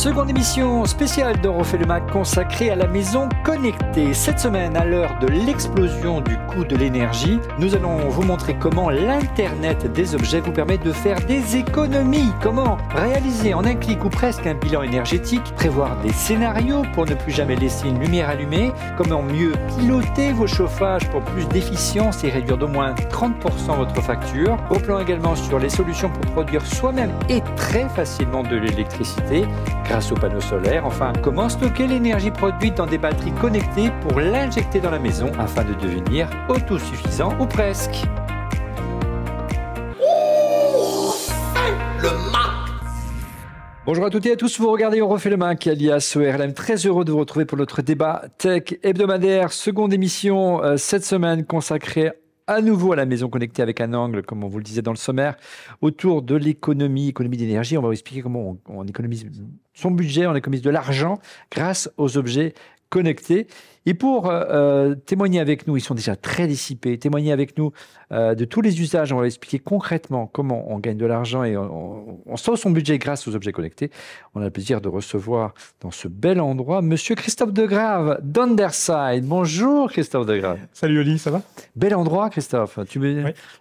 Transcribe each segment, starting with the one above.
Seconde émission spéciale de Refait le Mac consacrée à la maison connectée. Cette semaine, à l'heure de l'explosion du coût de l'énergie, nous allons vous montrer comment l'Internet des objets vous permet de faire des économies. Comment réaliser en un clic ou presque un bilan énergétique, prévoir des scénarios pour ne plus jamais laisser une lumière allumée, comment mieux piloter vos chauffages pour plus d'efficience et réduire d'au moins 30% votre facture. Au plan également sur les solutions pour produire soi-même et très facilement de l'électricité grâce aux panneaux solaires. Enfin, comment stocker l'énergie produite dans des batteries connectées pour l'injecter dans la maison afin de devenir autosuffisant ou presque. Bonjour à toutes et à tous, vous regardez On refait le Mac, alias ORLM. Très heureux de vous retrouver pour notre débat tech hebdomadaire. Seconde émission cette semaine consacrée à nouveau à la maison connectée avec un angle, comme on vous le disait dans le sommaire, autour de l'économie d'énergie. On va vous expliquer comment on économise son budget, on économise de l'argent grâce aux objets connectés. Et pour témoigner avec nous, ils sont déjà très dissipés, témoigner avec nous de tous les usages, on va expliquer concrètement comment on gagne de l'argent et on sauve son budget grâce aux objets connectés. On a le plaisir de recevoir dans ce bel endroit Monsieur Christophe Degrave d'Underside. Bonjour Christophe Degrave. Salut Oli, ça va? Bel endroit Christophe. Oui,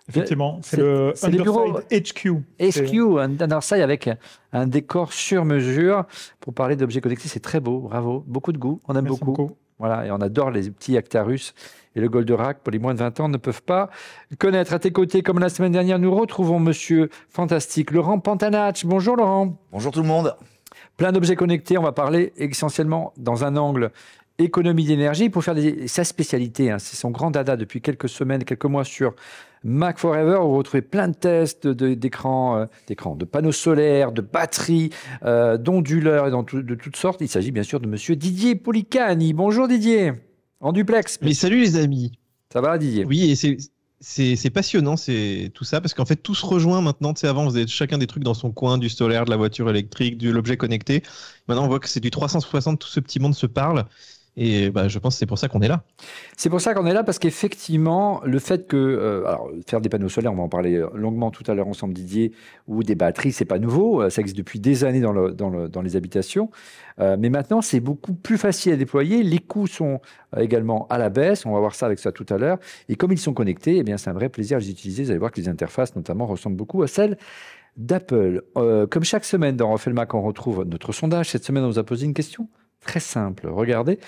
effectivement, c'est le Underside HQ. HQ, Underside avec un décor sur mesure pour parler d'objets connectés. C'est très beau, bravo, beaucoup de goût, on aime Merci beaucoup. Voilà, et on adore les petits Actarus et le Goldorak, pour les moins de 20 ans, ne peuvent pas connaître. À tes côtés, comme la semaine dernière, nous retrouvons Monsieur Fantastique, Laurent Pantanach. Bonjour Laurent. Bonjour tout le monde. Plein d'objets connectés, on va parler essentiellement dans un angle économie d'énergie pour faire sa spécialité. C'est son grand dada depuis quelques semaines, quelques mois sur Mac Forever, où vous retrouvez plein de tests d'écrans, de panneaux solaires, de batteries, d'onduleurs et de toutes sortes. Il s'agit bien sûr de monsieur Didier Policani. Bonjour Didier, en duplex. Mais salut les amis. Ça va Didier? Oui, et c'est passionnant, c'est tout ça, parce qu'en fait tout se rejoint maintenant. Tu sais, avant, vous avez chacun des trucs dans son coin, du solaire, de la voiture électrique, de l'objet connecté. Maintenant, on voit que c'est du 360, tout ce petit monde se parle. Et je pense que c'est pour ça qu'on est là. C'est pour ça qu'on est là, parce qu'effectivement, le fait que alors, faire des panneaux solaires, on va en parler longuement tout à l'heure ensemble Didier, ou des batteries, c'est pas nouveau, ça existe depuis des années dans les habitations, mais maintenant c'est beaucoup plus facile à déployer, les coûts sont également à la baisse, on va voir ça avec ça tout à l'heure, et comme ils sont connectés, eh bien, c'est un vrai plaisir à les utiliser. Vous allez voir que les interfaces notamment ressemblent beaucoup à celles d'Apple. Comme chaque semaine dans Refait le Mac, on retrouve notre sondage. Cette semaine, on vous a posé une question très simple. Regardez,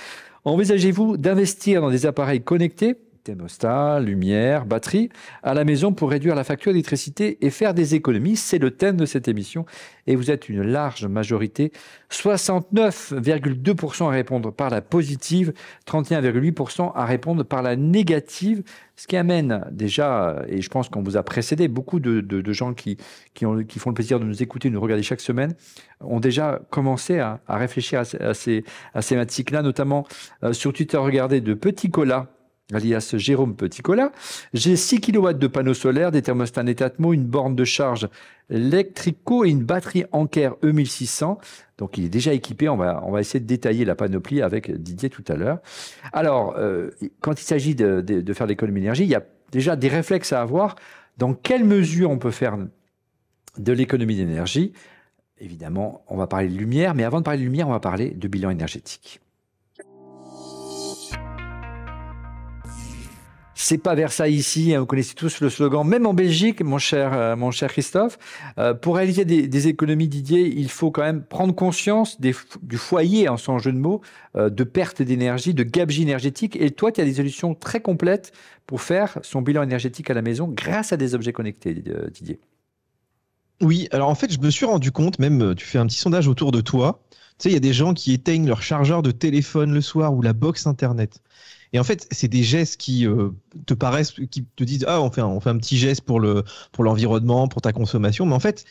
envisagez-vous d'investir dans des appareils connectés, thermostat, lumière, batterie, à la maison pour réduire la facture d'électricité et faire des économies? C'est le thème de cette émission. Et vous êtes une large majorité, 69,2% à répondre par la positive, 31,8% à répondre par la négative, ce qui amène déjà, et je pense qu'on vous a précédé, beaucoup de gens qui font le plaisir de nous écouter, de nous regarder chaque semaine, ont déjà commencé à réfléchir à ces thématiques-là, notamment sur Twitter. Regardez, de Petit Cola, alias Jérôme Petit Cola. J'ai 6 kW de panneaux solaires, des thermostats Netatmo, une borne de charge Electrico et une batterie Anker E1600. Donc, il est déjà équipé. On va essayer de détailler la panoplie avec Didier tout à l'heure. Alors, quand il s'agit de faire l'économie d'énergie, il y a déjà des réflexes à avoir. Dans quelle mesure on peut faire de l'économie d'énergie? Évidemment, on va parler de lumière, mais avant de parler de lumière, on va parler de bilan énergétique. C'est pas Versailles ici, vous connaissez tous le slogan, même en Belgique, mon cher Christophe. Pour réaliser des économies, Didier, il faut quand même prendre conscience du foyer, en sans jeu de mots, de perte d'énergie, de gabegie énergétique. Et toi, tu as des solutions très complètes pour faire son bilan énergétique à la maison grâce à des objets connectés, Didier. Oui, alors en fait, je me suis rendu compte, même tu fais un petit sondage autour de toi, tu sais, il y a des gens qui éteignent leur chargeur de téléphone le soir ou la box Internet. Et en fait, c'est des gestes qui te paraissent, qui te disent on fait un petit geste pour l'environnement, pour ta consommation. Mais en fait,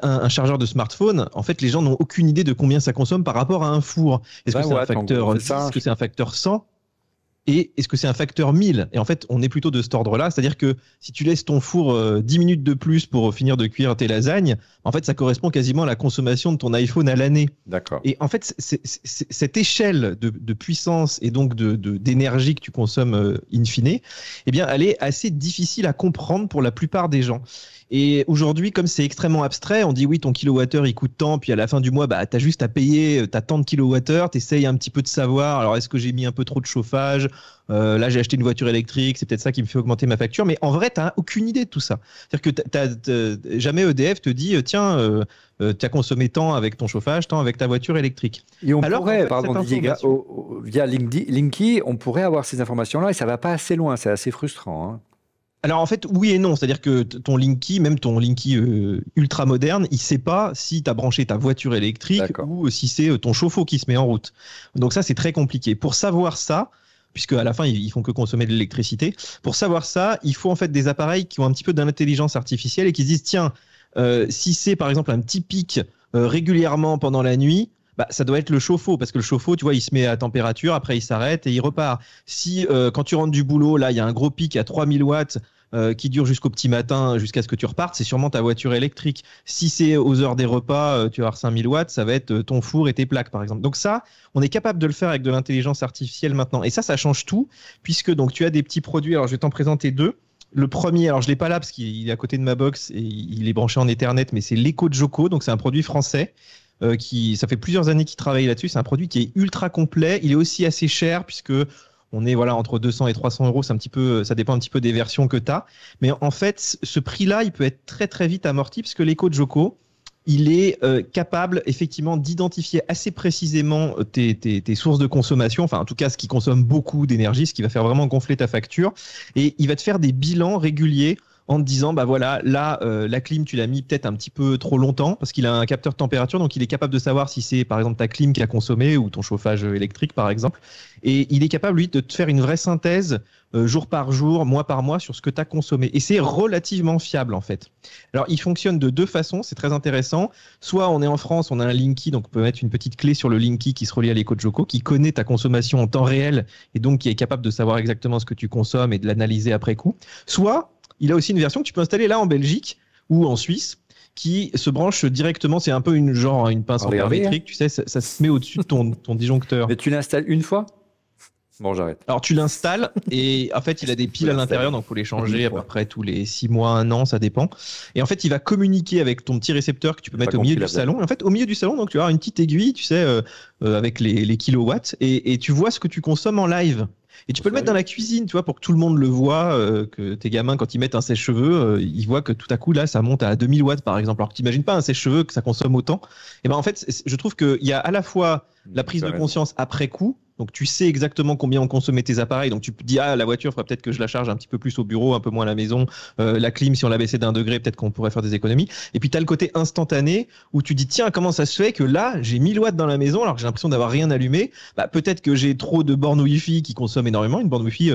un chargeur de smartphone, en fait, les gens n'ont aucune idée de combien ça consomme par rapport à un four. Est-ce que c'est un facteur 10? Est-ce que c'est un facteur 100? et est-ce que c'est un facteur 1000? Et en fait, on est plutôt de cet ordre-là, c'est-à-dire que si tu laisses ton four 10 minutes de plus pour finir de cuire tes lasagnes, en fait, ça correspond quasiment à la consommation de ton iPhone à l'année. D'accord. Et en fait, cette échelle de puissance et donc d'énergie que tu consommes in fine, eh bien, elle est assez difficile à comprendre pour la plupart des gens. Et aujourd'hui, comme c'est extrêmement abstrait, on dit oui, ton kilowattheure, il coûte tant, puis à la fin du mois, bah, tu as juste à payer, tu as tant de kilowattheures, tu essayes un petit peu de savoir, alors est-ce que j'ai mis un peu trop de chauffage, là j'ai acheté une voiture électrique, c'est peut-être ça qui me fait augmenter ma facture, mais en vrai, tu n'as aucune idée de tout ça. C'est-à-dire que jamais EDF te dit, tiens, tu as consommé tant avec ton chauffage, tant avec ta voiture électrique. Et on alors, pourrait, en fait, pardon, Didier, via Linky, on pourrait avoir ces informations-là et ça ne va pas assez loin, c'est assez frustrant. Hein. Alors en fait, oui et non, c'est-à-dire que ton Linky, même ton Linky ultra moderne, il sait pas si tu as branché ta voiture électrique ou si c'est ton chauffe-eau qui se met en route. Donc ça, c'est très compliqué. Pour savoir ça, puisque à la fin, ils font que consommer de l'électricité, pour savoir ça, il faut en fait des appareils qui ont un petit peu d'intelligence artificielle et qui se disent, tiens, si c'est par exemple un petit pic régulièrement pendant la nuit, bah, ça doit être le chauffe-eau, parce que le chauffe-eau, tu vois, il se met à température, après il s'arrête et il repart. Si quand tu rentres du boulot, là, il y a un gros pic à 3000 watts qui dure jusqu'au petit matin, jusqu'à ce que tu repartes, c'est sûrement ta voiture électrique. Si c'est aux heures des repas, tu vas avoir 5000 watts, ça va être ton four et tes plaques, par exemple. Donc ça, on est capable de le faire avec de l'intelligence artificielle maintenant. Et ça change tout, puisque donc tu as des petits produits. Alors, je vais t'en présenter deux. Le premier, alors je l'ai pas là parce qu'il est à côté de ma box et il est branché en Ethernet, mais c'est l'EcoJoco, donc c'est un produit français. Ça fait plusieurs années qu'il travaille là-dessus. C'est un produit qui est ultra complet. Il est aussi assez cher puisque on est entre 200 et 300 euros. C'est un petit peu, ça dépend un petit peu des versions que tu as. Mais en fait, ce prix-là, il peut être très très vite amorti parce que l'EcoJoco, il est capable effectivement d'identifier assez précisément tes sources de consommation, enfin en tout cas ce qui consomme beaucoup d'énergie, ce qui va faire vraiment gonfler ta facture. Et il va te faire des bilans réguliers en te disant, bah voilà, là, la clim, tu l'as mis peut-être un petit peu trop longtemps parce qu'il a un capteur de température, donc il est capable de savoir si c'est par exemple ta clim qui a consommé ou ton chauffage électrique par exemple. Et il est capable, lui, de te faire une vraie synthèse jour par jour, mois par mois sur ce que tu as consommé. Et c'est relativement fiable en fait. Alors, il fonctionne de deux façons, c'est très intéressant. Soit on est en France, on a un Linky, donc on peut mettre une petite clé sur le Linky qui se relie à l'EcoJoco, qui connaît ta consommation en temps réel et donc qui est capable de savoir exactement ce que tu consommes et de l'analyser après coup. Soit il a aussi une version que tu peux installer là en Belgique ou en Suisse qui se branche directement. C'est un peu une pince en fer métrique, tu sais, ça se met au-dessus de ton disjoncteur. Mais tu l'installes une fois? Bon, j'arrête. Alors tu l'installes et en fait il a des piles à l'intérieur, donc il faut les changer à peu près tous les 6 mois, 1 an, ça dépend. Et en fait il va communiquer avec ton petit récepteur que tu peux mettre au milieu du salon. Et en fait au milieu du salon, donc tu as une petite aiguille, tu sais, avec les kilowatts et tu vois ce que tu consommes en live. Et tu peux le mettre dans la cuisine, tu vois, pour que tout le monde le voit, que tes gamins, quand ils mettent un sèche-cheveux, ils voient que tout à coup, là, ça monte à 2000 watts, par exemple. Alors que tu n'imagines pas un sèche-cheveux que ça consomme autant. Et ben en fait, je trouve qu'il y a à la fois la prise de conscience après coup. Donc, tu sais exactement combien ont consommé tes appareils. Donc, tu te dis, la voiture, il faudra peut-être que je la charge un petit peu plus au bureau, un peu moins à la maison. La clim, si on la baissait d'1 degré, peut-être qu'on pourrait faire des économies. Et puis, tu as le côté instantané où tu dis, tiens, comment ça se fait que là, j'ai 1000 watts dans la maison alors que j'ai l'impression d'avoir rien allumé. Bah, peut-être que j'ai trop de bornes Wi-Fi qui consomment énormément. Une borne Wi-Fi,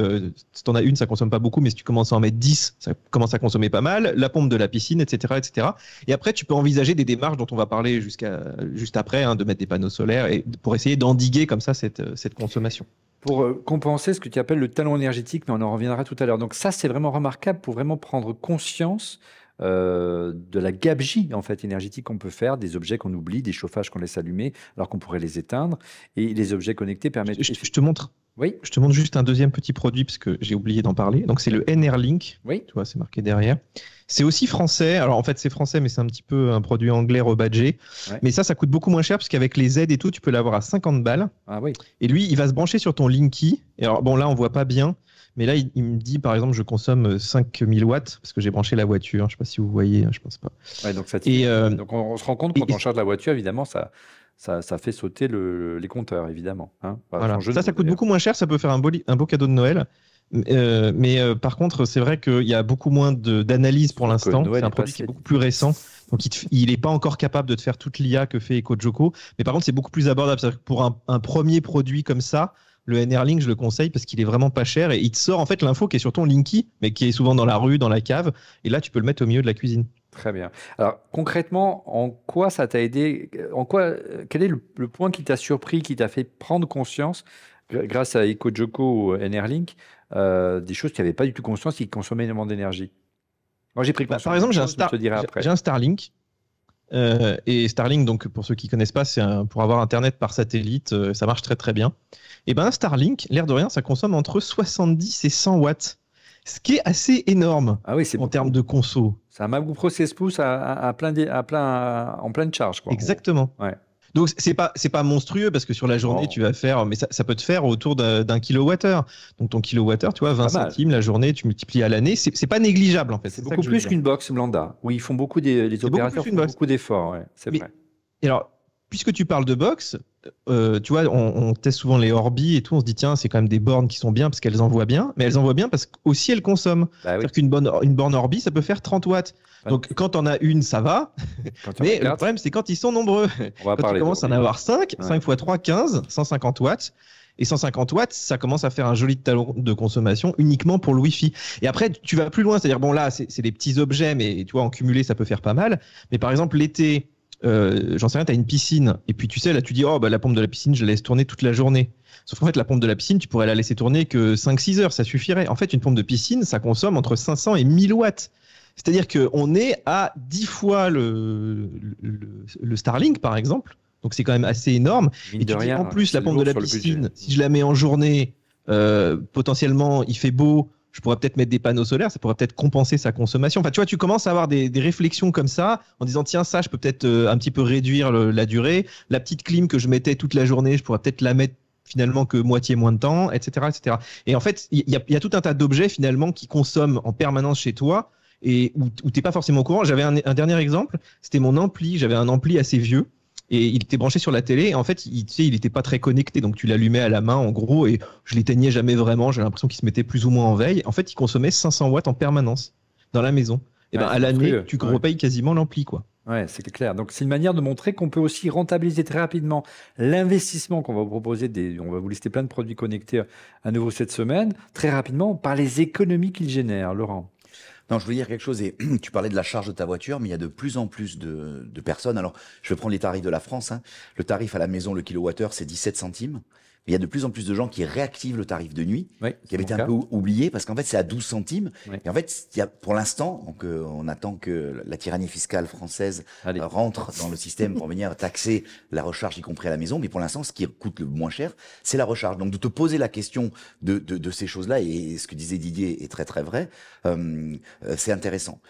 si t'en as une, ça consomme pas beaucoup, mais si tu commences à en mettre 10, ça commence à consommer pas mal. La pompe de la piscine, etc., etc. Et après, tu peux envisager des démarches dont on va parler juste après, de mettre des panneaux solaires et pour essayer d'endiguer comme ça cette consommation. Pour compenser ce que tu appelles le talon énergétique, mais on en reviendra tout à l'heure. Donc ça, c'est vraiment remarquable pour vraiment prendre conscience de la gabegie en fait, énergétique qu'on peut faire, des objets qu'on oublie, des chauffages qu'on laisse allumer alors qu'on pourrait les éteindre. Et les objets connectés permettent... Je te montre. Oui. Je te montre juste un deuxième petit produit parce que j'ai oublié d'en parler. Donc c'est le NR-Link. Oui. Tu vois, c'est marqué derrière. C'est aussi français. Alors en fait, c'est français, mais c'est un petit peu un produit anglais rebadgé. Ouais. Mais ça coûte beaucoup moins cher parce qu'avec les aides et tout, tu peux l'avoir à 50 balles. Ah oui. Et lui, il va se brancher sur ton Linky. Et alors bon, là, on voit pas bien. Mais là, il me dit, par exemple, je consomme 5000 watts parce que j'ai branché la voiture. Je ne sais pas si vous voyez, je pense pas. Ouais, donc donc on se rend compte quand on charge la voiture, évidemment, ça fait sauter les compteurs, évidemment. Hein. Voilà. Ça coûte beaucoup moins cher. Ça peut faire un beau cadeau de Noël. Par contre, c'est vrai qu'il y a beaucoup moins d'analyse pour l'instant. C'est un produit qui est beaucoup plus récent. Donc, il n'est pas encore capable de te faire toute l'IA que fait EcoJoco. Mais par contre, c'est beaucoup plus abordable. Pour un premier produit comme ça, le NR-Link, je le conseille parce qu'il est vraiment pas cher et il te sort en fait l'info qui est sur ton Linky, mais qui est souvent dans la rue, dans la cave. Et là, tu peux le mettre au milieu de la cuisine. Très bien. Alors concrètement, en quoi ça t'a aidé? Quel est le point qui t'a surpris, qui t'a fait prendre conscience grâce à EcoJoco ou Enerlink, des choses qui n'avaient pas du tout conscience et qui consommaient énormément d'énergie. Moi, j'ai pris conscience. Par exemple, j'ai un Starlink. Et Starlink, donc pour ceux qui connaissent pas, c'est pour avoir Internet par satellite, ça marche très très bien. Et ben Starlink, l'air de rien, ça consomme entre 70 et 100 watts, ce qui est assez énorme en termes de conso. C'est un MacBook Pro 16 pouces en pleine charge, quoi. Exactement. Ouais. Donc c'est pas monstrueux parce que sur la journée tu vas faire, mais ça peut te faire autour d'un kilowattheure. Donc ton kilowattheure, tu vois, 20 centimes la journée, tu multiplies à l'année, c'est pas négligeable en fait. C'est beaucoup plus qu'une box lambda où ils font beaucoup les opérateurs font beaucoup d'efforts. Ouais, c'est vrai. Et alors, puisque tu parles de box, tu vois, on teste souvent les Orbi et tout, on se dit tiens, c'est quand même des bornes qui sont bien parce qu'elles envoient bien, mais elles envoient bien parce qu'aussi elles consomment. C'est-à-dire qu'une borne Orbi, ça peut faire 30 watts. Donc quand t'en as une, ça va. Mais le problème, c'est quand ils sont nombreux. Quand tu commences à en avoir 5, 5 x 3, 15, 150 watts. Et 150 watts, ça commence à faire un joli talon de consommation uniquement pour le Wi-Fi. Et après, tu vas plus loin. C'est-à-dire, bon là, c'est des petits objets, mais tu vois, en cumulé, ça peut faire pas mal. Mais par exemple, l'été, j'en sais rien, tu as une piscine. Et puis tu sais, là, tu dis, la pompe de la piscine, je la laisse tourner toute la journée. Sauf qu'en fait, la pompe de la piscine, tu pourrais la laisser tourner que 5-6 heures, ça suffirait. En fait, une pompe de piscine, ça consomme entre 500 et 1000 watts. C'est-à-dire qu'on est à 10 fois le Starlink, par exemple. Donc, c'est quand même assez énorme. Et tu dis, en plus, la pompe de la piscine, si je la mets en journée, potentiellement, il fait beau, je pourrais peut-être mettre des panneaux solaires, ça pourrait peut-être compenser sa consommation. Enfin, tu vois, tu commences à avoir des réflexions comme ça, en disant, tiens, ça, je peux peut-être un petit peu réduire la durée. La petite clim que je mettais toute la journée, je pourrais peut-être la mettre finalement que moitié moins de temps, etc., etc. Et en fait, il y a tout un tas d'objets, finalement, qui consomment en permanence chez toi, et où tu n'es pas forcément au courant. J'avais un dernier exemple, c'était mon ampli. J'avais un ampli assez vieux et il était branché sur la télé. Et en fait, il n'était pas très connecté, donc tu l'allumais à la main en gros et je l'éteignais jamais vraiment. J'ai l'impression qu'il se mettait plus ou moins en veille. En fait, il consommait 500 watts en permanence dans la maison. Et à l'année, tu repayes quasiment l'ampli, quoi. Ouais, c'est clair. Donc, c'est une manière de montrer qu'on peut aussi rentabiliser très rapidement l'investissement qu'on va vous proposer. On va vous lister plein de produits connectés à nouveau cette semaine, très rapidement, par les économies qu'ils génèrent. Laurent. Non, je voulais dire quelque chose, et tu parlais de la charge de ta voiture, mais il y a de plus en plus de personnes. Alors, je vais prendre les tarifs de la France. Le tarif à la maison, le kilowattheure, c'est 17 centimes. Mais il y a de plus en plus de gens qui réactivent le tarif de nuit, qui avait été un peu oublié, parce qu'en fait, c'est à 12 centimes. Et en fait, pour l'instant, donc, on attend que la tyrannie fiscale française rentre dans le système pour venir taxer la recharge, y compris à la maison. Mais pour l'instant, ce qui coûte le moins cher, c'est la recharge. Donc, de te poser la question de ces choses-là, et ce que disait Didier est très, très vrai, c'est intéressant.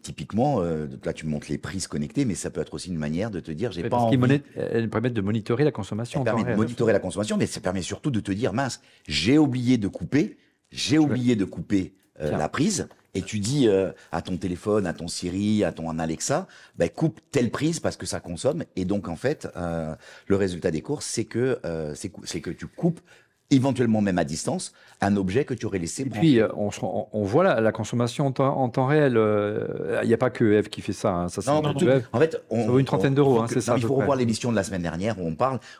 Typiquement, là tu me montres les prises connectées, mais ça peut être aussi une manière de te dire j'ai pas envie. Elles permettent de monitorer la consommation. Elles permettent de monitorer la consommation, mais ça permet surtout de te dire mince, j'ai oublié de couper la prise. Et tu dis à ton téléphone, à ton Siri, à ton Alexa, coupe telle prise parce que ça consomme. Et donc en fait, le résultat des courses, c'est que tu coupes éventuellement même à distance, un objet que tu aurais laissé brancher. Et puis, on voit la consommation en temps réel. Il n'y a pas que Eve qui fait ça. Ça en fait, ça vaut une trentaine d'euros. C'est ça. Il faut revoir l'émission de la semaine dernière où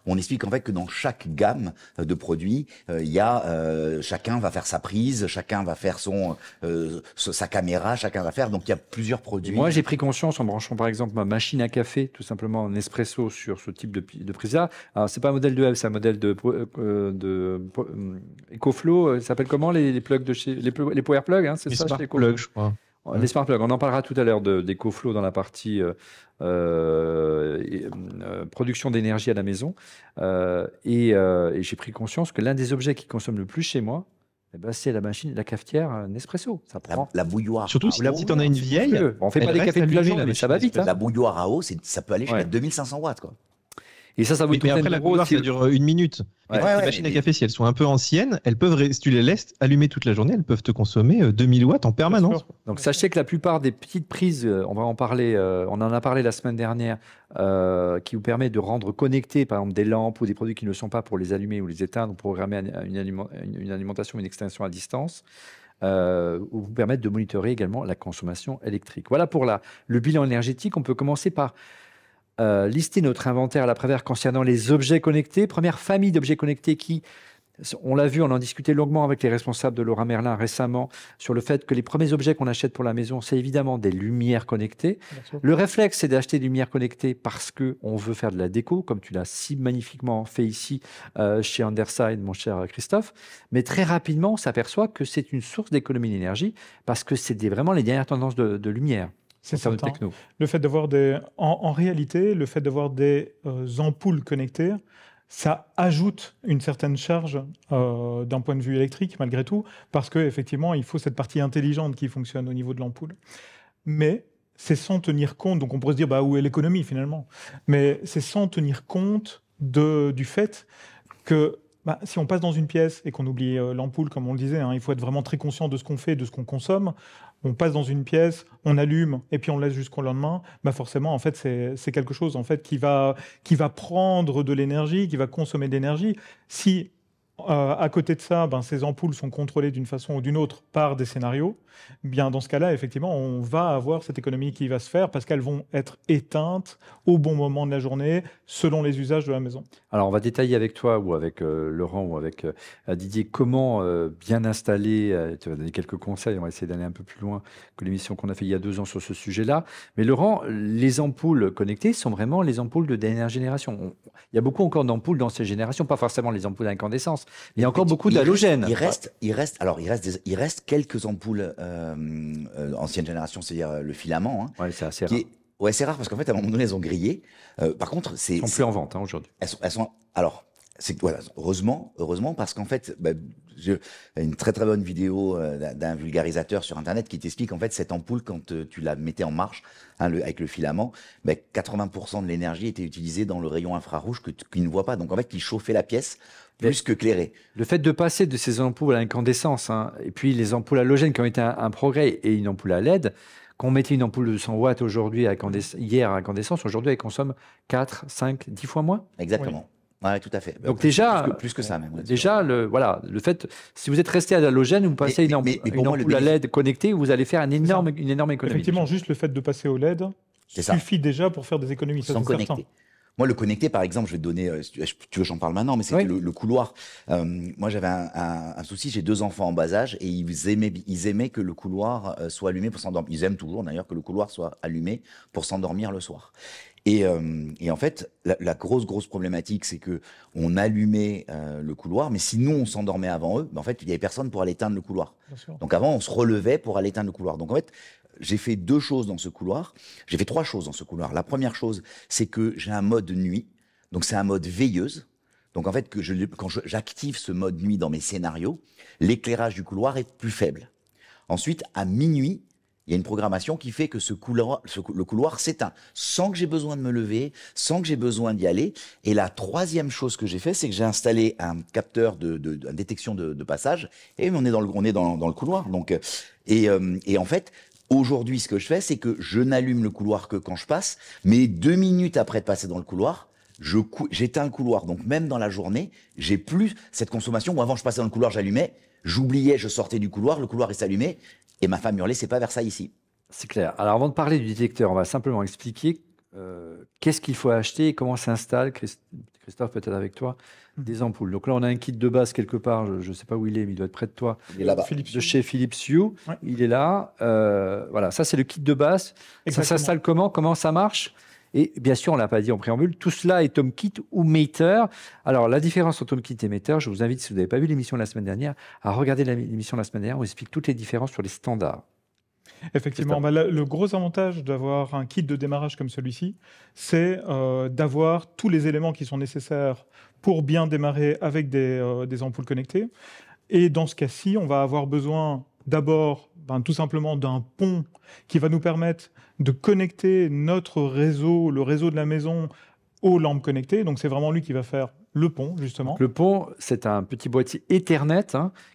on explique en fait que dans chaque gamme de produits, il y a chacun va faire sa prise, chacun va faire sa caméra, chacun va faire. Donc il y a plusieurs produits. Moi, j'ai pris conscience en branchant par exemple ma machine à café, tout simplement en espresso sur ce type de prise-là. Alors c'est pas un modèle de Eve, c'est un modèle de EcoFlow, ça s'appelle comment les plugs de chez les power plugs, c'est ça, Smart Plug, je crois. Les Smart Plugs, on en parlera tout à l'heure d'EcoFlow dans la partie production d'énergie à la maison. Et j'ai pris conscience que l'un des objets qui consomme le plus chez moi, c'est la cafetière Nespresso. Ça prend la bouilloire. Surtout si t'en as une vieille. On fait pas des cafés toute la journée, mais ça va vite. La bouilloire à eau, ça peut aller jusqu'à 2500 watts, quoi. Et ça vaut mais après, la bouilloire, ça dure 1 minute. Les machines à café, si elles sont un peu anciennes, elles peuvent, si tu les laisses allumer toute la journée, elles peuvent te consommer 2000 watts en permanence. Donc sachez que la plupart des petites prises, on va en parler, on en a parlé la semaine dernière, qui vous permet de rendre connectés, par exemple, des lampes ou des produits qui ne le sont pas pour les allumer ou les éteindre, programmer une alimentation, une extinction à distance. Vous permettre de monitorer également la consommation électrique. Voilà pour le bilan énergétique. On peut commencer par lister notre inventaire à l'après-vert concernant les objets connectés. Première famille d'objets connectés qui On l'a vu, on en discutait longuement avec les responsables de Laura Merlin récemment sur le fait que les premiers objets qu'on achète pour la maison, c'est évidemment des lumières connectées. Le réflexe, c'est d'acheter des lumières connectées parce qu'on veut faire de la déco, comme tu l'as si magnifiquement fait ici chez Underside, mon cher Christophe. Mais très rapidement, on s'aperçoit que c'est une source d'économie d'énergie parce que c'est vraiment les dernières tendances de lumière. C'est certain. Le fait d'avoir en réalité, le fait d'avoir des ampoules connectées, ça ajoute une certaine charge d'un point de vue électrique, malgré tout, parce qu'effectivement, il faut cette partie intelligente qui fonctionne au niveau de l'ampoule. Mais c'est sans tenir compte, donc on pourrait se dire, où est l'économie finalement? Mais c'est sans tenir compte du fait que si on passe dans une pièce et qu'on oublie l'ampoule, comme on le disait, il faut être vraiment très conscient de ce qu'on fait, de ce qu'on consomme. On passe dans une pièce, on allume et puis on laisse jusqu'au lendemain. Forcément, en fait, c'est quelque chose en fait qui va prendre de l'énergie, qui va consommer de l'énergie. Si à côté de ça, ces ampoules sont contrôlées d'une façon ou d'une autre par des scénarios, bien dans ce cas-là, effectivement, on va avoir cette économie qui va se faire parce qu'elles vont être éteintes au bon moment de la journée, selon les usages de la maison. Alors, on va détailler avec toi ou avec Laurent ou avec Didier comment bien installer. Tu vas donner quelques conseils. On va essayer d'aller un peu plus loin que l'émission qu'on a fait il y a 2 ans sur ce sujet-là. Mais Laurent, les ampoules connectées sont vraiment les ampoules de dernière génération. Il y a beaucoup encore d'ampoules dans ces générations, pas forcément les ampoules à incandescence. Il y a encore beaucoup d'halogènes. Il reste quelques ampoules ancienne génération, c'est-à-dire le filament. Ouais, c'est assez rare. C'est rare parce qu'en fait, à un moment donné, elles ont grillé. Par contre, elles sont plus en vente aujourd'hui. Elles sont heureusement, parce qu'en fait, j'ai une très très bonne vidéo d'un vulgarisateur sur Internet qui t'explique en fait cette ampoule quand tu la mettais en marche avec le filament, 80% de l'énergie était utilisée dans le rayon infrarouge qu'il ne voit pas. Donc en fait, il chauffait la pièce plus que clairer. Le fait de passer de ces ampoules à incandescence, et puis les ampoules halogènes qui ont été un progrès et une ampoule à LED, qu'on mettait une ampoule de 100 watts aujourd'hui hier à incandescence, aujourd'hui elle consomme 4, 5, 10 fois moins. Exactement. Oui, tout à fait. Donc déjà, plus que ça même. Déjà, le fait, si vous êtes resté à l'halogène, vous passez une ampoule à LED connectée, vous allez faire une énorme économie. Effectivement, juste le fait de passer au LED suffit déjà pour faire des économies. Sans connecter. Moi, le connecté, par exemple, je vais te donner, tu veux, j'en parle maintenant, mais c'est le couloir. Moi, j'avais un souci, j'ai 2 enfants en bas âge et ils aimaient que le couloir soit allumé pour s'endormir. Ils aiment toujours, d'ailleurs, que le couloir soit allumé pour s'endormir le soir. Et en fait, la grosse problématique, c'est que on allumait le couloir, mais si nous, on s'endormait avant eux, en fait, il n'y avait personne pour aller éteindre le couloir. Donc avant, on se relevait pour aller éteindre le couloir. Donc en fait, j'ai fait 2 choses dans ce couloir. J'ai fait 3 choses dans ce couloir. La première chose, c'est que j'ai un mode nuit. Donc, c'est un mode veilleuse. Donc, en fait, quand j'active ce mode nuit dans mes scénarios, l'éclairage du couloir est plus faible. Ensuite, à minuit, il y a une programmation qui fait que le couloir s'éteint sans que j'ai besoin de me lever, sans que j'ai besoin d'y aller. Et la 3e chose que j'ai fait, c'est que j'ai installé un capteur de détection de passage. Et on est dans le couloir. Donc, et en fait, aujourd'hui, ce que je fais, c'est que je n'allume le couloir que quand je passe, mais 2 minutes après de passer dans le couloir, j'éteins le couloir. Donc même dans la journée, j'ai plus cette consommation où avant je passais dans le couloir, j'allumais, j'oubliais, je sortais du couloir, le couloir il s'allumait, et ma femme hurlait, c'est pas vers ça ici. C'est clair. Alors avant de parler du détecteur, on va simplement expliquer qu'est-ce qu'il faut acheter et comment s'installe, Christophe peut-être avec toi, des ampoules. Donc là, on a un kit de base quelque part, je ne sais pas où il est, mais il doit être près de toi. Il est là-bas. De chez Philips Hue. Ouais. Il est là. Voilà, ça c'est le kit de base. Exactement. Ça s'installe comment ça marche? Et bien sûr, on ne l'a pas dit en préambule, tout cela est HomeKit ou Matter. Alors, la différence entre HomeKit et Matter, je vous invite, si vous n'avez pas vu l'émission de la semaine dernière, à regarder l'émission de la semaine dernière, on vous explique toutes les différences sur les standards. Effectivement, le gros avantage d'avoir un kit de démarrage comme celui-ci, c'est d'avoir tous les éléments qui sont nécessaires pour bien démarrer avec des ampoules connectées. Et dans ce cas-ci, on va avoir besoin d'abord tout simplement d'un pont qui va nous permettre de connecter notre réseau, le réseau de la maison, aux lampes connectées. Donc c'est vraiment lui qui va faire le pont, justement. Donc, le pont, c'est un petit boîtier Ethernet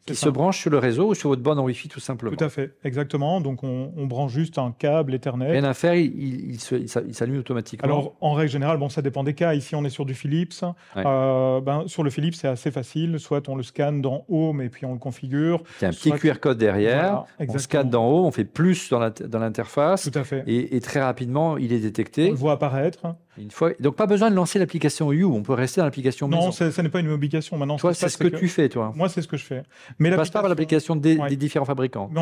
qui se branche sur le réseau ou sur votre borne en Wi-Fi, tout simplement. Tout à fait, exactement. Donc, on branche juste un câble Ethernet. Rien à faire, il s'allume automatiquement. Alors, en règle générale, ça dépend des cas. Ici, on est sur du Philips. Ouais. Sur le Philips, c'est assez facile. Soit on le scanne dans Home et puis on le configure. Il y a un petit QR code derrière. Voilà, on scanne dans Home, on fait plus dans l'interface. Tout à fait. Et très rapidement, il est détecté. On le voit apparaître. Une fois, donc pas besoin de lancer l'application You, on peut rester dans l'application maison. Non, ça n'est pas une obligation. Maintenant, Toi, c'est ce que tu fais, toi. Moi, c'est ce que je fais. Mais tu passes pas par l'application des différents fabricants. Mais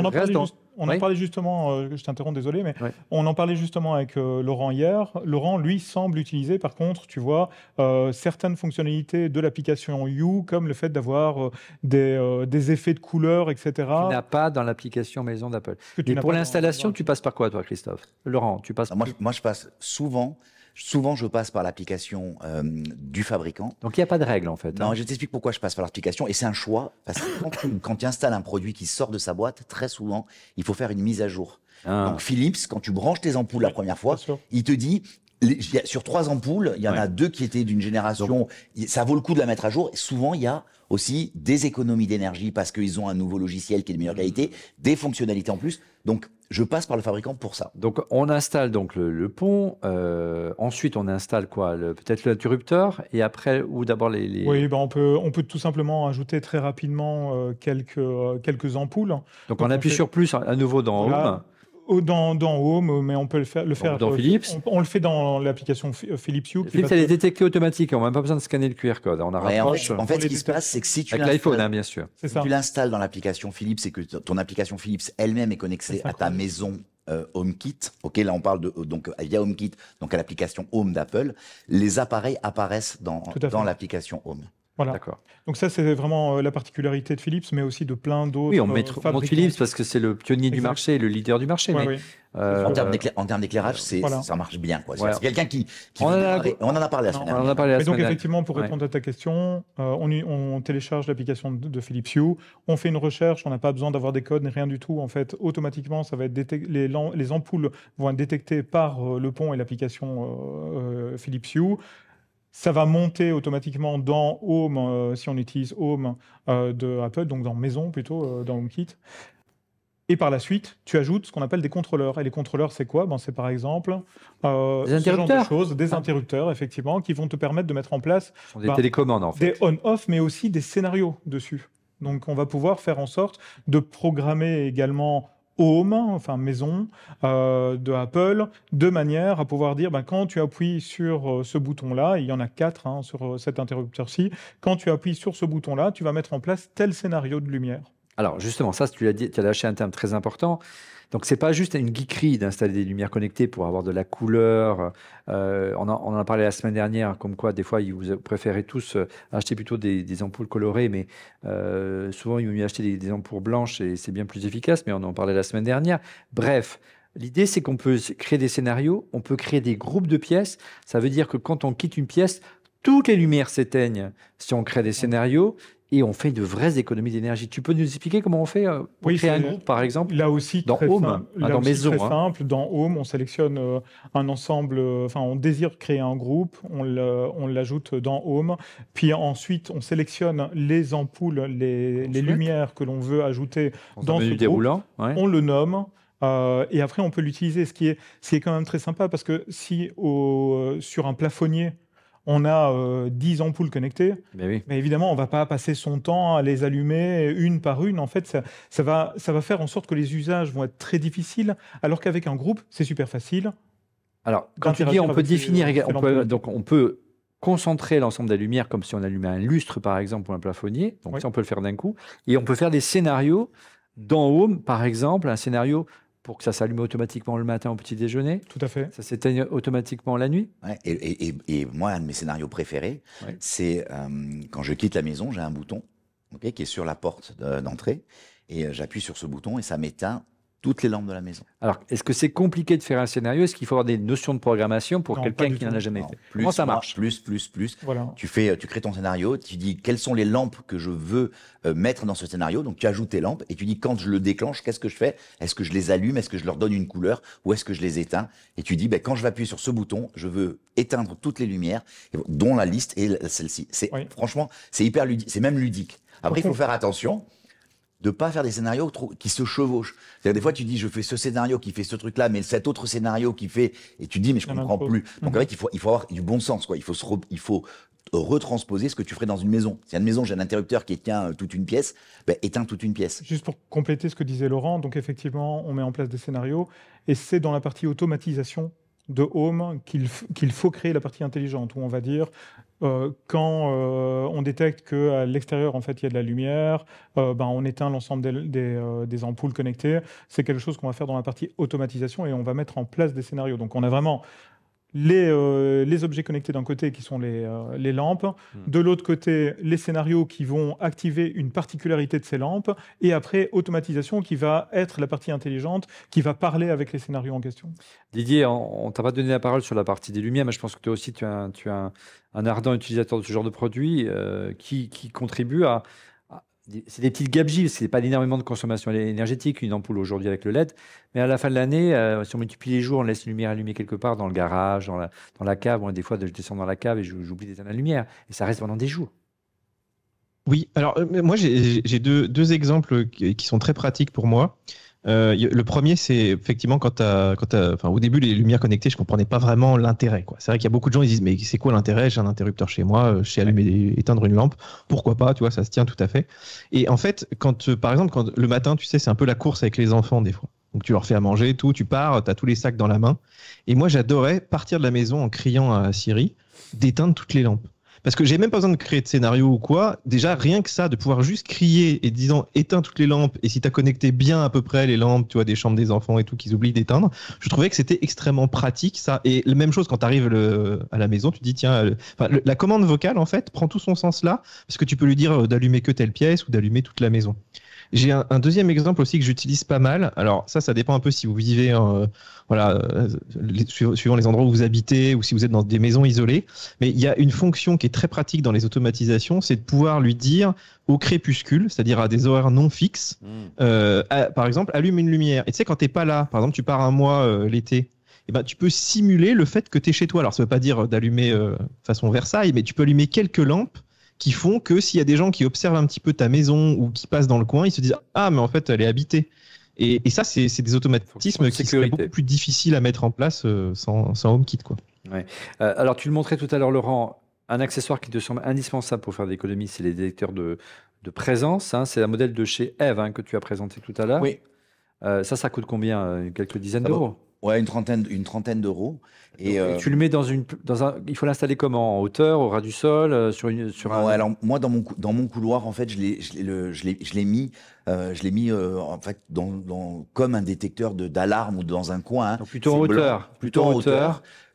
on en parlait justement, je t'interromps, désolé, mais on en parlait justement avec Laurent hier. Laurent, lui, semble utiliser, par contre, tu vois, certaines fonctionnalités de l'application You, comme le fait d'avoir des effets de couleurs, etc. Tu n'as pas dans l'application maison d'Apple. Et pour l'installation, tu passes par quoi, toi, Christophe? Laurent, tu passes moi, je passe souvent, je passe par l'application du fabricant. Donc, il n'y a pas de règle, en fait. Non, je t'explique pourquoi je passe par l'application. Et c'est un choix. Parce que quand tu installes un produit qui sort de sa boîte, très souvent, il faut faire une mise à jour. Donc, Philips, quand tu branches tes ampoules la première fois, il te dit, sur 3 ampoules, il y en a 2 qui étaient d'une génération. Donc, ça vaut le coup de la mettre à jour. Et souvent, il y a aussi des économies d'énergie parce qu'ils ont un nouveau logiciel qui est de meilleure qualité, des fonctionnalités en plus. Donc, je passe par le fabricant pour ça. Donc, on installe donc le pont. Ensuite, on installe quoi? Peut-être l'interrupteur et après, ou d'abord les... Oui, ben on peut tout simplement ajouter très rapidement quelques ampoules. Donc, on appuie sur plus à nouveau dans Home. Dans Home, mais on peut le faire dans Philips. On le fait dans l'application Philips Hue. Philips, elle est détectée automatiquement. On n'a même pas besoin de scanner le QR code. On rapproche. En fait, ce qui se passe, c'est que si tu avec l'iPhone, bien sûr. Si tu l'installes dans l'application Philips, c'est que ton application Philips elle-même est connectée à ta maison HomeKit. Ok, là on parle de donc via HomeKit, donc à l'application Home d'Apple. Les appareils apparaissent dans l'application Home. Voilà. D'accord. Donc ça, c'est vraiment la particularité de Philips, mais aussi de plein d'autres. Oui, on montre Philips parce que c'est le pionnier du marché, le leader du marché. Ouais, en termes d'éclairage, ça marche bien. C'est quelqu'un qui on en a parlé la semaine dernière. Donc effectivement, pour répondre à ta question, on télécharge l'application de Philips Hue, on fait une recherche, on n'a pas besoin d'avoir des codes ni rien du tout. En fait, automatiquement, ça va être les ampoules vont être détectées par le pont et l'application Philips Hue. Ça va monter automatiquement dans Home, si on utilise Home de Apple, donc dans Maison plutôt, dans HomeKit. Et par la suite, tu ajoutes ce qu'on appelle des contrôleurs. Et les contrôleurs, c'est quoi? C'est par exemple des interrupteurs. Des interrupteurs, effectivement, qui vont te permettre de mettre en place des télécommandes, en fait. Des on-off, mais aussi des scénarios dessus. Donc, on va pouvoir faire en sorte de programmer également Home, enfin maison, de Apple, de manière à pouvoir dire, quand tu appuies sur ce bouton-là, il y en a 4 sur cet interrupteur-ci, quand tu appuies sur ce bouton-là, tu vas mettre en place tel scénario de lumière. Alors justement, ça, tu l'as dit, tu as lâché un terme très important. Donc, ce n'est pas juste une geekerie d'installer des lumières connectées pour avoir de la couleur. On en a parlé la semaine dernière, comme quoi, des fois, vous préférez tous acheter plutôt des ampoules colorées, mais souvent, il vaut mieux acheter des ampoules blanches et c'est bien plus efficace, mais on en parlait la semaine dernière. Bref, l'idée, c'est qu'on peut créer des scénarios, on peut créer des groupes de pièces. Ça veut dire que quand on quitte une pièce, toutes les lumières s'éteignent si on crée des scénarios. Et on fait de vraies économies d'énergie. Tu peux nous expliquer comment on fait pour créer un groupe, par exemple? Là aussi, dans Home, dans Maison. Très simple. Dans Home, on sélectionne un ensemble, on désire créer un groupe, on l'ajoute dans Home. Puis ensuite, on sélectionne les ampoules, les lumières que l'on veut ajouter dans ce groupe. Déroulant, on le nomme. Et après, on peut l'utiliser, ce qui est quand même très sympa, parce que si sur un plafonnier, on a 10 ampoules connectées, mais évidemment, on ne va pas passer son temps à les allumer une par une. En fait, ça va faire en sorte que les usages vont être très difficiles, alors qu'avec un groupe, c'est super facile. Alors, quand tu dis on peut définir, on peut concentrer l'ensemble des lumières comme si on allumait un lustre, par exemple, ou un plafonnier. Donc, ça, on peut le faire d'un coup. Et on peut faire des scénarios dans Home, par exemple, un scénario pour que ça s'allume automatiquement le matin au petit déjeuner. Tout à fait. Ça s'éteigne automatiquement la nuit. Ouais, et moi, un de mes scénarios préférés, c'est quand je quitte la maison, j'ai un bouton qui est sur la porte d'entrée, et j'appuie sur ce bouton et ça m'éteint toutes les lampes de la maison. Alors, est-ce que c'est compliqué de faire un scénario? Est-ce qu'il faut avoir des notions de programmation pour quelqu'un qui n'en a jamais fait? Comment ça marche? Plus. Voilà. Tu crées ton scénario, tu dis quelles sont les lampes que je veux mettre dans ce scénario. Donc, tu ajoutes tes lampes et tu dis quand je le déclenche, qu'est-ce que je fais? Est-ce que je les allume? Est-ce que je leur donne une couleur? Ou est-ce que je les éteins? Et tu dis, quand je vais appuyer sur ce bouton, je veux éteindre toutes les lumières, dont la liste et celle-ci. Franchement, c'est hyper ludique, c'est même ludique. Après, il faut faire attention de pas faire des scénarios qui se chevauchent. C'est-à-dire, des fois, tu dis, je fais ce scénario qui fait ce truc-là, mais cet autre scénario qui fait, et tu dis, mais je comprends plus. Donc, en fait, il faut avoir du bon sens, quoi. Il faut retransposer ce que tu ferais dans une maison. Si à une maison, j'ai un interrupteur qui éteint toute une pièce, éteins toute une pièce. Juste pour compléter ce que disait Laurent, donc effectivement, on met en place des scénarios, et c'est dans la partie automatisation de home qu'il faut créer la partie intelligente, où on va dire quand on détecte qu'à l'extérieur, en fait, il y a de la lumière, on éteint l'ensemble des ampoules connectées. C'est quelque chose qu'on va faire dans la partie automatisation et on va mettre en place des scénarios. Donc, on a vraiment les objets connectés d'un côté qui sont les lampes, de l'autre côté les scénarios qui vont activer une particularité de ces lampes, et après automatisation qui va être la partie intelligente qui va parler avec les scénarios en question. Didier, on t'a pas donné la parole sur la partie des lumières, mais je pense que toi aussi tu es un ardent utilisateur de ce genre de produit qui contribue c'est des petites gabegies, c'est pas énormément de consommation énergétique, une ampoule aujourd'hui avec le LED, mais à la fin de l'année, si on multiplie les jours, on laisse une lumière allumée quelque part dans le garage, dans la cave. Bon, des fois, je descends dans la cave et j'oublie d'éteindre la lumière, et ça reste pendant des jours. Oui, alors moi j'ai deux exemples qui sont très pratiques pour moi. Le premier, c'est effectivement au début, les lumières connectées, je comprenais pas vraiment l'intérêt, quoi. C'est vrai qu'il y a beaucoup de gens qui disent, mais c'est quoi l'intérêt? J'ai un interrupteur chez moi, je sais allumer, éteindre une lampe. Pourquoi pas? Tu vois, ça se tient tout à fait. Et en fait, par exemple, quand le matin, tu sais, c'est un peu la course avec les enfants des fois. Donc tu leur fais à manger, tout, tu pars, tu as tous les sacs dans la main. Et moi, j'adorais partir de la maison en criant à Siri d'éteindre toutes les lampes. Parce que j'ai même pas besoin de créer de scénario ou quoi. Déjà, rien que ça, de pouvoir juste crier et disant éteins toutes les lampes, et si tu as connecté bien à peu près les lampes, tu vois, des chambres des enfants et tout, qu'ils oublient d'éteindre, je trouvais que c'était extrêmement pratique, ça. Et la même chose quand tu arrives à la maison, tu dis, tiens, la commande vocale, en fait, prend tout son sens là, parce que tu peux lui dire d'allumer que telle pièce ou d'allumer toute la maison. J'ai un deuxième exemple aussi que j'utilise pas mal. Alors ça dépend un peu si vous vivez, suivant les endroits où vous habitez ou si vous êtes dans des maisons isolées. Mais il y a une fonction qui est très pratique dans les automatisations, c'est de pouvoir lui dire au crépuscule, c'est-à-dire à des horaires non fixes, par exemple, allume une lumière. Et tu sais, quand t'es pas là, par exemple, tu pars un mois l'été, eh ben, tu peux simuler le fait que tu es chez toi. Alors ça veut pas dire d'allumer façon Versailles, mais tu peux allumer quelques lampes qui font que s'il y a des gens qui observent un petit peu ta maison ou qui passent dans le coin, ils se disent « Ah, mais en fait, elle est habitée ». Et ça, c'est des automatismes qui seraient beaucoup plus difficiles à mettre en place sans HomeKit, quoi. Ouais. Alors, tu le montrais tout à l'heure, Laurent, un accessoire qui te semble indispensable pour faire de l'économie, c'est les détecteurs de présence. Hein. C'est un modèle de chez Eve que tu as présenté tout à l'heure. Oui. Ça coûte combien? Quelques dizaines d'euros? Ouais, une trentaine d'euros. Et tu le mets il faut l'installer comment? En hauteur, au ras du sol, sur un. Ouais, alors moi dans mon couloir en fait je l'ai mis en fait comme un détecteur d'alarme ou dans un coin. Hein. Donc plutôt en hauteur.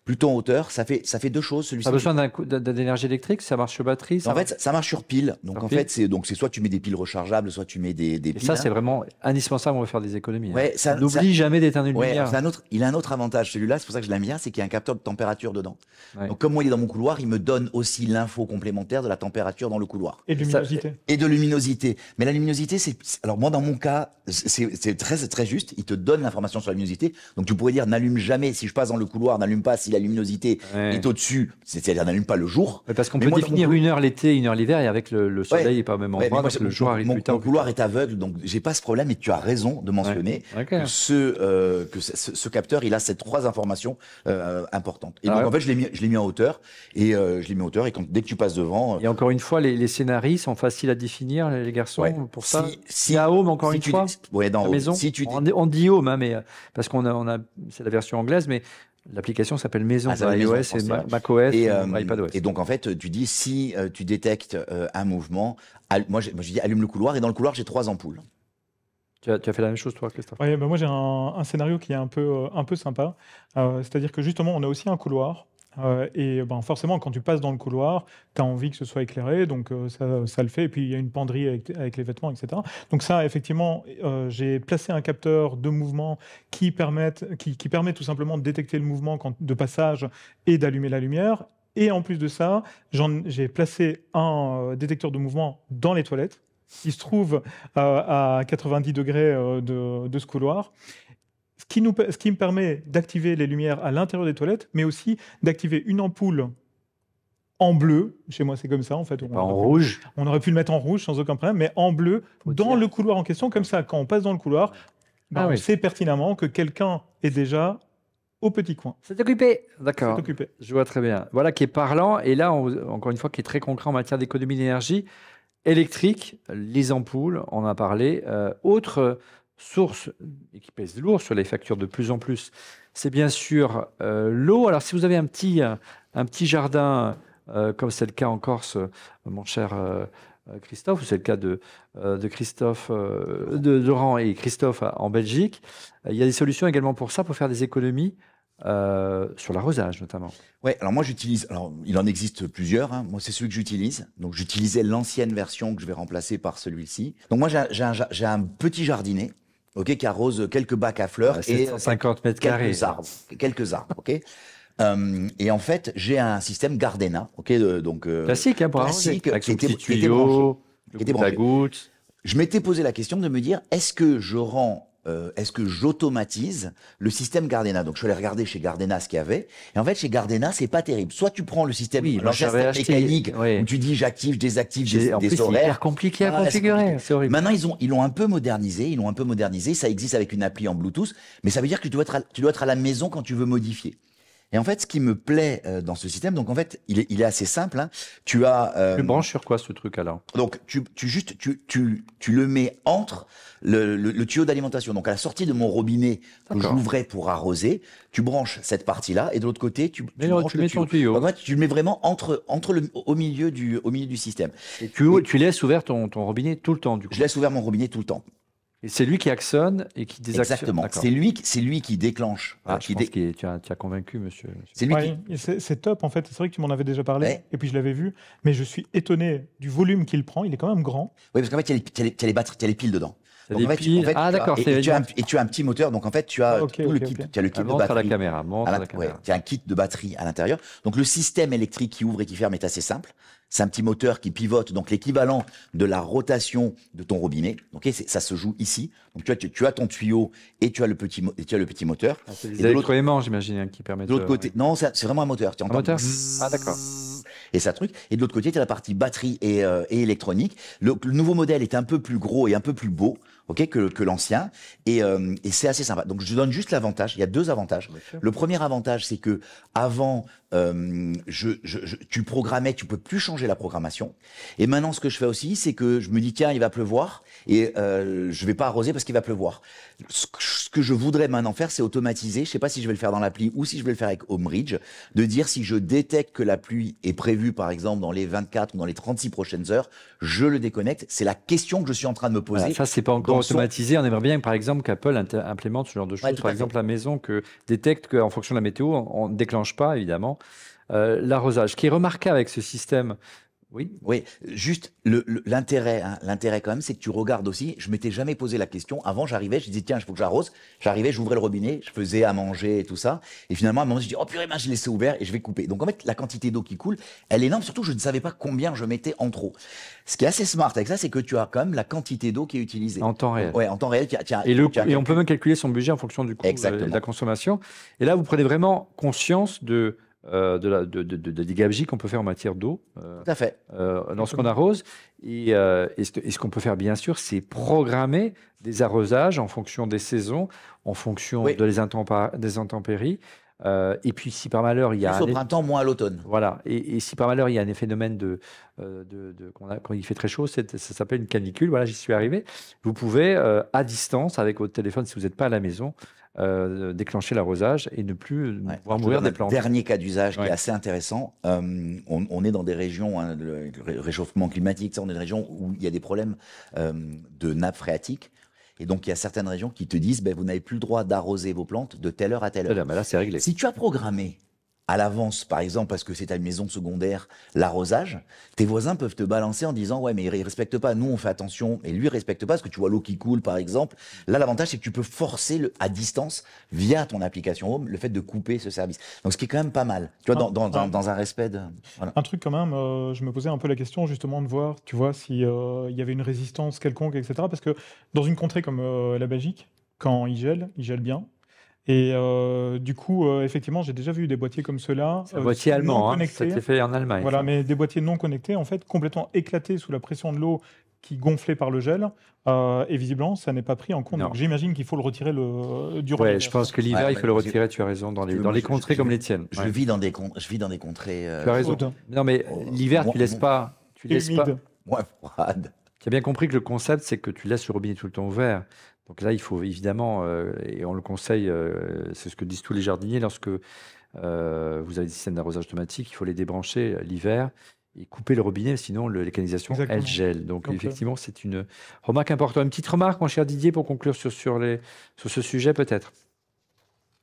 Plutôt en hauteur, ça fait deux choses. Celui-ci. Pas besoin d'énergie électrique, ça marche sur batterie. En fait, ça marche sur pile. Donc c'est soit tu mets des piles rechargeables, soit tu mets des piles. Et ça, c'est vraiment indispensable. On va faire des économies. Ouais, on n'oublie jamais d'éteindre une lumière. Il a un autre avantage, celui-là. C'est pour ça que je l'aime bien, c'est qu'il y a un capteur de température dedans. Ouais. Donc comme moi il est dans mon couloir, il me donne aussi l'info complémentaire de la température dans le couloir. Et de luminosité. Et de luminosité. Mais la luminosité, alors moi dans mon cas, c'est très juste. Il te donne l'information sur la luminosité. Donc tu pourrais dire n'allume jamais si je passe dans le couloir, n'allume pas si la luminosité est au-dessus, c'est-à-dire n'allume pas le jour. Parce qu'on peut définir une heure l'été, une heure l'hiver, et avec le soleil n'est pas au même endroit, parce que le jour arrive plus tard. Mon couloir est aveugle, donc j'ai pas ce problème, et tu as raison de mentionner que ce capteur, il a ces trois informations importantes. Et donc en fait, je l'ai mis en hauteur, et dès que tu passes devant... Et encore une fois, les scénarios sont faciles à définir, les garçons, pour ça. Si à Home, encore une fois, dans maison. On dit Home, mais parce c'est la version anglaise, mais l'application s'appelle Maison, iOS et macOS et iPadOS. Et donc en fait, tu dis si tu détectes un mouvement, moi je dis allume le couloir, et dans le couloir j'ai 3 ampoules. Tu as fait la même chose toi, Christophe? Oui, moi j'ai un scénario qui est un peu sympa. C'est-à-dire que justement, on a aussi un couloir. Et forcément, quand tu passes dans le couloir, tu as envie que ce soit éclairé, donc ça le fait. Et puis il y a une penderie avec les vêtements, etc. Donc ça, effectivement, j'ai placé un capteur de mouvement qui permet tout simplement de détecter le mouvement de passage et d'allumer la lumière. Et en plus de ça, j'ai placé un détecteur de mouvement dans les toilettes, qui se trouve à 90 degrés de ce couloir. Ce qui me permet d'activer les lumières à l'intérieur des toilettes, mais aussi d'activer une ampoule en bleu. Chez moi, c'est comme ça, en fait. En rouge. On aurait pu le mettre en rouge sans aucun problème, mais en bleu dans le couloir en question. Comme ça, quand on passe dans le couloir, on sait pertinemment que quelqu'un est déjà au petit coin. C'est occupé. D'accord. C'est occupé. Je vois très bien. Voilà qui est parlant. Et là, encore une fois, qui est très concret en matière d'économie d'énergie électrique, les ampoules, on en a parlé. Autre source et qui pèse lourd sur les factures de plus en plus, c'est bien sûr l'eau. Alors, si vous avez un petit jardin, comme c'est le cas en Corse, mon cher Christophe, ou c'est le cas de Christophe, de Laurent et Christophe en Belgique, il y a des solutions également pour ça, pour faire des économies sur l'arrosage notamment. Ouais, alors moi j'utilise, alors il en existe plusieurs, hein. Moi c'est celui que j'utilise. Donc j'utilisais l'ancienne version que je vais remplacer par celui-ci. Donc moi j'ai un petit jardinet, ok, qui arrose quelques bacs à fleurs et 750 mètres carrés. Quelques arbres, ok. Et en fait j'ai un système Gardena, ok, donc classique, hein, pour arroser, classique, avec qui le petit était tuyau, qui était la branché. goutte. Je m'étais posé la question de me dire, est-ce que j'automatise le système Gardena? Donc je suis allé regarder chez Gardena ce qu'il y avait. Et en fait, chez Gardena, c'est pas terrible. Soit tu prends le système l'ancien système mécanique où tu dis j'active, je désactive En plus, c'est horaires. hyper compliqué à configurer. C'est horrible. Maintenant, ils l'ont un peu modernisé. Ça existe avec une appli en Bluetooth. Mais ça veut dire que tu dois être à la maison quand tu veux modifier. Et en fait, ce qui me plaît dans ce système, donc en fait, il est assez simple, hein. Tu as. Tu branches sur quoi ce truc alors? Donc tu le mets entre le tuyau d'alimentation. Donc à la sortie de mon robinet que j'ouvrais pour arroser, tu branches cette partie-là et de l'autre côté tu branches mets ton tuyau. Donc, en fait, tu le mets vraiment au milieu du système. Et tu laisses ouvert ton robinet tout le temps du coup. Je laisse ouvert mon robinet tout le temps. Et c'est lui qui actionne et qui désactionne. Exactement. C'est lui qui déclenche. Je pense que tu as convaincu, monsieur. C'est lui c'est top, en fait. C'est vrai que tu m'en avais déjà parlé, et puis je l'avais vu. Mais je suis étonné du volume qu'il prend. Il est quand même grand. Oui, parce qu'en fait, il y a les batteries, il y a les piles dedans. Donc, en fait, d'accord. Et tu as un petit moteur. Donc, en fait, tu as tout le kit. Tu as le kit de batterie. Montre à la caméra. Tu as un kit de batterie à l'intérieur. Donc, le système électrique qui ouvre et qui ferme est assez simple. C'est un petit moteur qui pivote, donc l'équivalent de la rotation de ton robinet. Donc, ça se joue ici. Donc, tu as ton tuyau et tu as le petit moteur. C'est des électroaimants, j'imagine, qui permettent. De l'autre côté, non, c'est vraiment un moteur. Un moteur. Ah, d'accord. Et ça truc. Et de l'autre côté, tu as la partie batterie et électronique. Le nouveau modèle est un peu plus gros et un peu plus beau, ok, que l'ancien. Et c'est assez sympa. Donc, je donne juste l'avantage. Il y a deux avantages. Le premier avantage, c'est que avant, tu programmais, tu peux plus changer la programmation. Et maintenant, ce que je fais aussi, c'est que je me dis, tiens, il va pleuvoir et je vais pas arroser parce qu'il va pleuvoir. Ce que je voudrais maintenant faire, c'est automatiser. Je sais pas si je vais le faire dans l'appli ou si je vais le faire avec Homebridge, de dire si je détecte que la pluie est prévue, par exemple, dans les 24 ou dans les 36 prochaines heures, je le déconnecte. C'est la question que je suis en train de me poser. Voilà, ça, c'est pas encore automatisé. On aimerait bien, par exemple, qu'Apple implémente ce genre de choses. Par exemple, la maison que détecte qu'en fonction de la météo, on ne déclenche pas, évidemment, l'arrosage. Ce qui est remarquable avec ce système. Oui, juste l'intérêt quand même, c'est que tu regardes aussi. Je m'étais jamais posé la question. Avant, j'arrivais, je disais tiens, il faut que j'arrose. J'arrivais, j'ouvrais le robinet, je faisais à manger et tout ça. Et finalement, à un moment, je dis oh purée, je laissé ouvert et je vais couper. Donc en fait, la quantité d'eau qui coule, elle est énorme. Surtout, je ne savais pas combien je mettais en trop. Ce qui est assez smart avec ça, c'est que tu as quand même la quantité d'eau qui est utilisée en temps réel. Ouais, en temps réel. Et on peut même calculer son budget en fonction du coût de la consommation. Et là, vous prenez vraiment conscience de des gabegies qu'on peut faire en matière d'eau tout à fait. Lorsqu'on arrose. Et ce qu'on peut faire, bien sûr, c'est programmer des arrosages en fonction des saisons, en fonction des intempéries. Et puis, si par malheur, il y a plus au printemps, moins à l'automne. Voilà. Et si par malheur, il y a un phénomène quand il fait très chaud, ça s'appelle une canicule. Voilà, j'y suis arrivé. Vous pouvez, à distance, avec votre téléphone, si vous n'êtes pas à la maison, déclencher l'arrosage et ne plus voir mourir des plantes. Dernier cas d'usage qui est assez intéressant. On est dans des régions, hein, le réchauffement climatique, on est dans des régions où il y a des problèmes de nappes phréatiques. Et donc, il y a certaines régions qui te disent vous n'avez plus le droit d'arroser vos plantes de telle heure à telle heure. Mais là, c'est réglé. Si tu as programmé à l'avance, par exemple, parce que c'est ta maison secondaire, l'arrosage, tes voisins peuvent te balancer en disant ouais, mais il ne respecte pas, nous on fait attention, et lui il ne respecte pas, parce que tu vois l'eau qui coule, par exemple. Là, l'avantage, c'est que tu peux forcer à distance, via ton application Home, le fait de couper ce service. Donc, ce qui est quand même pas mal, tu vois, dans un respect de... Voilà. Un truc quand même, je me posais un peu la question, justement, de voir, tu vois, s'il y avait une résistance quelconque, etc. Parce que dans une contrée comme la Belgique, quand il gèle bien. Et du coup, effectivement, j'ai déjà vu des boîtiers comme ceux-là. C'est un boîtier allemand, ça a été fait en Allemagne. Voilà, mais des boîtiers non connectés, en fait, complètement éclatés sous la pression de l'eau qui gonflait par le gel. Et visiblement, ça n'est pas pris en compte. Donc, j'imagine qu'il faut le retirer du robinet. Oui, je pense que l'hiver, il faut le retirer, tu as raison, dans les contrées comme les tiennes. Je vis dans des contrées... Tu as raison. Non, mais l'hiver, tu laisses pas... Moins froide. Tu as bien compris que le concept, c'est que tu laisses le robinet tout le temps ouvert. Donc là, il faut évidemment, et on le conseille, c'est ce que disent tous les jardiniers, lorsque vous avez des systèmes d'arrosage automatique, il faut les débrancher l'hiver et couper le robinet, sinon les canalisations, elles Exactement. gèlent. Donc Donc, effectivement, c'est une remarque importante. Une petite remarque, mon cher Didier, pour conclure sur ce sujet peut-être.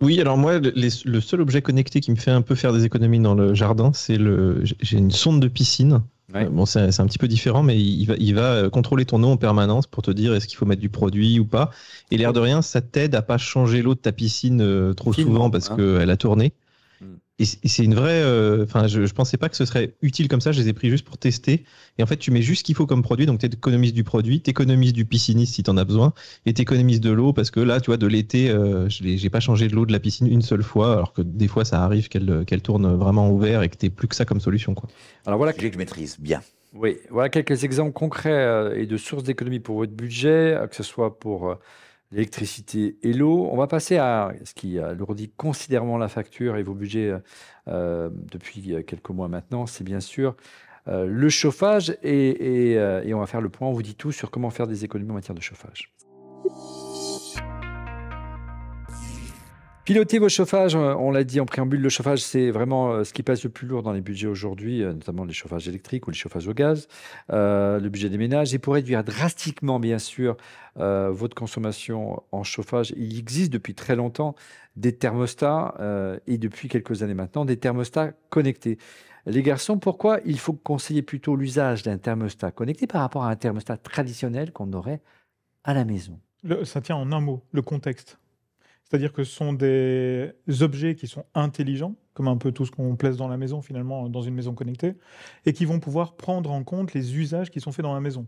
Oui, alors moi, le seul objet connecté qui me fait un peu faire des économies dans le jardin, j'ai une sonde de piscine. Ouais. Bon, c'est un petit peu différent, mais il va contrôler ton eau en permanence pour te dire est-ce qu'il faut mettre du produit ou pas. Et l'air de rien, ça t'aide à pas changer l'eau de ta piscine trop Finement, souvent parce hein. qu'elle a tourné. Mm. Et c'est une vraie. Enfin, je pensais pas que ce serait utile comme ça. Je les ai pris juste pour tester. Et en fait, tu mets juste ce qu'il faut comme produit. Donc, tu économises du produit, tu économises du pisciniste si tu en as besoin, et tu économises de l'eau parce que là, tu vois, de l'été, j'ai pas changé de l'eau de la piscine une seule fois, alors que des fois, ça arrive qu'elle tourne vraiment ouvert et que tu plus que ça comme solution, quoi. Alors voilà, Sujet que je maîtrise bien. oui, voilà quelques exemples concrets et de sources d'économie pour votre budget, que ce soit pour l'électricité et l'eau. On va passer à ce qui alourdit considérablement la facture et vos budgets depuis quelques mois maintenant. C'est bien sûr le chauffage et on va faire le point. On vous dit tout sur comment faire des économies en matière de chauffage. Piloter vos chauffages, on l'a dit en préambule, le chauffage, c'est vraiment ce qui pèse le plus lourd dans les budgets aujourd'hui, notamment les chauffages électriques ou les chauffages au gaz, le budget des ménages. Et pour réduire drastiquement, bien sûr, votre consommation en chauffage, il existe depuis très longtemps des thermostats et depuis quelques années maintenant, des thermostats connectés. Les garçons, pourquoi il faut conseiller plutôt l'usage d'un thermostat connecté par rapport à un thermostat traditionnel qu'on aurait à la maison? Ça tient en un mot, le contexte. C'est-à-dire que ce sont des objets qui sont intelligents, comme un peu tout ce qu'on place dans la maison, finalement, dans une maison connectée, et qui vont pouvoir prendre en compte les usages qui sont faits dans la maison.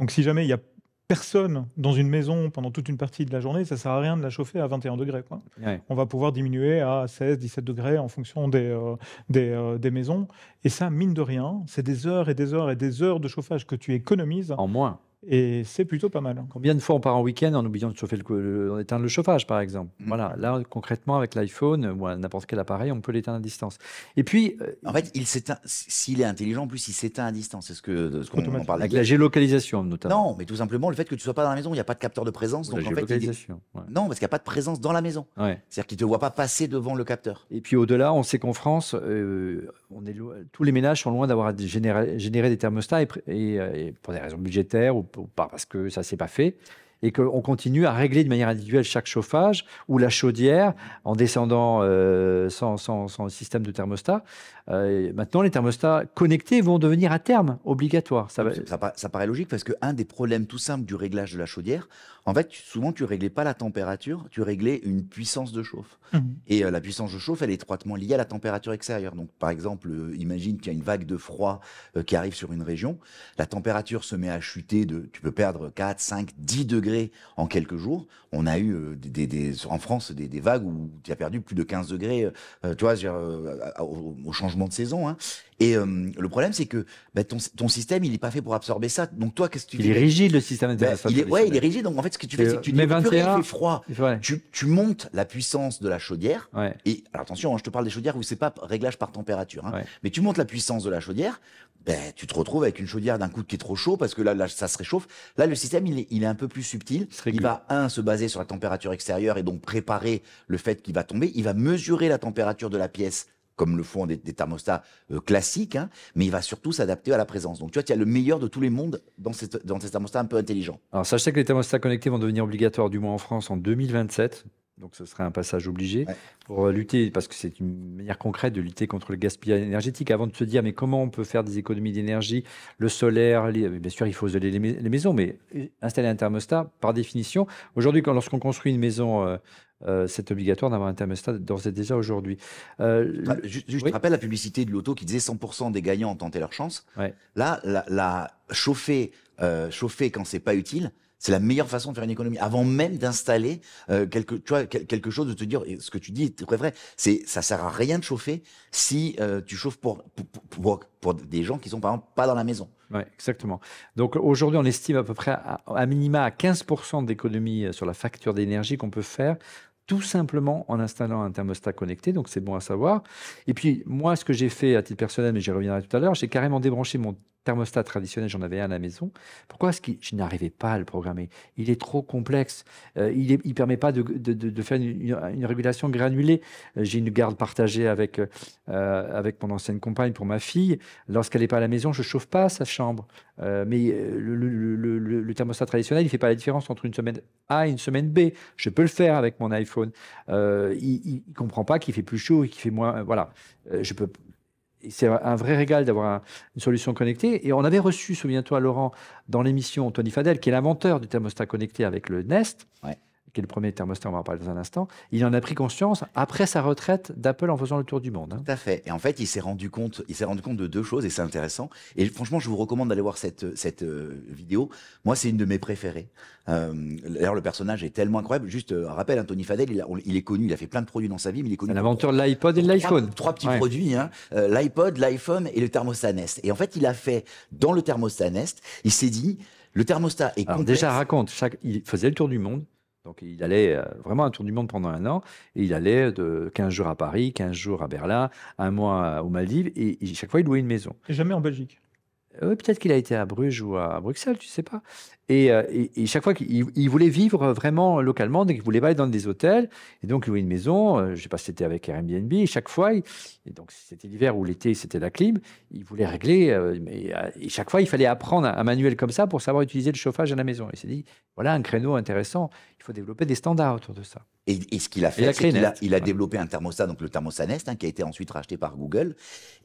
Donc, si jamais il n'y a personne dans une maison pendant toute une partie de la journée, ça ne sert à rien de la chauffer à 21 degrés, quoi. Ouais. On va pouvoir diminuer à 16, 17 degrés en fonction des maisons. Et ça, mine de rien, c'est des heures et des heures et des heures de chauffage que tu économises. En moins. Et c'est plutôt pas mal. Combien de fois on part en week-end en oubliant de chauffer d'éteindre le chauffage, par exemple? Mm. Voilà, là, concrètement, avec l'iPhone ou n'importe quel appareil, on peut l'éteindre à distance. Et puis, En fait, il s'éteint. S'il est intelligent, en plus, il s'éteint à distance. C'est ce qu'on en parlait. avec hier. la géolocalisation, notamment. Non, mais tout simplement le fait que tu sois pas dans la maison, il n'y a pas de capteur de présence. Ou la Donc en fait, géolocalisation. Ouais. non, parce qu'il n'y a pas de présence dans la maison. Ouais. C'est-à-dire qu'il ne te voit pas passer devant le capteur. Et puis au-delà, on sait qu'en France, tous les ménages sont loin d'avoir à générer des thermostats et pour des raisons budgétaires ou pas parce que ça s'est pas fait. Et qu'on continue à régler de manière individuelle chaque chauffage ou la chaudière en descendant sans système de thermostat. Maintenant, les thermostats connectés vont devenir à terme obligatoires. Ça paraît logique parce qu'un des problèmes tout simples du réglage de la chaudière, en fait, souvent, tu ne réglais pas la température, tu réglais une puissance de chauffe. Et la puissance de chauffe, elle est étroitement liée à la température extérieure. Donc, par exemple, imagine qu'il y a une vague de froid qui arrive sur une région. La température se met à chuter tu peux perdre 4, 5, 10 degrés en quelques jours. On a eu en France des vagues où tu as perdu plus de 15 degrés tu vois, au changement de saison. Hein. Et le problème, c'est que ton système, il n'est pas fait pour absorber ça. Donc, toi, qu'est-ce que tu fais? Il est rigide, le système de il est rigide. Donc, en fait, ce que tu fais, c'est que tu dis, il fait froid. Ouais. Tu montes la puissance de la chaudière. Ouais. Et alors, attention, je te parle des chaudières où c'est pas réglage par température. Hein, ouais. Mais tu montes la puissance de la chaudière, tu te retrouves avec une chaudière d'un coup qui est trop chaud parce que là, ça se réchauffe. Là, le système, il est un peu plus subtil. Il va, se baser sur la température extérieure et donc préparer le fait qu'il va tomber. Il va mesurer la température de la pièce comme le font des thermostats classiques, hein, mais il va surtout s'adapter à la présence. Donc, tu vois, tu as le meilleur de tous les mondes dans ces thermostats un peu intelligents. Alors, sachez que les thermostats connectés vont devenir obligatoires, du moins en France, en 2027. Donc, ce serait un passage obligé pour lutter, parce que c'est une manière concrète de lutter contre le gaspillage énergétique. Avant de se dire, mais comment on peut faire des économies d'énergie, le solaire, bien sûr, il faut isoler les maisons, mais installer un thermostat, par définition, aujourd'hui, lorsqu'on construit une maison, c'est obligatoire d'avoir un thermostat d'ores et déjà aujourd'hui. Je te rappelle la publicité de l'auto qui disait 100% des gagnants ont tenté leur chance. Ouais. Là, chauffer quand c'est pas utile, c'est la meilleure façon de faire une économie. Avant même d'installer quelque chose, de te dire, ce que tu dis est très vrai, ça sert à rien de chauffer si tu chauffes pour des gens qui sont par exemple pas dans la maison. Oui, exactement. Donc aujourd'hui, on estime à peu près à minima à 15% d'économie sur la facture d'énergie qu'on peut faire tout simplement en installant un thermostat connecté, donc c'est bon à savoir. Et puis moi, ce que j'ai fait à titre personnel, mais j'y reviendrai tout à l'heure, j'ai carrément débranché mon thermostat traditionnel, j'en avais un à la maison. Pourquoi est-ce que je n'arrivais pas à le programmer? Il est trop complexe. Il ne permet pas de faire une régulation granulée. J'ai une garde partagée avec mon ancienne compagne pour ma fille. Lorsqu'elle n'est pas à la maison, je ne chauffe pas sa chambre. Mais le thermostat traditionnel, il ne fait pas la différence entre une semaine A et une semaine B. Je peux le faire avec mon iPhone. Il ne comprend pas qu'il fait plus chaud et qu'il fait moins... voilà. Je peux... C'est un vrai régal d'avoir une solution connectée. Et on avait reçu, souviens-toi, Laurent, dans l'émission, Tony Fadel, qui est l'inventeur du thermostat connecté avec le Nest, qui est le premier thermostat, on va en parler dans un instant. Il en a pris conscience après sa retraite d'Apple en faisant le tour du monde. Tout à fait. Et en fait, il s'est rendu compte de deux choses, et c'est intéressant. Et franchement, je vous recommande d'aller voir cette vidéo. Moi, c'est une de mes préférées. D'ailleurs, le personnage est tellement incroyable. Juste un rappel, Tony Fadel, il est connu, il a fait plein de produits dans sa vie, mais il est connu. C'est l'inventeur de l'iPod et de l'iPhone. Trois petits produits, hein, l'iPod, l'iPhone et le thermostat Nest. Et en fait, il a fait, dans le thermostat Nest, il s'est dit, le thermostat est complexe. Déjà, raconte, il faisait le tour du monde. Donc, il allait vraiment un tour du monde pendant un an. Et il allait de 15 jours à Paris, 15 jours à Berlin, un mois aux Maldives. Et chaque fois, il louait une maison. Et jamais en Belgique. Peut-être qu'il a été à Bruges ou à Bruxelles, tu ne sais pas. Et chaque fois qu'il voulait vivre vraiment localement, donc il ne voulait pas aller dans des hôtels. Et donc, il louait une maison. Je ne sais pas si c'était avec Airbnb. Et chaque fois, et donc c'était l'hiver ou l'été, c'était la clim. Il voulait régler. Et chaque fois, il fallait apprendre un manuel comme ça pour savoir utiliser le chauffage à la maison. Il s'est dit, voilà un créneau intéressant. Il faut développer des standards autour de ça. Et ce qu'il a fait, c'est qu'il a développé un thermostat, donc le thermostat Nest, hein, qui a été ensuite racheté par Google.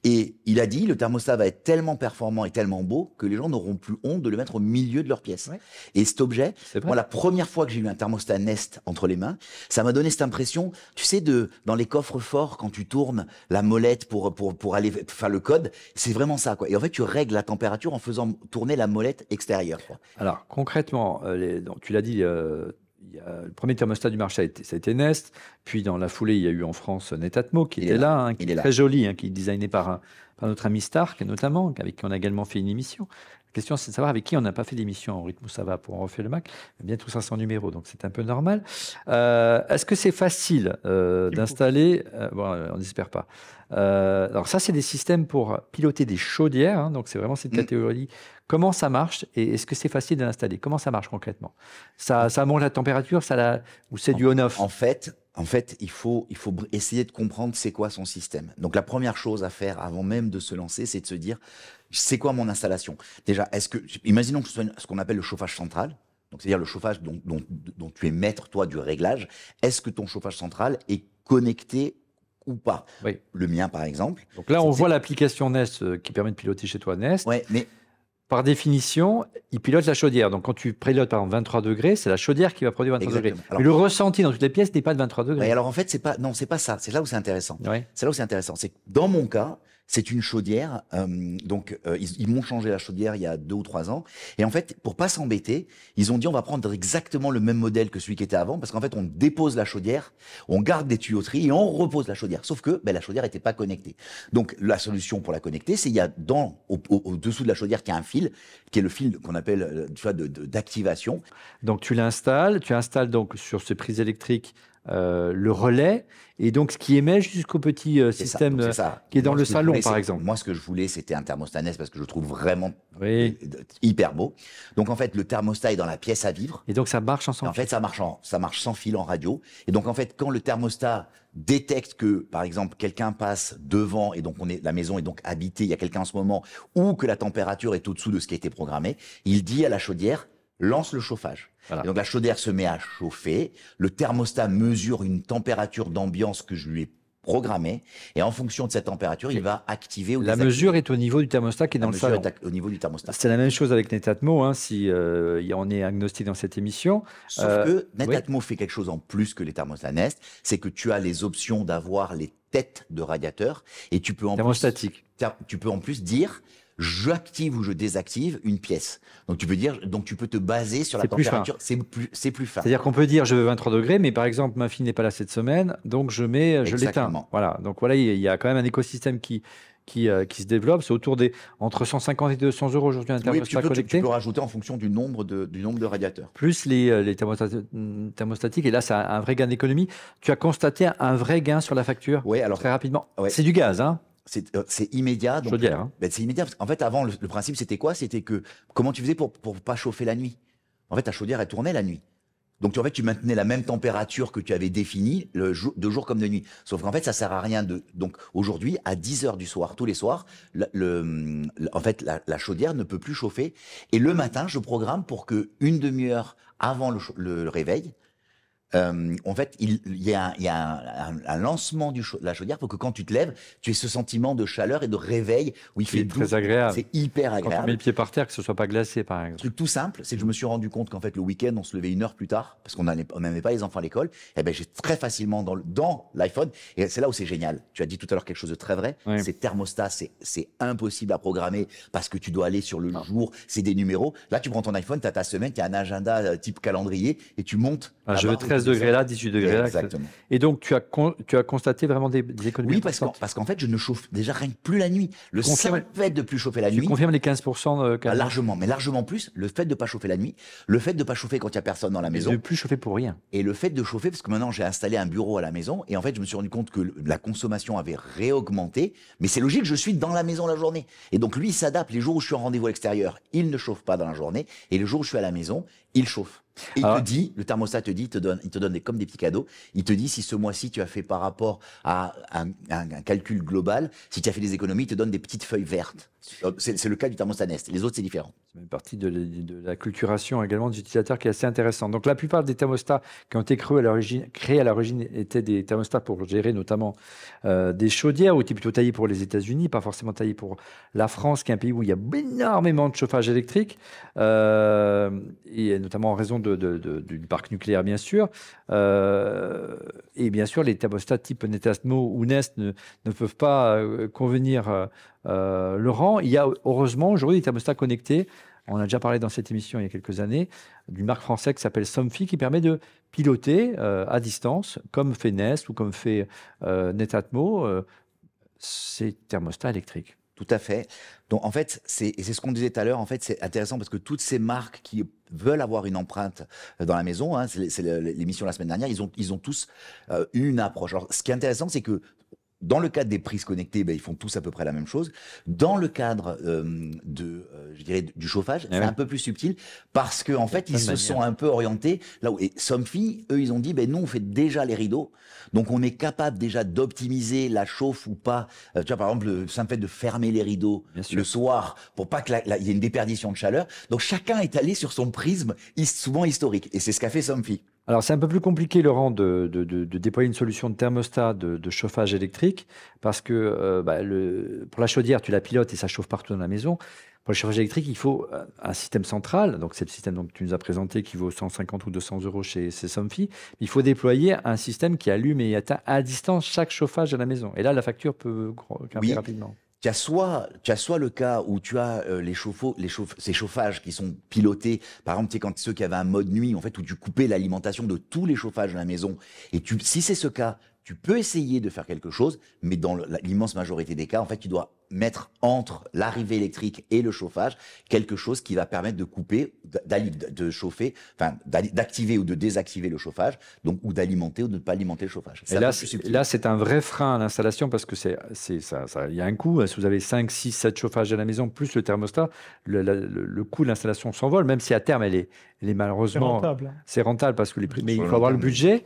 Et il a dit, le thermostat va être tellement performant et tellement beau que les gens n'auront plus honte de le mettre au milieu de leur pièce. Ouais. Et cet objet, moi, la première fois que j'ai eu un thermostat Nest entre les mains, ça m'a donné cette impression, tu sais, dans les coffres forts, quand tu tournes la molette pour aller faire le code, c'est vraiment ça, quoi. Et en fait, tu règles la température en faisant tourner la molette extérieure, quoi. Alors, concrètement, donc, tu l'as dit, le premier thermostat du marché, ça a été Nest. Puis, dans la foulée, il y a eu en France Netatmo, qui était là, hein, qui est très joli, hein, qui est designé par notre ami Stark, notamment, avec qui on a également fait une émission. La question, c'est de savoir avec qui on n'a pas fait d'émission en rythme où ça va pour en refaire le Mac. Bien tout ça sans numéro, donc c'est un peu normal. Est-ce que c'est facile d'installer bon, on n'espère pas. Alors ça, c'est des systèmes pour piloter des chaudières, hein, donc c'est vraiment cette catégorie. Comment ça marche et est-ce que c'est facile de l'installer? Comment ça marche concrètement? Ça monte la température, ou c'est du on-off? En fait, il faut essayer de comprendre c'est quoi son système. Donc la première chose à faire avant même de se lancer, c'est de se dire c'est quoi mon installation. Déjà, imaginons que ce soit ce qu'on appelle le chauffage central. Donc c'est-à-dire le chauffage dont tu es maître toi du réglage. Est-ce que ton chauffage central est connecté ou pas? Oui. Le mien, par exemple. Donc là, on voit l'application Nest qui permet de piloter chez toi Nest. Ouais, mais par définition, il pilote la chaudière. Donc, quand tu pilotes par exemple 23 degrés, c'est la chaudière qui va produire 23 degrés. Alors, mais le ressenti dans toutes les pièces n'est pas de 23 degrés. Ouais, alors en fait, c'est pas ça. C'est là où c'est intéressant. Ouais. C'est là où c'est intéressant. C'est que dans mon cas, c'est une chaudière. Ils m'ont changé la chaudière il y a 2 ou 3 ans. Et en fait, pour pas s'embêter, ils ont dit on va prendre exactement le même modèle que celui qui était avant, parce qu'en fait, on dépose la chaudière, on garde des tuyauteries et on repose la chaudière. Sauf que la chaudière n'était pas connectée. Donc la solution pour la connecter, c'est il y a au-dessous de la chaudière qu'il y a un fil, qui est le fil qu'on appelle d'activation. Donc tu installes donc sur ces prises électriques le relais, et donc ce qui émet jusqu'au petit système qui est dans le salon, par exemple. Moi, ce que je voulais, c'était un thermostat Nest parce que je le trouve vraiment hyper beau. Donc, en fait, le thermostat est dans la pièce à vivre. Et donc, ça marche sans fil. En fait, ça marche sans fil en radio. Et donc, en fait, quand le thermostat détecte que, par exemple, quelqu'un passe devant et donc la maison est donc habitée, il y a quelqu'un en ce moment, ou que la température est au-dessous de ce qui a été programmé, il dit à la chaudière, lance le chauffage. Voilà. Et donc la chaudière se met à chauffer, le thermostat mesure une température d'ambiance que je lui ai programmée, et en fonction de cette température, il va activer ou désactiver. La mesure est au niveau du thermostat qui est dans le salon. Au niveau du thermostat. C'est la même chose avec Netatmo, hein, si on est agnostique dans cette émission. Sauf que Netatmo fait quelque chose en plus que les thermostats Nest, c'est que tu as les options d'avoir les têtes de radiateurs, et tu peux en plus dire j'active ou je désactive une pièce. Donc tu peux te baser sur la température. C'est plus fin. C'est-à-dire qu'on peut dire je veux 23 degrés, mais par exemple ma fille n'est pas là cette semaine, donc je l'éteins. Voilà. Donc voilà, il y a quand même un écosystème qui se développe. C'est entre 150 et 200 euros aujourd'hui un thermostat connecté. Tu peux rajouter en fonction du nombre de radiateurs. Plus les thermostatiques. Et là, c'est un vrai gain d'économie. Tu as constaté un vrai gain sur la facture? Oui, alors très rapidement. Ouais. C'est du gaz, hein? c'est immédiat. Donc, Chaudière, hein. c'est immédiat. Parce qu'en fait, avant, le principe, c'était quoi? C'était que comment tu faisais pour pas chauffer la nuit? En fait, ta chaudière, elle tournait la nuit. Donc, en fait, tu maintenais la même température que tu avais définie de jour comme de nuit. Sauf qu'en fait, ça sert à rien de. Donc, aujourd'hui, à 10 heures du soir, tous les soirs, en fait, la chaudière ne peut plus chauffer. Et le matin, je programme pour que une demi-heure avant le réveil, en fait, il y a un lancement de la chaudière pour que quand tu te lèves, tu aies ce sentiment de chaleur et de réveil où il fait doux. Très agréable. C'est hyper Quand agréable. on met le pied par terre, que ce soit pas glacé, par exemple. Truc tout simple, c'est que je me suis rendu compte qu'en fait, le week-end, on se levait 1 heure plus tard parce qu'on n'amenait pas les enfants à l'école. Et ben, j'ai très facilement dans l'iPhone, et c'est là où c'est génial. Tu as dit tout à l'heure quelque chose de très vrai. Oui. Ces thermostats, c'est impossible à programmer parce que tu dois aller sur le jour, c'est des numéros. Là, tu prends ton iPhone, tu as ta semaine, tu as un agenda type calendrier et tu montes. Je veux 13 degrés là, 18 degrés là. Exactement. Et donc, tu as constaté vraiment des économies. Oui, parce qu'en fait, je ne chauffe déjà rien que plus la nuit. Le simple fait de plus chauffer la nuit. Tu confirmes les 15% largement, mais largement plus. Le fait de pas chauffer la nuit, le fait de pas chauffer quand il y a personne dans la maison. De plus chauffer pour rien. Et le fait de chauffer, parce que maintenant j'ai installé un bureau à la maison, et en fait je me suis rendu compte que la consommation avait réaugmenté. Mais c'est logique, je suis dans la maison la journée. Et donc lui, il s'adapte. Les jours où je suis en rendez-vous à l'extérieur, il ne chauffe pas dans la journée. Et les jours où je suis à la maison, il chauffe. Et il te dit, le thermostat te dit, il te donne comme des petits cadeaux. Il te dit si ce mois-ci tu as fait par rapport à un calcul global, si tu as fait des économies, il te donne des petites feuilles vertes. C'est le cas du thermostat Nest. Les autres, c'est différent. C'est une partie de la culturation également des utilisateurs qui est assez intéressante. Donc la plupart des thermostats qui ont été créés à l'origine étaient des thermostats pour gérer notamment des chaudières, ou étaient plutôt taillés pour les États-Unis, pas forcément taillés pour la France, qui est un pays où il y a énormément de chauffage électrique, et notamment en raison du parc nucléaire, bien sûr. Et bien sûr, les thermostats type Netatmo ou Nest ne peuvent pas convenir le rang. Il y a heureusement aujourd'hui des thermostats connectés. On a déjà parlé dans cette émission il y a quelques années d'une marque française qui s'appelle Somfy, qui permet de piloter à distance, comme fait Nest ou comme fait Netatmo, ces thermostats électriques. Tout à fait. Donc en fait, c'est ce qu'on disait tout à l'heure. En fait, c'est intéressant parce que toutes ces marques qui veulent avoir une empreinte dans la maison, hein, c'est l'émission la semaine dernière, ils ont tous une approche. Alors, ce qui est intéressant, c'est que dans le cadre des prises connectées, ils font tous à peu près la même chose. Dans le cadre je dirais, du chauffage, c'est un peu plus subtil parce que en fait, ils se sont un peu orientés là où. Et Somfy, eux, ils ont dit, nous, on fait déjà les rideaux, donc on est capable déjà d'optimiser la chauffe ou pas. Tu vois, par exemple, le simple fait de fermer les rideaux le soir pour pas qu'il y ait une déperdition de chaleur. Donc chacun est allé sur son prisme souvent historique, et c'est ce qu'a fait Somfy. Alors, c'est un peu plus compliqué, Laurent, de déployer une solution de thermostat de chauffage électrique, parce que pour la chaudière, tu la pilotes et ça chauffe partout dans la maison. Pour le chauffage électrique, il faut un système central. Donc, c'est le système que tu nous as présenté qui vaut 150 ou 200 euros chez Somfy. Il faut déployer un système qui allume et éteint à distance chaque chauffage de la maison. Et là, la facture peut grimper rapidement. Tu as soit le cas où tu as ces chauffages qui sont pilotés, par exemple, tu sais, quand ceux qui avaient un mode nuit, en fait, où tu coupais l'alimentation de tous les chauffages de la maison. Et si c'est ce cas, tu peux essayer de faire quelque chose, mais dans l'immense majorité des cas, en fait, tu dois mettre entre l'arrivée électrique et le chauffage quelque chose qui va permettre de couper, de chauffer, enfin d'activer ou de désactiver le chauffage, donc ou d'alimenter ou de ne pas alimenter le chauffage. Et là, c'est un vrai frein à l'installation parce que il y a un coût. Si vous avez 5, 6, 7 chauffages à la maison plus le thermostat, le coût de l'installation s'envole, même si à terme elle est malheureusement c'est rentable parce que mais il faut avoir le budget.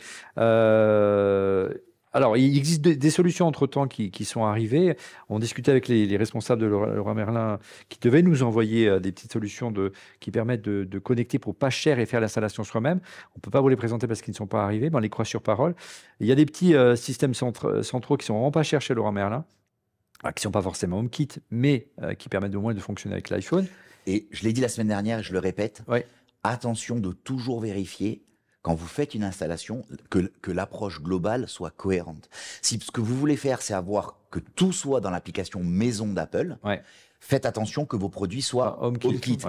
Alors, il existe des solutions entre-temps qui sont arrivées. On discutait avec les responsables de Leroy Merlin qui devaient nous envoyer des petites solutions qui permettent de connecter pour pas cher et faire l'installation soi-même. On ne peut pas vous les présenter parce qu'ils ne sont pas arrivés, mais on les croit sur parole. Il y a des petits systèmes centraux qui sont vraiment pas chers chez Leroy Merlin, qui ne sont pas forcément HomeKit, mais qui permettent au moins de fonctionner avec l'iPhone. Et je l'ai dit la semaine dernière et je le répète, attention de toujours vérifier quand vous faites une installation, que l'approche globale soit cohérente. Si ce que vous voulez faire, c'est avoir que tout soit dans l'application maison d'Apple, faites attention que vos produits soient HomeKit.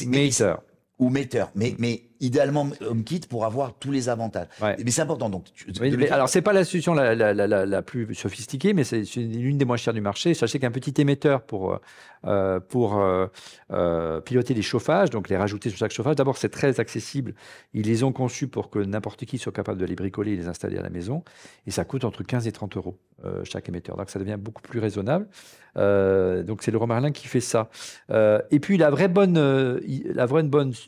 Mater. Ou Mater. Mais idéalement HomeKit pour avoir tous les avantages. Ouais. Mais c'est important. Donc, Oui, mais alors, c'est pas la solution la plus sophistiquée, mais c'est l'une des moins chères du marché. Sachez qu'un petit émetteur pour piloter les chauffages, donc les rajouter sur chaque chauffage, d'abord, c'est très accessible. Ils les ont conçus pour que n'importe qui soit capable de les bricoler et les installer à la maison. Et ça coûte entre 15 et 30 euros chaque émetteur. Donc, ça devient beaucoup plus raisonnable. Donc, c'est Leroy Merlin qui fait ça. Et puis, la vraie bonne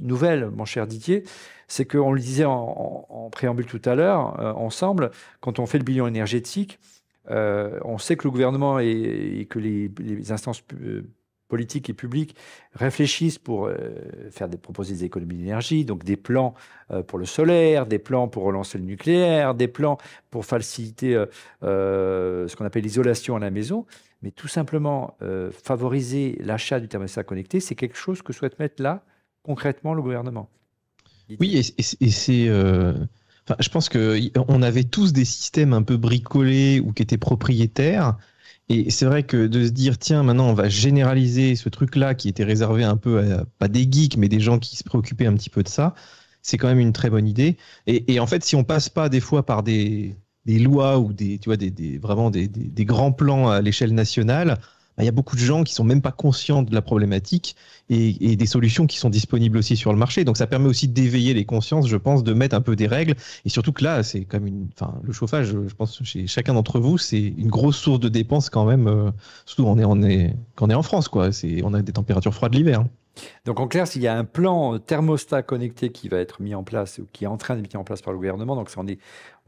nouvelle, mon cher Didier, c'est qu'on le disait en préambule tout à l'heure, ensemble, quand on fait le bilan énergétique, on sait que le gouvernement et que les instances politiques et publiques réfléchissent pour proposer des économies d'énergie, donc des plans pour le solaire, des plans pour relancer le nucléaire, des plans pour faciliter ce qu'on appelle l'isolation à la maison. Mais tout simplement, favoriser l'achat du thermostat connecté, c'est quelque chose que souhaite mettre là, concrètement, le gouvernement. Oui, et c'est. Enfin, je pense qu'on avait tous des systèmes un peu bricolés ou qui étaient propriétaires. Et c'est vrai que de se dire, tiens, maintenant on va généraliser ce truc-là qui était réservé un peu à, pas des geeks, mais des gens qui se préoccupaient un petit peu de ça, c'est quand même une très bonne idée. Et en fait, si on passe pas des fois par des lois ou vraiment des grands plans à l'échelle nationale, il y a beaucoup de gens qui sont même pas conscients de la problématique et des solutions qui sont disponibles aussi sur le marché. Donc ça permet aussi d'éveiller les consciences, je pense, de mettre un peu des règles. Et surtout que là, c'est comme le chauffage, je pense, chez chacun d'entre vous, c'est une grosse source de dépenses quand même. Surtout quand on est en France, quoi. On a des températures froides l'hiver. Hein. Donc en clair, s'il y a un plan thermostat connecté qui va être mis en place ou qui est en train d'être mis en place par le gouvernement, donc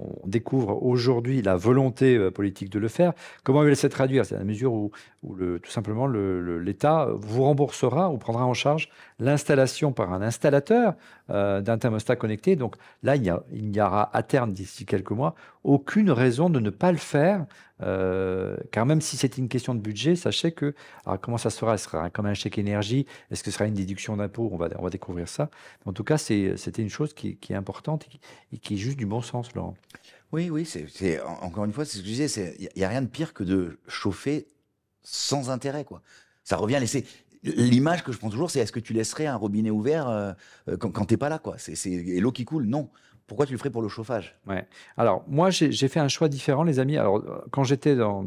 on découvre aujourd'hui la volonté politique de le faire. Comment il va se traduire? C'est à la mesure où tout simplement l'État vous remboursera ou prendra en charge l'installation par un installateur d'un thermostat connecté. Donc là, il n'y aura à terme, d'ici quelques mois, aucune raison de ne pas le faire. Car même si c'est une question de budget, sachez que, alors comment ça sera? Ce sera comme un chèque énergie? Est-ce que ce sera une déduction d'impôt? On va découvrir ça. En tout cas, c'était une chose qui est importante et qui est juste du bon sens, Laurent. Oui, encore une fois, c'est ce que je disais, il n'y a rien de pire que de chauffer sans intérêt, quoi. Ça revient à laisser. L'image que je prends toujours, c'est est-ce que tu laisserais un robinet ouvert quand t'es pas là, quoi? Et l'eau qui coule, non. Pourquoi tu le ferais pour le chauffage? Ouais. Alors, moi, j'ai fait un choix différent, les amis. Alors, quand j'étais dans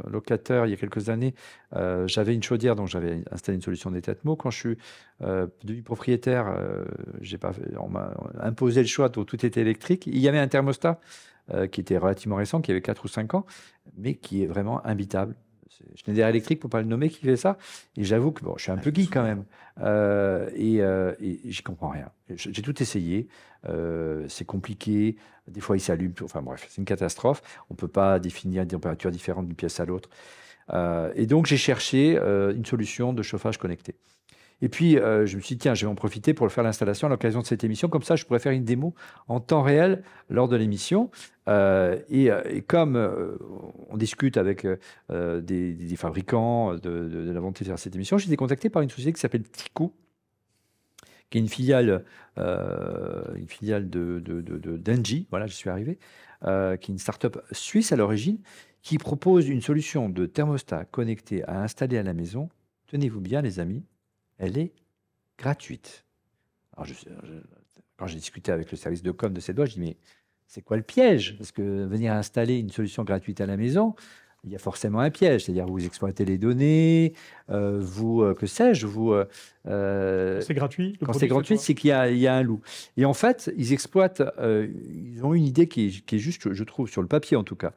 locataire il y a quelques années, j'avais une chaudière, donc j'avais installé une solution d'état-de-mot. Quand je suis devenu propriétaire, on m'a imposé le choix, tout était électrique. Il y avait un thermostat qui était relativement récent, qui avait 4 ou 5 ans, mais qui est vraiment imbitable. Schneider Electric, pour pas le nommer, qui fait ça. Et j'avoue que je suis un peu geek quand même. Et j'y comprends rien. J'ai tout essayé. C'est compliqué. Des fois, il s'allume. Enfin bref, c'est une catastrophe. On ne peut pas définir des températures différentes d'une pièce à l'autre. Et donc, j'ai cherché une solution de chauffage connecté. Et puis, je me suis dit, tiens, je vais en profiter pour faire l'installation à l'occasion de cette émission. Comme ça, je pourrais faire une démo en temps réel lors de l'émission. Et comme on discute avec des fabricants de la volonté de faire cette émission, j'ai été contacté par une société qui s'appelle Tico, qui est une filiale d'Engie. Voilà, je suis arrivé. Qui est une start-up suisse à l'origine, qui propose une solution de thermostat connecté à installer à la maison. Tenez-vous bien, les amis. Elle est gratuite. Alors quand j'ai discuté avec le service de com de cette boîte, je dis mais c'est quoi le piège? Parce que venir installer une solution gratuite à la maison, il y a forcément un piège. C'est-à-dire vous exploitez les données, que sais-je, c'est gratuit. Quand c'est gratuit, c'est qu'il y a un loup. Et en fait, ils exploitent, ils ont une idée qui est juste, je trouve, sur le papier en tout cas,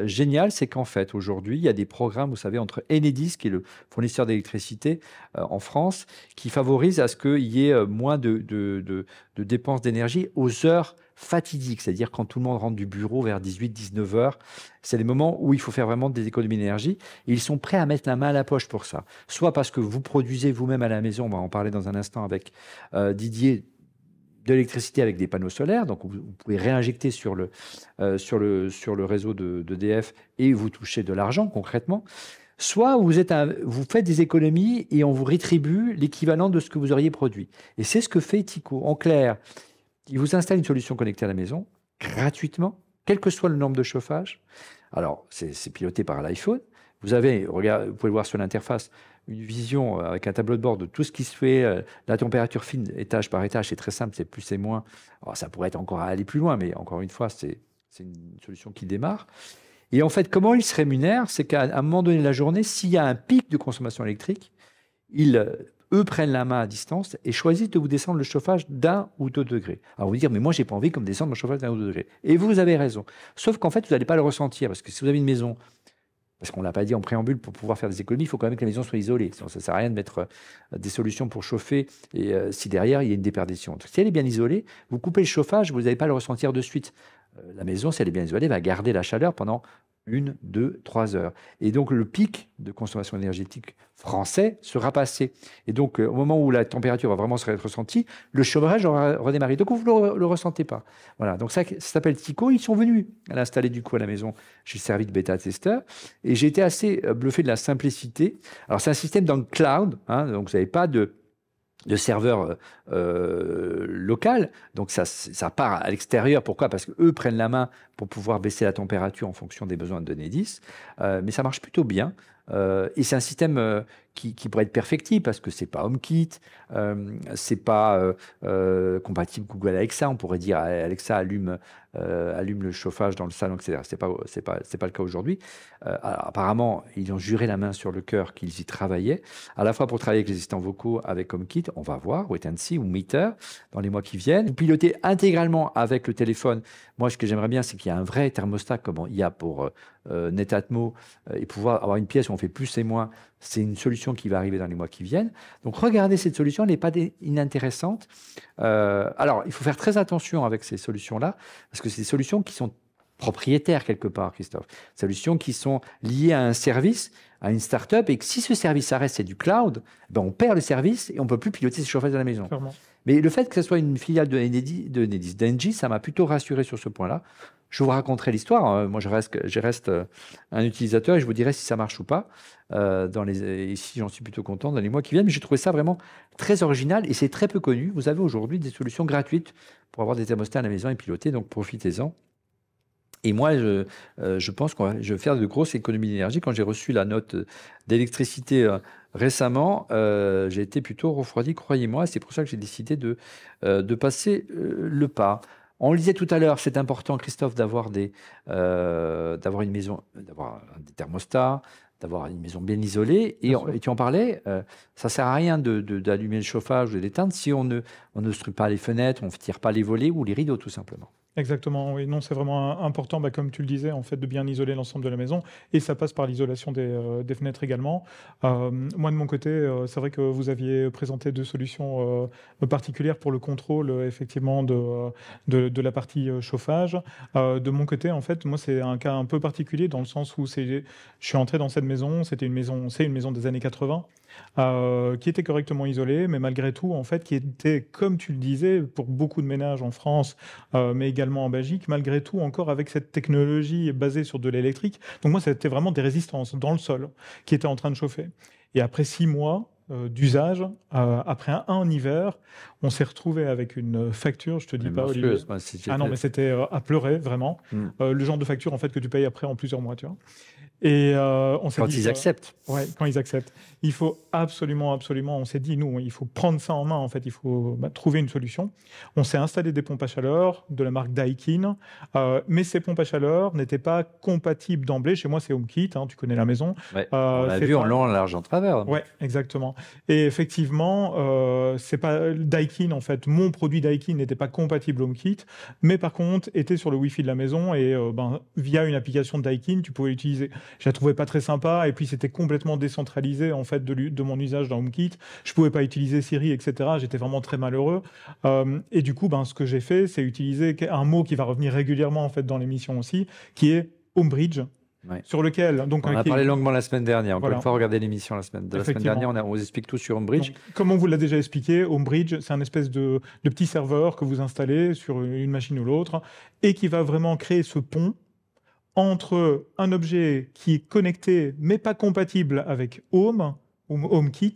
géniale, c'est qu'en fait, aujourd'hui, il y a des programmes, vous savez, entre Enedis, qui est le fournisseur d'électricité en France, qui favorisent à ce qu'il y ait moins de dépenses d'énergie aux heures fatidiques, c'est-à-dire quand tout le monde rentre du bureau vers 18-19 heures. C'est les moments où il faut faire vraiment des économies d'énergie. Et ils sont prêts à mettre la main à la poche pour ça. Soit parce que vous produisez vous-même à la maison, on va en parler dans un instant avec Didier, de l'électricité avec des panneaux solaires. Donc vous pouvez réinjecter sur le réseau d'EDF et vous touchez de l'argent concrètement. Soit vous faites des économies et on vous rétribue l'équivalent de ce que vous auriez produit. Et c'est ce que fait Tico. En clair, il vous installe une solution connectée à la maison, gratuitement, quel que soit le nombre de chauffage. Alors, c'est piloté par l'iPhone. Vous pouvez le voir sur l'interface, une vision avec un tableau de bord de tout ce qui se fait, la température fine, étage par étage, c'est très simple, c'est plus et moins. Alors, ça pourrait être encore aller plus loin, mais encore une fois, c'est une solution qui démarre. Et en fait, comment ils se rémunèrent? C'est qu'à un moment donné de la journée, s'il y a un pic de consommation électrique, eux prennent la main à distance et choisissent de vous descendre le chauffage d'1 ou 2 degrés. Alors vous dire, mais moi, j'ai pas envie qu'on me descende mon chauffage d'1 ou 2 degrés. Et vous avez raison. Sauf qu'en fait, vous n'allez pas le ressentir, parce que si vous avez une maison, parce qu'on ne l'a pas dit en préambule, pour pouvoir faire des économies, il faut quand même que la maison soit isolée. Sinon, ça ne sert à rien de mettre des solutions pour chauffer et si derrière, il y a une déperdition. Donc, si elle est bien isolée, vous coupez le chauffage, vous n'allez pas le ressentir de suite. La maison, si elle est bien isolée, va garder la chaleur pendant 1, 2, 3 heures. Et donc, le pic de consommation énergétique français sera passé. Et donc, au moment où la température va vraiment se ressentie, le chauffage aura redémarré. Donc, vous ne le ressentez pas. Voilà. Donc, ça s'appelle Tyco. Ils sont venus à l'installer du coup à la maison. J'ai servi de bêta-testeur. Et j'ai été assez bluffé de la simplicité. Alors, c'est un système dans le cloud. Hein, donc, vous n'avez pas de serveur local, donc ça part à l'extérieur. Pourquoi? Parce qu'eux prennent la main pour pouvoir baisser la température en fonction des besoins de Enedis, mais ça marche plutôt bien. Et c'est un système qui pourrait être perfectible parce que c'est pas HomeKit, c'est pas compatible Google Alexa. On pourrait dire Alexa allume le chauffage dans le salon, etc. C'est pas le cas aujourd'hui. Apparemment, ils ont juré la main sur le cœur qu'ils y travaillaient, à la fois pour travailler avec les assistants vocaux, avec HomeKit, on va voir, Wait and See ou Meter dans les mois qui viennent. Vous pilotez intégralement avec le téléphone. Moi, ce que j'aimerais bien, c'est qu'il y a un vrai thermostat comme il y a pour Netatmo et pouvoir avoir une pièce où on fait plus et moins. C'est une solution qui va arriver dans les mois qui viennent. Donc, regardez cette solution, elle n'est pas inintéressante. Alors, il faut faire très attention avec ces solutions-là, parce que c'est des solutions qui sont propriétaires quelque part, Christophe. Solutions qui sont liées à un service, à une start-up, et que si ce service arrête, c'est du cloud, ben on perd le service et on ne peut plus piloter ses chauffages à la maison. Clairement. Mais le fait que ce soit une filiale d'Enedis, d'Engie, ça m'a plutôt rassuré sur ce point-là. Je vous raconterai l'histoire. Moi, je reste un utilisateur et je vous dirai si ça marche ou pas. Ici, j'en suis plutôt content dans les mois qui viennent. Mais j'ai trouvé ça vraiment très original et c'est très peu connu. Vous avez aujourd'hui des solutions gratuites pour avoir des thermostats à la maison et piloter, donc profitez-en. Et moi, je pense je vais faire de grosses économies d'énergie. Quand j'ai reçu la note d'électricité récemment, j'ai été plutôt refroidi, croyez-moi. C'est pour ça que j'ai décidé de passer le pas. On le disait tout à l'heure, c'est important, Christophe, d'avoir une maison, d'avoir des thermostats, d'avoir une maison bien isolée. Et tu en parlais, ça ne sert à rien d'allumer le chauffage ou de l'éteindre si on n'obstrue pas les fenêtres, on ne tire pas les volets ou les rideaux, tout simplement. Exactement, oui. Non, c'est vraiment important, comme tu le disais, en fait, de bien isoler l'ensemble de la maison. Et ça passe par l'isolation des fenêtres également. Moi, de mon côté, c'est vrai que vous aviez présenté 2 solutions particulières pour le contrôle, effectivement, de la partie chauffage. De mon côté, en fait, moi, c'est un cas un peu particulier dans le sens où je suis entré dans cette maison. C'est une maison des années 80. Qui était correctement isolée, mais malgré tout, en fait, qui était, comme tu le disais, pour beaucoup de ménages en France, mais également en Belgique, malgré tout, encore avec cette technologie basée sur de l'électrique. Donc moi, c'était vraiment des résistances dans le sol qui étaient en train de chauffer. Et après 6 mois d'usage, après un hiver, on s'est retrouvé avec une facture, je te dis pas, Olivier. Ah non, mais c'était à pleurer, vraiment. Le genre de facture, en fait, que tu payes après en plusieurs mois, tu vois. Et on s'est dit, quand ils acceptent. Ouais, quand ils acceptent. Il faut absolument, on s'est dit, nous, il faut prendre ça en main, en fait, il faut trouver une solution. On s'est installé des pompes à chaleur de la marque Daikin, mais ces pompes à chaleur n'étaient pas compatibles d'emblée. Chez moi, c'est HomeKit, hein, tu connais la maison. Ouais, on l'a vu en long, en large, en travers. Oui, exactement. Et effectivement, c'est pas Daikin, en fait, mon produit Daikin n'était pas compatible HomeKit, mais par contre, était sur le Wi-Fi de la maison et via une application de Daikin, tu pouvais l'utiliser. Je la trouvais pas très sympa et puis c'était complètement décentralisé en fait de mon usage dans HomeKit. Je pouvais pas utiliser Siri, etc. J'étais vraiment très malheureux. Et du coup, ce que j'ai fait, c'est utiliser un mot qui va revenir régulièrement en fait dans l'émission aussi, qui est Homebridge. Ouais. Sur lequel donc on a parlé longuement la semaine dernière. Encore une fois, regardez l'émission la semaine dernière. On vous explique tout sur Homebridge. Donc, comme on vous l'a déjà expliqué, Homebridge, c'est un espèce de petit serveur que vous installez sur une machine ou l'autre et qui va vraiment créer ce pont entre un objet qui est connecté mais pas compatible avec Home ou HomeKit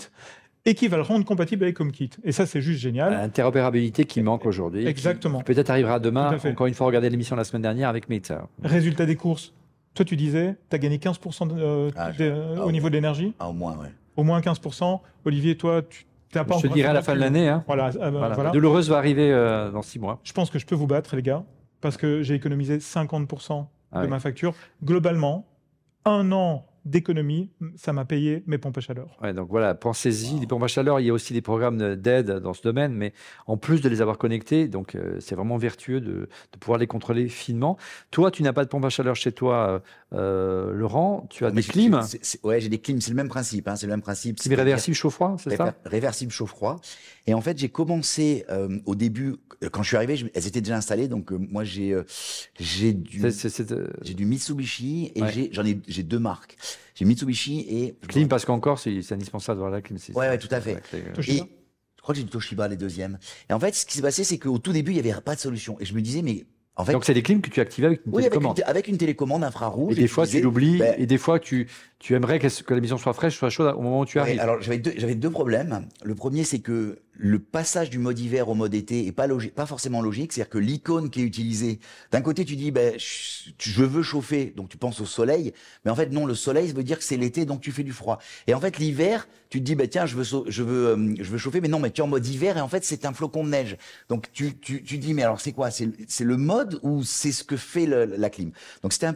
et qui va le rendre compatible avec HomeKit. Et ça, c'est juste génial. L'interopérabilité qui manque aujourd'hui. Exactement. Qui peut-être arrivera demain. Encore une fois, regardez l'émission la semaine dernière avec Meter. Résultat des courses. Toi, tu disais, tu as gagné 15% au niveau de l'énergie. Au moins, oui. au moins 15%. Olivier, toi, tu n'as pas Je te encore dirai à la fait fin de le calcul. l'année. Hein. Voilà, Voilà. voilà. Douloureuse va arriver dans 6 mois. Je pense que je peux vous battre, les gars, parce que j'ai économisé 50% de ma facture. Globalement, 1 an d'économie, ça m'a payé mes pompes à chaleur. Ouais, donc voilà, pensez-y. Les pompes à chaleur, il y a aussi des programmes d'aide dans ce domaine, mais en plus de les avoir connectés, donc c'est vraiment vertueux de pouvoir les contrôler finement. Toi, tu n'as pas de pompe à chaleur chez toi, Laurent. Tu as des clims. Ouais, j'ai des clims. C'est le même principe. Hein, c'est le même principe. C'est réversible chaud-froid, c'est ça? Réversible chaud-froid. Et en fait, j'ai commencé au début, quand je suis arrivé, elles étaient déjà installées. Donc moi, j'ai du Mitsubishi et j'ai 2 marques. J'ai Mitsubishi et clim parce qu'encore c'est indispensable d'avoir la clim. Ouais, tout à fait. Et je crois que j'ai du Toshiba les deuxièmes. Et en fait, ce qui s'est passé, c'est qu'au tout début, il n'y avait pas de solution. Et je me disais, mais en fait, donc c'est des clims que tu actives avec une télécommande. Avec une télécommande infrarouge. Et des fois, tu l'oublies. Et des fois, tu aimerais que la maison soit fraîche, soit chaude au moment où tu arrives. Alors j'avais 2 problèmes. Le premier, c'est que le passage du mode hiver au mode été est pas forcément logique. C'est-à-dire que l'icône qui est utilisée, d'un côté, tu dis, je veux chauffer, donc tu penses au soleil. Mais en fait, non, le soleil veut dire que c'est l'été, donc tu fais du froid. Et en fait, l'hiver, tu te dis, tiens, je veux chauffer, mais non, mais tu es en mode hiver et en fait, c'est un flocon de neige. Donc tu dis, mais alors c'est quoi? C'est le mode ou c'est ce que fait la clim? Donc c'était un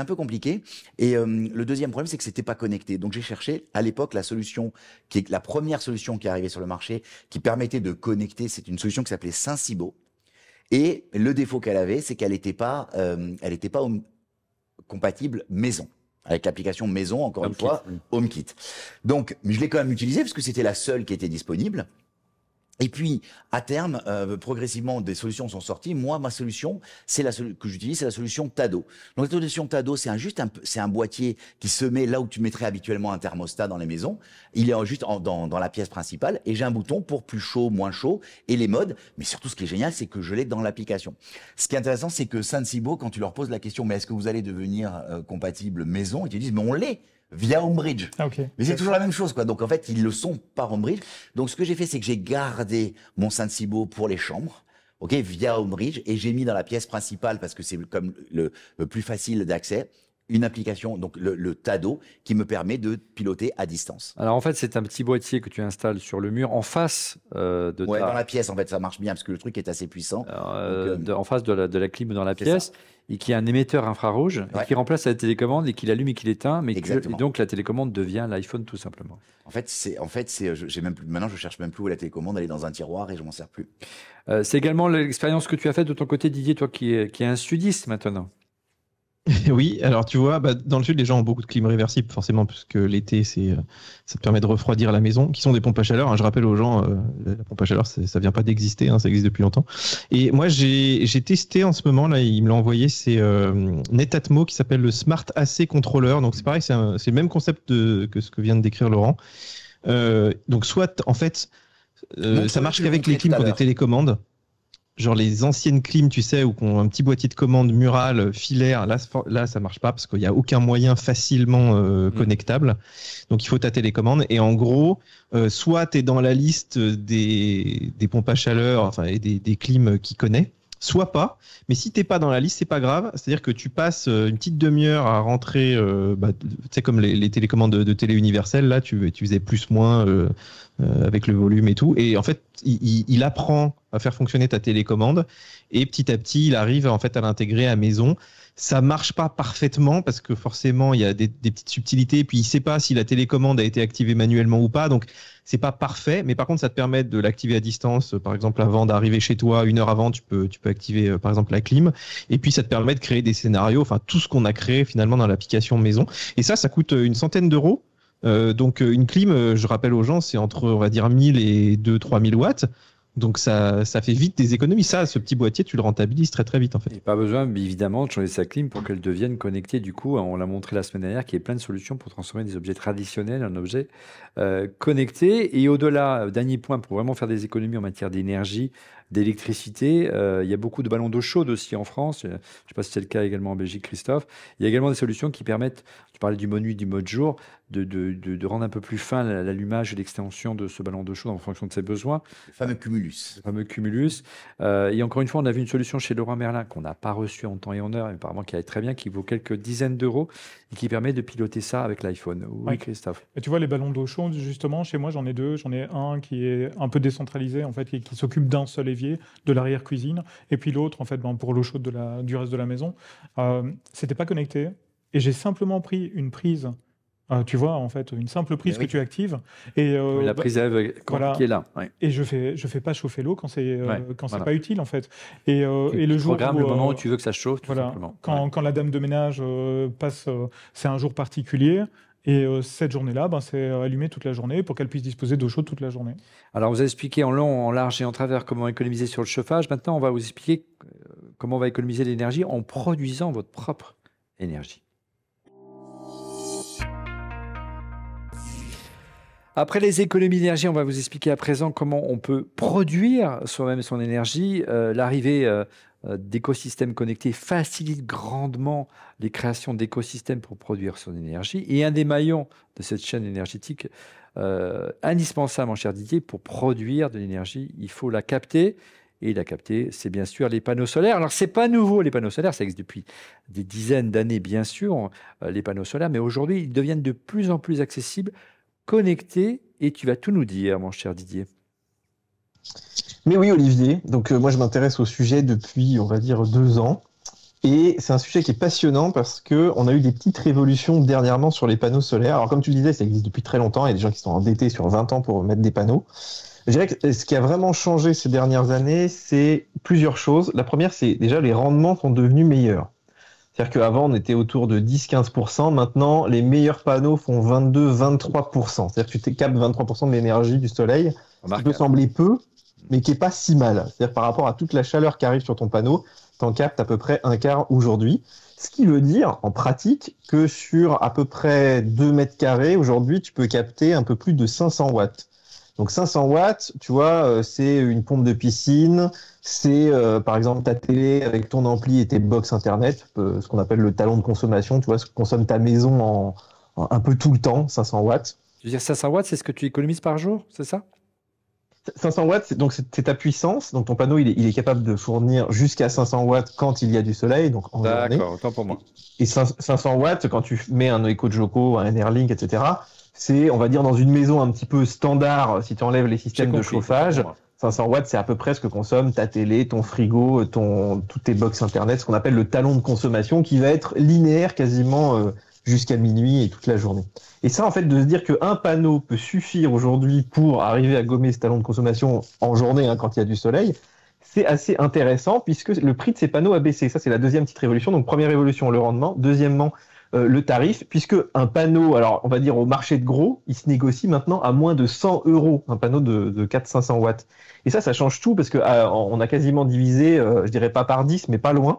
peu compliqué. Et le deuxième problème, c'est que c'était pas connecté. Donc j'ai cherché à l'époque la solution qui est la première solution qui est arrivée sur le marché, qui permettait de connecter. C'est une solution qui s'appelait Sensibo. Et le défaut qu'elle avait, c'est qu'elle n'était pas compatible maison. Avec l'application maison, encore une fois, HomeKit. Donc, je l'ai quand même utilisée parce que c'était la seule qui était disponible. Et puis, à terme, progressivement, des solutions sont sorties. Moi, ma solution, que j'utilise, c'est la solution Tado. Donc, la solution Tado, c'est un boîtier qui se met là où tu mettrais habituellement un thermostat dans les maisons. Il est juste dans la pièce principale et j'ai un bouton pour plus chaud, moins chaud et les modes. Mais surtout, ce qui est génial, c'est que je l'ai dans l'application. Ce qui est intéressant, c'est que Sensibo, quand tu leur poses la question, mais est-ce que vous allez devenir compatible maison? Ils te disent, mais on l'est via Homebridge. Mais c'est toujours la même chose, quoi. Donc, en fait, ils le sont par Homebridge. Donc, ce que j'ai fait, c'est que j'ai gardé mon Sensibo pour les chambres, via Homebridge, et j'ai mis dans la pièce principale, parce que c'est comme le plus facile d'accès, une application, donc le Tado, qui me permet de piloter à distance. Alors, en fait, c'est un petit boîtier que tu installes sur le mur, en face de dans la pièce, en fait, ça marche bien, parce que le truc est assez puissant. En face de la clim dans la pièce. Et qui a un émetteur infrarouge qui remplace la télécommande et qui l'allume et qui l'éteint, et donc la télécommande devient l'iPhone tout simplement. En fait, maintenant je cherche même plus où la télécommande, elle est dans un tiroir et je m'en sers plus. C'est également l'expérience que tu as faite de ton côté, Didier, toi qui es un sudiste maintenant. Oui, alors tu vois, dans le sud, les gens ont beaucoup de clim réversible, forcément, puisque l'été, ça te permet de refroidir la maison, qui sont des pompes à chaleur. Je rappelle aux gens, la pompe à chaleur, ça vient pas d'exister, ça existe depuis longtemps. Et moi, j'ai testé en ce moment, là, il me l'a envoyé, c'est Netatmo qui s'appelle le Smart AC Controller. Donc c'est pareil, c'est le même concept que ce que vient de décrire Laurent. Donc soit, en fait, ça marche qu'avec les clims qui ont des télécommandes. Genre les anciennes clims, tu sais, où qu'on a un petit boîtier de commande mural, filaire, là ça marche pas parce qu'il n'y a aucun moyen facilement connectable. Donc il faut ta télécommande. Et en gros, soit tu es dans la liste des pompes à chaleur, et des clims qu'il connaît, soit pas. Mais si t'es pas dans la liste, c'est pas grave. C'est-à-dire que tu passes une petite demi-heure à rentrer, tu sais, comme les télécommandes de télé universelle, là, tu faisais plus-moins avec le volume et tout. Et en fait, il apprend à faire fonctionner ta télécommande et petit à petit, il arrive en fait à l'intégrer à maison. Ça marche pas parfaitement parce que forcément, il y a des petites subtilités. Et puis, il sait pas si la télécommande a été activée manuellement ou pas. Donc, c'est pas parfait. Mais par contre, ça te permet de l'activer à distance. Par exemple, avant d'arriver chez toi, 1 heure avant, tu peux activer, par exemple, la clim. Et puis, ça te permet de créer des scénarios. Enfin, tout ce qu'on a créé finalement dans l'application maison. Et ça coûte une centaine d'euros. Donc, une clim, je rappelle aux gens, c'est entre, on va dire, 1000 et 2-3 000 watts. Donc ça fait vite des économies. Ce petit boîtier, tu le rentabilises très très vite en fait. Et pas besoin évidemment de changer sa clim pour qu'elle devienne connectée. Du coup, on l'a montré la semaine dernière, qu'il y a plein de solutions pour transformer des objets traditionnels en objets connectés. Et au-delà, dernier point, pour vraiment faire des économies en matière d'énergie, d'électricité. Il y a beaucoup de ballons d'eau chaude aussi en France. Je ne sais pas si c'est le cas également en Belgique, Christophe. Il y a également des solutions qui permettent, tu parlais du mode nuit, du mode jour, de rendre un peu plus fin l'allumage et l'extension de ce ballon d'eau chaude en fonction de ses besoins. Le fameux cumulus. Le fameux cumulus. Et encore une fois, on a vu une solution chez Leroy Merlin qu'on n'a pas reçue en temps et en heure, mais apparemment qui allait très bien, qui vaut quelques dizaines d'euros et qui permet de piloter ça avec l'iPhone. Oui, Christophe. Et tu vois, les ballons d'eau chaude, justement, chez moi, j'en ai deux. J'en ai un qui est un peu décentralisé, en fait, et qui s'occupe d'un seul évier, de l'arrière-cuisine, et puis l'autre, en fait, pour l'eau chaude du reste de la maison. C'était pas connecté, et j'ai simplement pris une prise. Tu vois, en fait, une simple prise que tu actives. Et, la prise qui est là. Ouais. Et je fais pas chauffer l'eau quand c'est pas utile, en fait. Et le jour programme, le moment où tu veux que ça chauffe, tout simplement. Quand la dame de ménage passe, c'est un jour particulier. Et cette journée-là, c'est allumé toute la journée pour qu'elle puisse disposer d'eau chaude toute la journée. Alors, vous avez expliqué en long, en large et en travers comment économiser sur le chauffage. Maintenant, on va vous expliquer comment on va économiser l'énergie en produisant votre propre énergie. Après les économies d'énergie, on va vous expliquer à présent comment on peut produire soi-même son énergie. L'arrivée d'écosystèmes connectés facilite grandement les créations d'écosystèmes pour produire son énergie. Et un des maillons de cette chaîne énergétique indispensable, mon cher Didier, pour produire de l'énergie, il faut la capter. Et la capter, c'est bien sûr les panneaux solaires. Alors, ce n'est pas nouveau, les panneaux solaires, ça existe depuis des dizaines d'années, bien sûr, les panneaux solaires, mais aujourd'hui, ils deviennent de plus en plus accessibles, connectés, et tu vas tout nous dire, mon cher Didier. Mais oui, Olivier. Donc, moi, je m'intéresse au sujet depuis, on va dire, 2 ans. Et c'est un sujet qui est passionnant parce qu'on a eu des petites révolutions dernièrement sur les panneaux solaires. Alors, comme tu le disais, ça existe depuis très longtemps. Il y a des gens qui sont endettés sur 20 ans pour mettre des panneaux. Je dirais que ce qui a vraiment changé ces dernières années, c'est plusieurs choses. La première, c'est déjà les rendements sont devenus meilleurs. C'est-à-dire qu'avant, on était autour de 10-15%. Maintenant, les meilleurs panneaux font 22-23%. C'est-à-dire que tu captes 23% de l'énergie du soleil. Ça peut sembler peu, mais qui n'est pas si mal. C'est-à-dire par rapport à toute la chaleur qui arrive sur ton panneau, tu en captes à peu près un quart aujourd'hui. Ce qui veut dire, en pratique, que sur à peu près 2 mètres carrés, aujourd'hui, tu peux capter un peu plus de 500 watts. Donc 500 watts, tu vois, c'est une pompe de piscine, c'est par exemple ta télé avec ton ampli et tes box internet, ce qu'on appelle le talon de consommation, tu vois, ce que consomme ta maison un peu tout le temps, 500 watts. Tu veux dire 500 watts, c'est ce que tu économises par jour, c'est ça ? 500 watts, c'est ta puissance. Donc ton panneau, il est capable de fournir jusqu'à 500 watts quand il y a du soleil, donc en journée. D'accord, autant pour moi. Et 500 watts, quand tu mets un EcoJoco, un Enerlink, etc., c'est, on va dire, dans une maison un petit peu standard, si tu enlèves les systèmes de chauffage, 500 watts, c'est à peu près ce que consomme ta télé, ton frigo, toutes tes box internet, ce qu'on appelle le talon de consommation, qui va être linéaire quasiment jusqu'à minuit et toute la journée. Et ça, en fait, de se dire qu'un panneau peut suffire aujourd'hui pour arriver à gommer ce talon de consommation en journée, quand il y a du soleil, c'est assez intéressant puisque le prix de ces panneaux a baissé. Ça, c'est la deuxième petite révolution. Donc, première révolution, le rendement. Deuxièmement, le tarif, puisque un panneau, alors on va dire au marché de gros, il se négocie maintenant à moins de 100 €, un panneau de 400-500 watts. Et ça change tout parce que on a quasiment divisé, je dirais pas par 10, mais pas loin.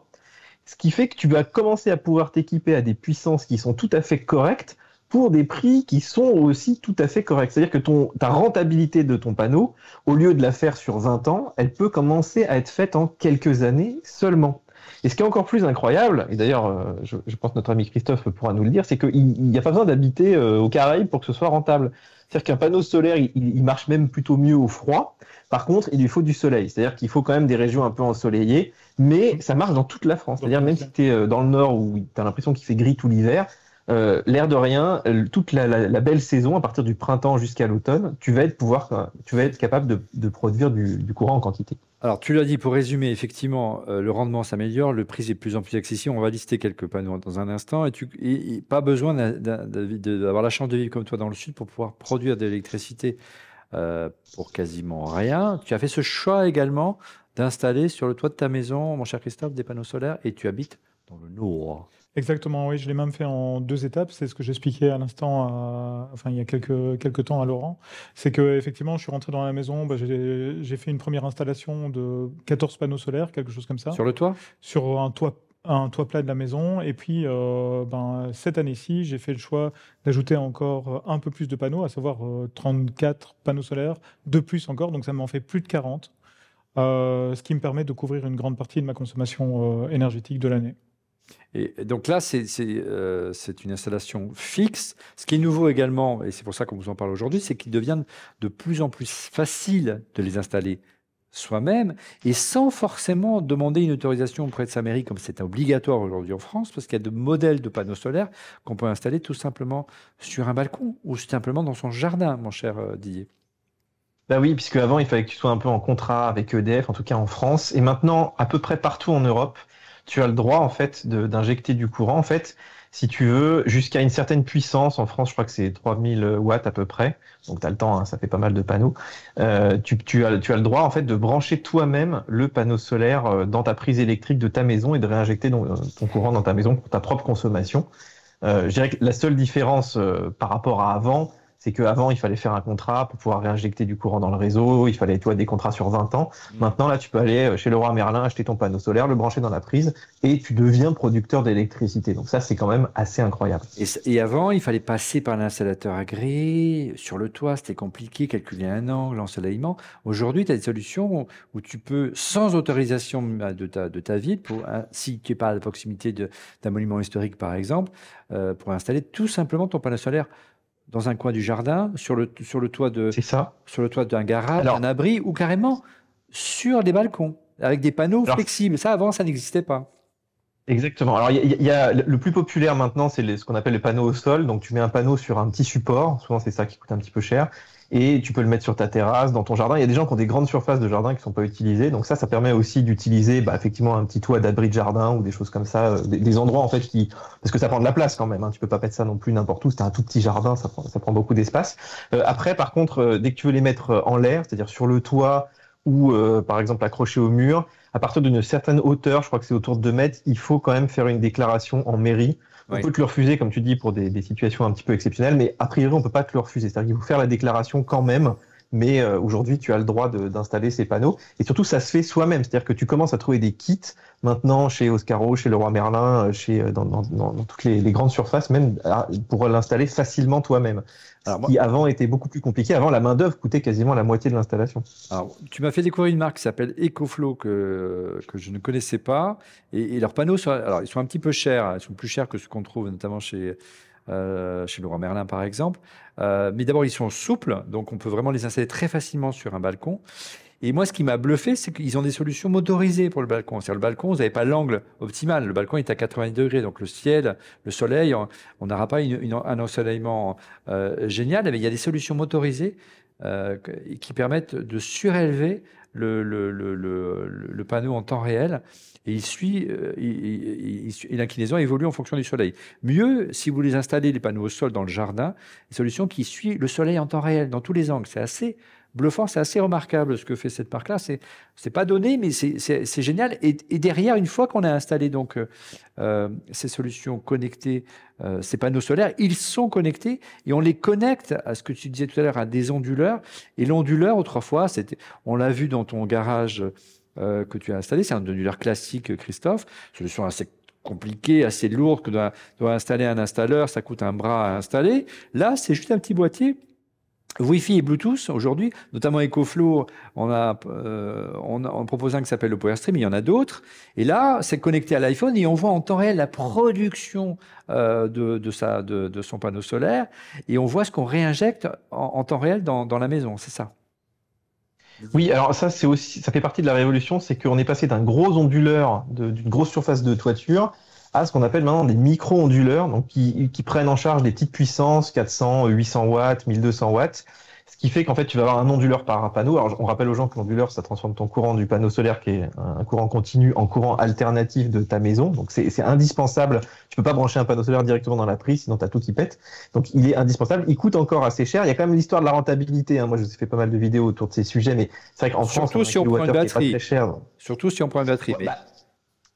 Ce qui fait que tu vas commencer à pouvoir t'équiper à des puissances qui sont tout à fait correctes pour des prix qui sont aussi tout à fait corrects. C'est-à-dire que ta rentabilité de ton panneau, au lieu de la faire sur 20 ans, elle peut commencer à être faite en quelques années seulement. Et ce qui est encore plus incroyable, et d'ailleurs, je pense que notre ami Christophe pourra nous le dire, c'est qu'il n'y a pas besoin d'habiter aux Caraïbes pour que ce soit rentable. C'est-à-dire qu'un panneau solaire, il marche même plutôt mieux au froid. Par contre, il lui faut du soleil. C'est-à-dire qu'il faut quand même des régions un peu ensoleillées, mais ça marche dans toute la France. C'est-à-dire même si tu es dans le nord où tu as l'impression qu'il fait gris tout l'hiver, l'air de rien, toute la belle saison, à partir du printemps jusqu'à l'automne, tu vas être capable de produire du courant en quantité. Alors, tu l'as dit, pour résumer, effectivement, le rendement s'améliore, le prix est de plus en plus accessible. On va lister quelques panneaux dans un instant. Et pas besoin d'avoir la chance de vivre comme toi dans le sud pour pouvoir produire de l'électricité pour quasiment rien. Tu as fait ce choix également d'installer sur le toit de ta maison, mon cher Christophe, des panneaux solaires et tu habites dans le Nord. Exactement, oui, je l'ai même fait en 2 étapes. C'est ce que j'expliquais à l'instant, il y a quelques temps à Laurent. C'est que effectivement, je suis rentré dans la maison, j'ai fait une première installation de 14 panneaux solaires, quelque chose comme ça. Sur le toit ? Sur un toit plat de la maison. Et puis, cette année-ci, j'ai fait le choix d'ajouter encore un peu plus de panneaux, à savoir 34 panneaux solaires, de plus encore. Donc, ça m'en fait plus de 40. ce qui me permet de couvrir une grande partie de ma consommation énergétique de l'année. Et donc là, c'est une installation fixe. Ce qui est nouveau également, et c'est pour ça qu'on vous en parle aujourd'hui, c'est qu'il devient de plus en plus facile de les installer soi-même et sans forcément demander une autorisation auprès de sa mairie, comme c'est obligatoire aujourd'hui en France, parce qu'il y a de modèles de panneaux solaires qu'on peut installer tout simplement sur un balcon ou simplement dans son jardin, mon cher Didier. Bah oui, puisque avant il fallait que tu sois un peu en contrat avec EDF, en tout cas en France, et maintenant à peu près partout en Europe, tu as le droit en fait d'injecter du courant en fait, si tu veux, jusqu'à une certaine puissance. En France, je crois que c'est 3000 watts à peu près, donc tu as le temps, hein, ça fait pas mal de panneaux. Tu as le droit en fait de brancher toi-même le panneau solaire dans ta prise électrique de ta maison et de réinjecter ton courant dans ta maison pour ta propre consommation. Je dirais que la seule différence par rapport à avant, c'est qu'avant, il fallait faire un contrat pour pouvoir réinjecter du courant dans le réseau. Il fallait, des contrats sur 20 ans. Maintenant, là, tu peux aller chez Leroy Merlin, acheter ton panneau solaire, le brancher dans la prise et tu deviens producteur d'électricité. Donc ça, c'est quand même assez incroyable. Et avant, il fallait passer par l'installateur agréé. Sur le toit, c'était compliqué, calculer un angle, l'ensoleillement. Aujourd'hui, tu as des solutions où tu peux, sans autorisation de ta ville, si tu n'es pas à la proximité d'un monument historique, par exemple, pour installer tout simplement ton panneau solaire dans un coin du jardin, sur le toit sur le toit d'un garage, d'un abri, ou carrément sur des balcons, avec des panneaux flexibles. Ça, avant, ça n'existait pas. Exactement. Alors, il y a le plus populaire maintenant, c'est ce qu'on appelle les panneaux au sol. Donc, tu mets un panneau sur un petit support. Souvent, c'est ça qui coûte un petit peu cher. Et tu peux le mettre sur ta terrasse, dans ton jardin. Il y a des gens qui ont des grandes surfaces de jardin qui sont pas utilisées. Donc ça permet aussi d'utiliser, effectivement, un petit toit d'abri de jardin ou des choses comme ça, des endroits en fait parce que ça prend de la place quand même. Hein. Tu peux pas mettre ça non plus n'importe où. C'est un tout petit jardin, ça prend beaucoup d'espace. Après, par contre, dès que tu veux les mettre en l'air, c'est-à-dire sur le toit ou par exemple accrochés au mur, à partir d'une certaine hauteur, je crois que c'est autour de 2 mètres, il faut quand même faire une déclaration en mairie. On peut te le refuser, comme tu dis, pour des situations un petit peu exceptionnelles, mais a priori, on peut pas te le refuser. C'est-à-dire qu'il faut faire la déclaration quand même, mais aujourd'hui, tu as le droit d'installer ces panneaux. Et surtout, ça se fait soi-même. C'est-à-dire que tu commences à trouver des kits maintenant chez Oscaro, chez Leroy Merlin, dans toutes les grandes surfaces, même pour l'installer facilement toi-même. Qui avant était beaucoup plus compliqué. Avant, la main-d'œuvre coûtait quasiment la moitié de l'installation. Alors, tu m'as fait découvrir une marque qui s'appelle EcoFlow que je ne connaissais pas. Et leurs panneaux, ils sont un petit peu chers. Ils sont plus chers que ceux qu'on trouve notamment chez Leroy Merlin, par exemple. Mais d'abord, ils sont souples. Donc, on peut vraiment les installer très facilement sur un balcon. Et moi, ce qui m'a bluffé, c'est qu'ils ont des solutions motorisées pour le balcon. C'est-à-dire, le balcon, vous n'avez pas l'angle optimal. Le balcon est à 90 degrés. Donc, le ciel, le soleil, on n'aura pas un ensoleillement génial. Mais il y a des solutions motorisées qui permettent de surélever le panneau en temps réel. Et l'inclinaison évolue en fonction du soleil. Mieux, si vous les installez, les panneaux au sol dans le jardin, des solutions qui suivent le soleil en temps réel, dans tous les angles. C'est assez bluffant, c'est assez remarquable ce que fait cette marque-là. C'est pas donné, mais c'est génial. Et derrière, une fois qu'on a installé donc ces solutions connectées, ces panneaux solaires, ils sont connectés et on les connecte à ce que tu disais tout à l'heure, à des onduleurs. Et l'onduleur, autrefois, on l'a vu dans ton garage que tu as installé, c'est un onduleur classique, Christophe, solution assez compliquée, assez lourde que doit installer un installeur, ça coûte un bras à installer. Là, c'est juste un petit boîtier Wi-Fi et Bluetooth aujourd'hui, notamment EcoFlow, on propose un qui s'appelle le PowerStream, il y en a d'autres. Et là, c'est connecté à l'iPhone et on voit en temps réel la production de son panneau solaire et on voit ce qu'on réinjecte en temps réel dans la maison, c'est ça. Oui, alors ça fait partie de la révolution, c'est qu'on est passé d'un gros onduleur, d'une grosse surface de toiture, à ce qu'on appelle maintenant des micro-onduleurs, donc qui prennent en charge des petites puissances, 400, 800 watts, 1200 watts, ce qui fait qu'en fait tu vas avoir un onduleur par panneau. Alors on rappelle aux gens que l'onduleur, ça transforme ton courant du panneau solaire, qui est un courant continu, en courant alternatif de ta maison. Donc c'est indispensable. Tu peux pas brancher un panneau solaire directement dans la prise, sinon t'as tout qui pète. Donc il est indispensable. Il coûte encore assez cher. Il y a quand même l'histoire de la rentabilité. Hein. Moi, je fait pas mal de vidéos autour de ces sujets, mais c'est vrai qu'en France, surtout si on prend une batterie, très cher. Surtout si on prend une batterie. Mais...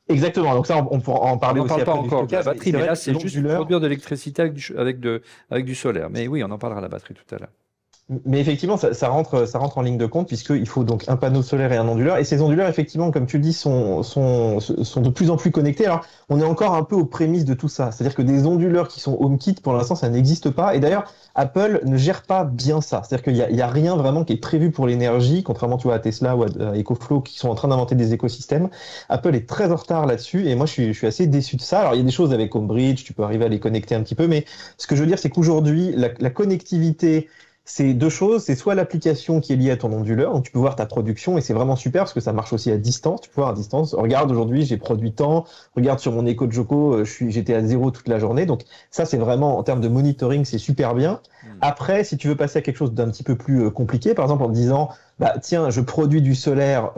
Exactement, donc ça on pourra en parler aussi. On n'en parle après pas encore de la batterie, mais là c'est juste onduleur... produire de l'électricité avec du solaire. Mais oui, on en parlera de la batterie tout à l'heure. Mais effectivement, ça rentre en ligne de compte puisqu'il faut donc un panneau solaire et un onduleur. Et ces onduleurs, effectivement, comme tu le dis, sont de plus en plus connectés. Alors, on est encore un peu aux prémices de tout ça. C'est-à-dire que des onduleurs qui sont HomeKit, pour l'instant, ça n'existe pas. Et d'ailleurs, Apple ne gère pas bien ça. C'est-à-dire qu'il y a rien vraiment qui est prévu pour l'énergie, contrairement, tu vois, à Tesla ou à EcoFlow qui sont en train d'inventer des écosystèmes. Apple est très en retard là-dessus. Et moi, je suis assez déçu de ça. Alors, il y a des choses avec Homebridge, tu peux arriver à les connecter un petit peu. Mais ce que je veux dire, c'est qu'aujourd'hui, la connectivité, c'est deux choses, c'est soit l'application qui est liée à ton onduleur, donc tu peux voir ta production et c'est vraiment super parce que ça marche aussi à distance, tu peux voir à distance, regarde aujourd'hui j'ai produit tant, regarde sur mon Echo Joko, j'étais à 0 toute la journée, donc ça c'est vraiment en termes de monitoring c'est super bien. Après si tu veux passer à quelque chose d'un petit peu plus compliqué, par exemple en te disant bah tiens je produis du solaire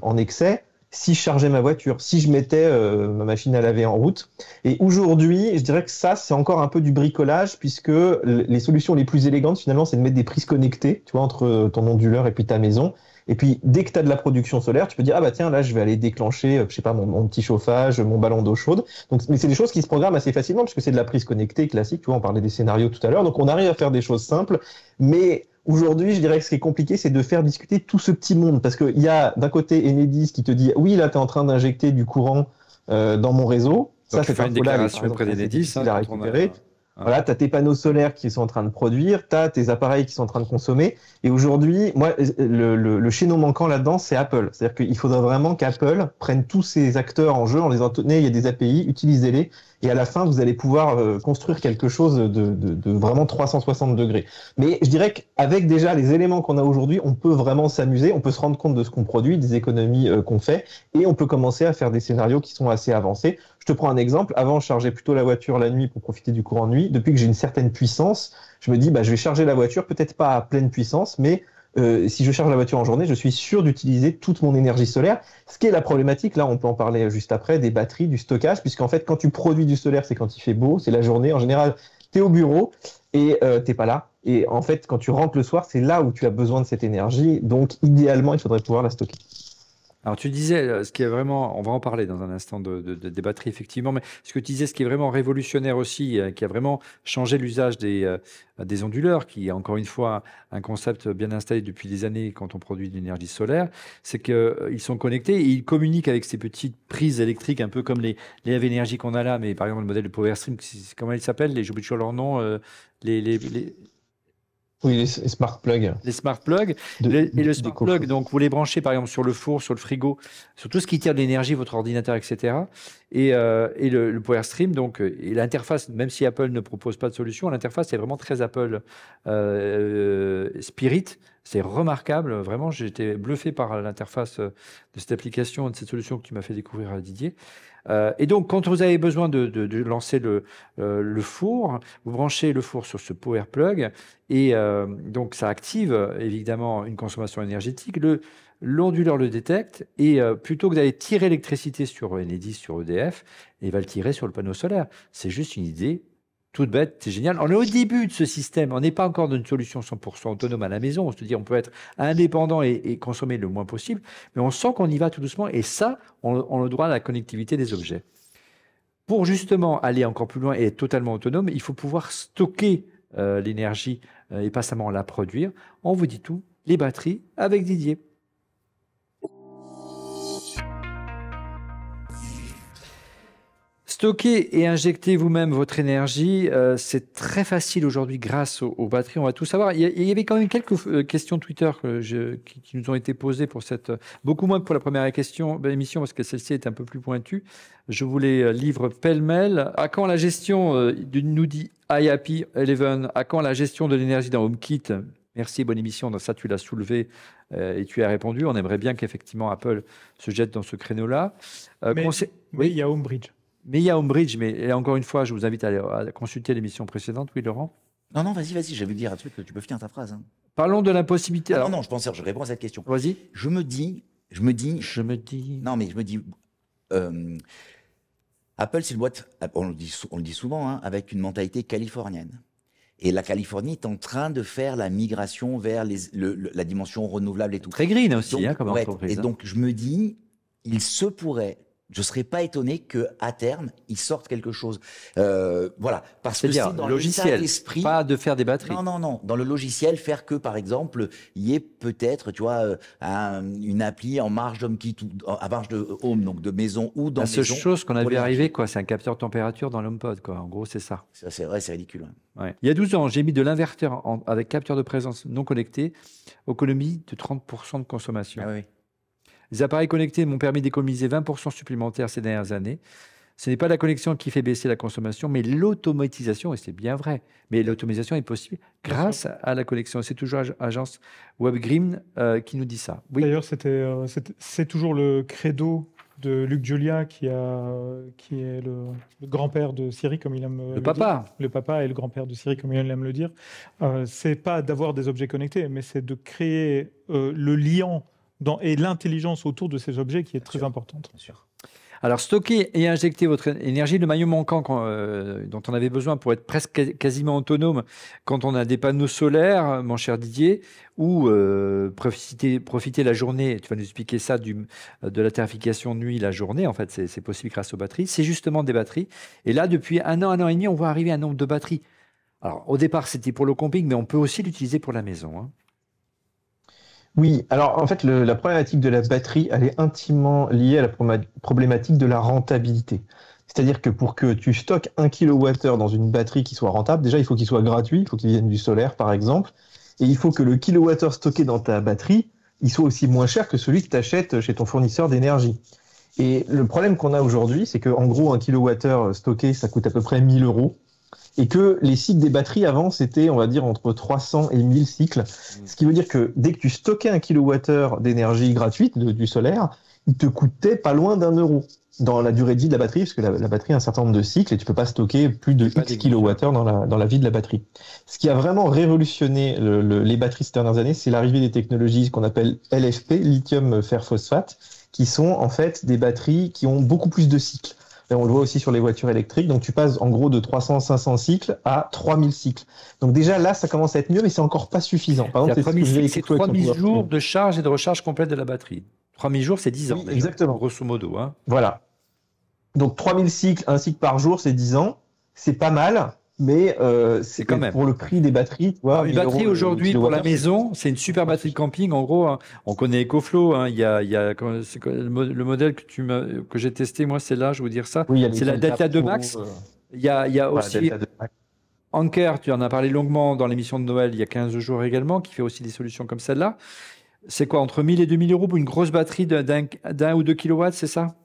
en excès, si je chargeais ma voiture, si je mettais ma machine à laver en route. Et aujourd'hui, je dirais que ça, c'est encore un peu du bricolage, puisque les solutions les plus élégantes, finalement, c'est de mettre des prises connectées, tu vois, entre ton onduleur et puis ta maison. Et puis, dès que tu as de la production solaire, tu peux dire, ah bah tiens, là, je vais aller déclencher, je sais pas, mon petit chauffage, mon ballon d'eau chaude. Donc, mais c'est des choses qui se programment assez facilement, puisque c'est de la prise connectée classique, tu vois, on parlait des scénarios tout à l'heure. Donc, on arrive à faire des choses simples, mais aujourd'hui, je dirais que ce qui est compliqué, c'est de faire discuter tout ce petit monde. Parce qu'il y a d'un côté Enedis qui te dit oui, là, tu es en train d'injecter du courant dans mon réseau. Donc, ça, c'est une déclaration auprès d'Enedis. À récupérer. Voilà, tu as tes panneaux solaires qui sont en train de produire, tu as tes appareils qui sont en train de consommer. Et aujourd'hui, moi, le chaînon manquant là-dedans, c'est Apple. C'est-à-dire qu'il faudrait vraiment qu'Apple prenne tous ces acteurs en jeu en les disant, tenez, il y a des API, utilisez-les. Et à la fin, vous allez pouvoir construire quelque chose de vraiment 360 degrés. Mais je dirais qu'avec déjà les éléments qu'on a aujourd'hui, on peut vraiment s'amuser, on peut se rendre compte de ce qu'on produit, des économies qu'on fait, et on peut commencer à faire des scénarios qui sont assez avancés. Je te prends un exemple. Avant, je chargeais plutôt la voiture la nuit pour profiter du courant de nuit. Depuis que j'ai une certaine puissance, je me dis, bah, je vais charger la voiture, peut-être pas à pleine puissance, mais si je charge la voiture en journée, je suis sûr d'utiliser toute mon énergie solaire. Ce qui est la problématique, là, on peut en parler juste après, des batteries, du stockage, puisqu'en fait, quand tu produis du solaire, c'est quand il fait beau, c'est la journée. En général, tu es au bureau et t'es pas là. Et en fait, quand tu rentres le soir, c'est là où tu as besoin de cette énergie. Donc, idéalement, il faudrait pouvoir la stocker. Alors tu disais, ce qui est vraiment, on va en parler dans un instant des batteries effectivement, mais ce que tu disais, ce qui est vraiment révolutionnaire aussi, qui a vraiment changé l'usage des onduleurs, qui est encore une fois un concept bien installé depuis des années quand on produit de l'énergie solaire, c'est qu'ils sont connectés et ils communiquent avec ces petites prises électriques, un peu comme les Lave Energy qu'on a là, mais par exemple le modèle de PowerStream, comment ils s'appellent, j'oublie toujours leur nom, Oui, les smart plugs. Les smart plugs. Et le smart plug, donc vous les branchez par exemple sur le four, sur le frigo, sur tout ce qui tire de l'énergie, votre ordinateur, etc. Et le PowerStream, donc, et l'interface, même si Apple ne propose pas de solution, l'interface est vraiment très Apple Spirit. C'est remarquable, vraiment, j'ai été bluffé par l'interface de cette application, de cette solution que tu m'as fait découvrir, Didier. Et donc, quand vous avez besoin de lancer le four, vous branchez le four sur ce power plug et donc ça active évidemment une consommation énergétique. L'onduleur le détecte et plutôt que d'aller tirer l'électricité sur Enedis, sur EDF, il va le tirer sur le panneau solaire. C'est juste une idée toute bête, c'est génial. On est au début de ce système, on n'est pas encore dans une solution 100% autonome à la maison. On se dit on peut être indépendant et consommer le moins possible, mais on sent qu'on y va tout doucement et ça, on le droit à la connectivité des objets. Pour justement aller encore plus loin et être totalement autonome, il faut pouvoir stocker l'énergie et pas seulement la produire. On vous dit tout, les batteries avec Didier. Stocker et injecter vous-même votre énergie, c'est très facile aujourd'hui grâce aux batteries. On va tout savoir. Il y avait quand même quelques questions Twitter qui nous ont été posées pour cette, beaucoup moins que pour la première émission parce que celle-ci est un peu plus pointue. Je vous les livre pêle-mêle. À quand la gestion, nous dit iHappy11, à quand la gestion de l'énergie dans HomeKit? Merci, bonne émission. Dans ça, tu l'as soulevé et tu as répondu. On aimerait bien qu'effectivement Apple se jette dans ce créneau-là. Mais il y a Homebridge. Mais il y a Homebridge, mais encore une fois, je vous invite à consulter l'émission précédente. Oui, Laurent? Non, vas-y, je vais vous dire un truc, tu peux finir ta phrase. Hein. Parlons de l'impossibilité. Non, je réponds à cette question. Vas-y. Je me dis. Non, mais je me dis. Apple, c'est une boîte, on le dit souvent, hein, avec une mentalité californienne. Et la Californie est en train de faire la migration vers la dimension renouvelable et tout. Très green aussi, donc, comme entreprise. Et donc, je me dis, il se pourrait je serais pas étonné que à terme ils sortent quelque chose. Voilà, parce que C'est-à-dire c'est dans le l'état logiciel, d'esprit. pas de faire des batteries. Non. Dans le logiciel, faire que, par exemple, il y ait peut-être, tu vois, une appli en marge d'HomeKit, à marge de home, donc de maison ou dans La seule maison. chose qu'on a pour vu l'énergie. arriver, quoi, c'est un capteur de température dans l'HomePod, quoi. En gros, c'est ça. Ça, c'est vrai, c'est ridicule. Ouais. Il y a 12 ans, j'ai mis de l'inverteur avec capteur de présence non connecté, économie de 30% de consommation. Ah oui. Les appareils connectés m'ont permis d'économiser 20% supplémentaires ces dernières années. Ce n'est pas la connexion qui fait baisser la consommation, mais l'automatisation, et c'est bien vrai. Mais l'automatisation est possible grâce à la connexion. C'est toujours agence WebGrim qui nous dit ça. Oui. D'ailleurs, c'est toujours le credo de Luc Julia, qui est le grand-père de Siri, comme il aime Le papa. dire. Le papa et le grand-père de Siri, comme il aime le dire. C'est pas d'avoir des objets connectés, mais c'est de créer le lien et l'intelligence autour de ces objets qui est très importante. Bien sûr. Alors, stocker et injecter votre énergie, le maillon manquant dont on avait besoin pour être presque quasiment autonome quand on a des panneaux solaires, mon cher Didier, ou profiter la journée, tu vas nous expliquer ça, de la tarification nuit, la journée, en fait, c'est possible grâce aux batteries, c'est justement des batteries. Et là, depuis un an et demi, on voit arriver un nombre de batteries. Alors, au départ, c'était pour le camping, mais on peut aussi l'utiliser pour la maison, hein. Oui, alors en fait, la problématique de la batterie, elle est intimement liée à la problématique de la rentabilité. C'est-à-dire que pour que tu stockes 1 kWh dans une batterie qui soit rentable, déjà, il faut qu'il soit gratuit, il faut qu'il vienne du solaire, par exemple, et il faut que le kilowattheure stocké dans ta batterie, il soit aussi moins cher que celui que tu achètes chez ton fournisseur d'énergie. Et le problème qu'on a aujourd'hui, c'est qu'en gros, 1 kWh stocké, ça coûte à peu près 1 000 €. Et que les cycles des batteries avant, c'était, on va dire, entre 300 et 1000 cycles. Ce qui veut dire que dès que tu stockais 1 kWh d'énergie gratuite, du solaire, il te coûtait pas loin d'1 € dans la durée de vie de la batterie, parce que la batterie a un certain nombre de cycles et tu peux pas stocker plus de X kWh dans la vie de la batterie. Ce qui a vraiment révolutionné les batteries ces dernières années, c'est l'arrivée des technologies qu'on appelle LFP, lithium fer phosphate, qui sont en fait des batteries qui ont beaucoup plus de cycles. Et on le voit aussi sur les voitures électriques. Donc, tu passes en gros de 300-500 cycles à 3000 cycles. Donc, déjà là, ça commence à être mieux, mais c'est encore pas suffisant. Par exemple, c'est 3000 jours de charge et de recharge complète de la batterie. 3000 jours, c'est 10 ans. Oui, déjà, exactement. Grosso modo. Hein. Voilà. Donc, 3000 cycles, un cycle par jour, c'est 10 ans. C'est pas mal, mais c'est quand même pour le prix des batteries. Tu vois, une batterie aujourd'hui pour la maison, c'est une super batterie de camping. En gros, hein, on connaît EcoFlow. Hein, il y a le modèle que j'ai testé, moi, c'est là, je vais vous dire ça. Oui, c'est la Delta 2 Max. Il y a aussi Anker, tu en as parlé longuement dans l'émission de Noël il y a 15 jours également, qui fait aussi des solutions comme celle-là. C'est quoi, entre 1000 et 2000 € pour une grosse batterie d'un ou 2 kilowatts, c'est ça?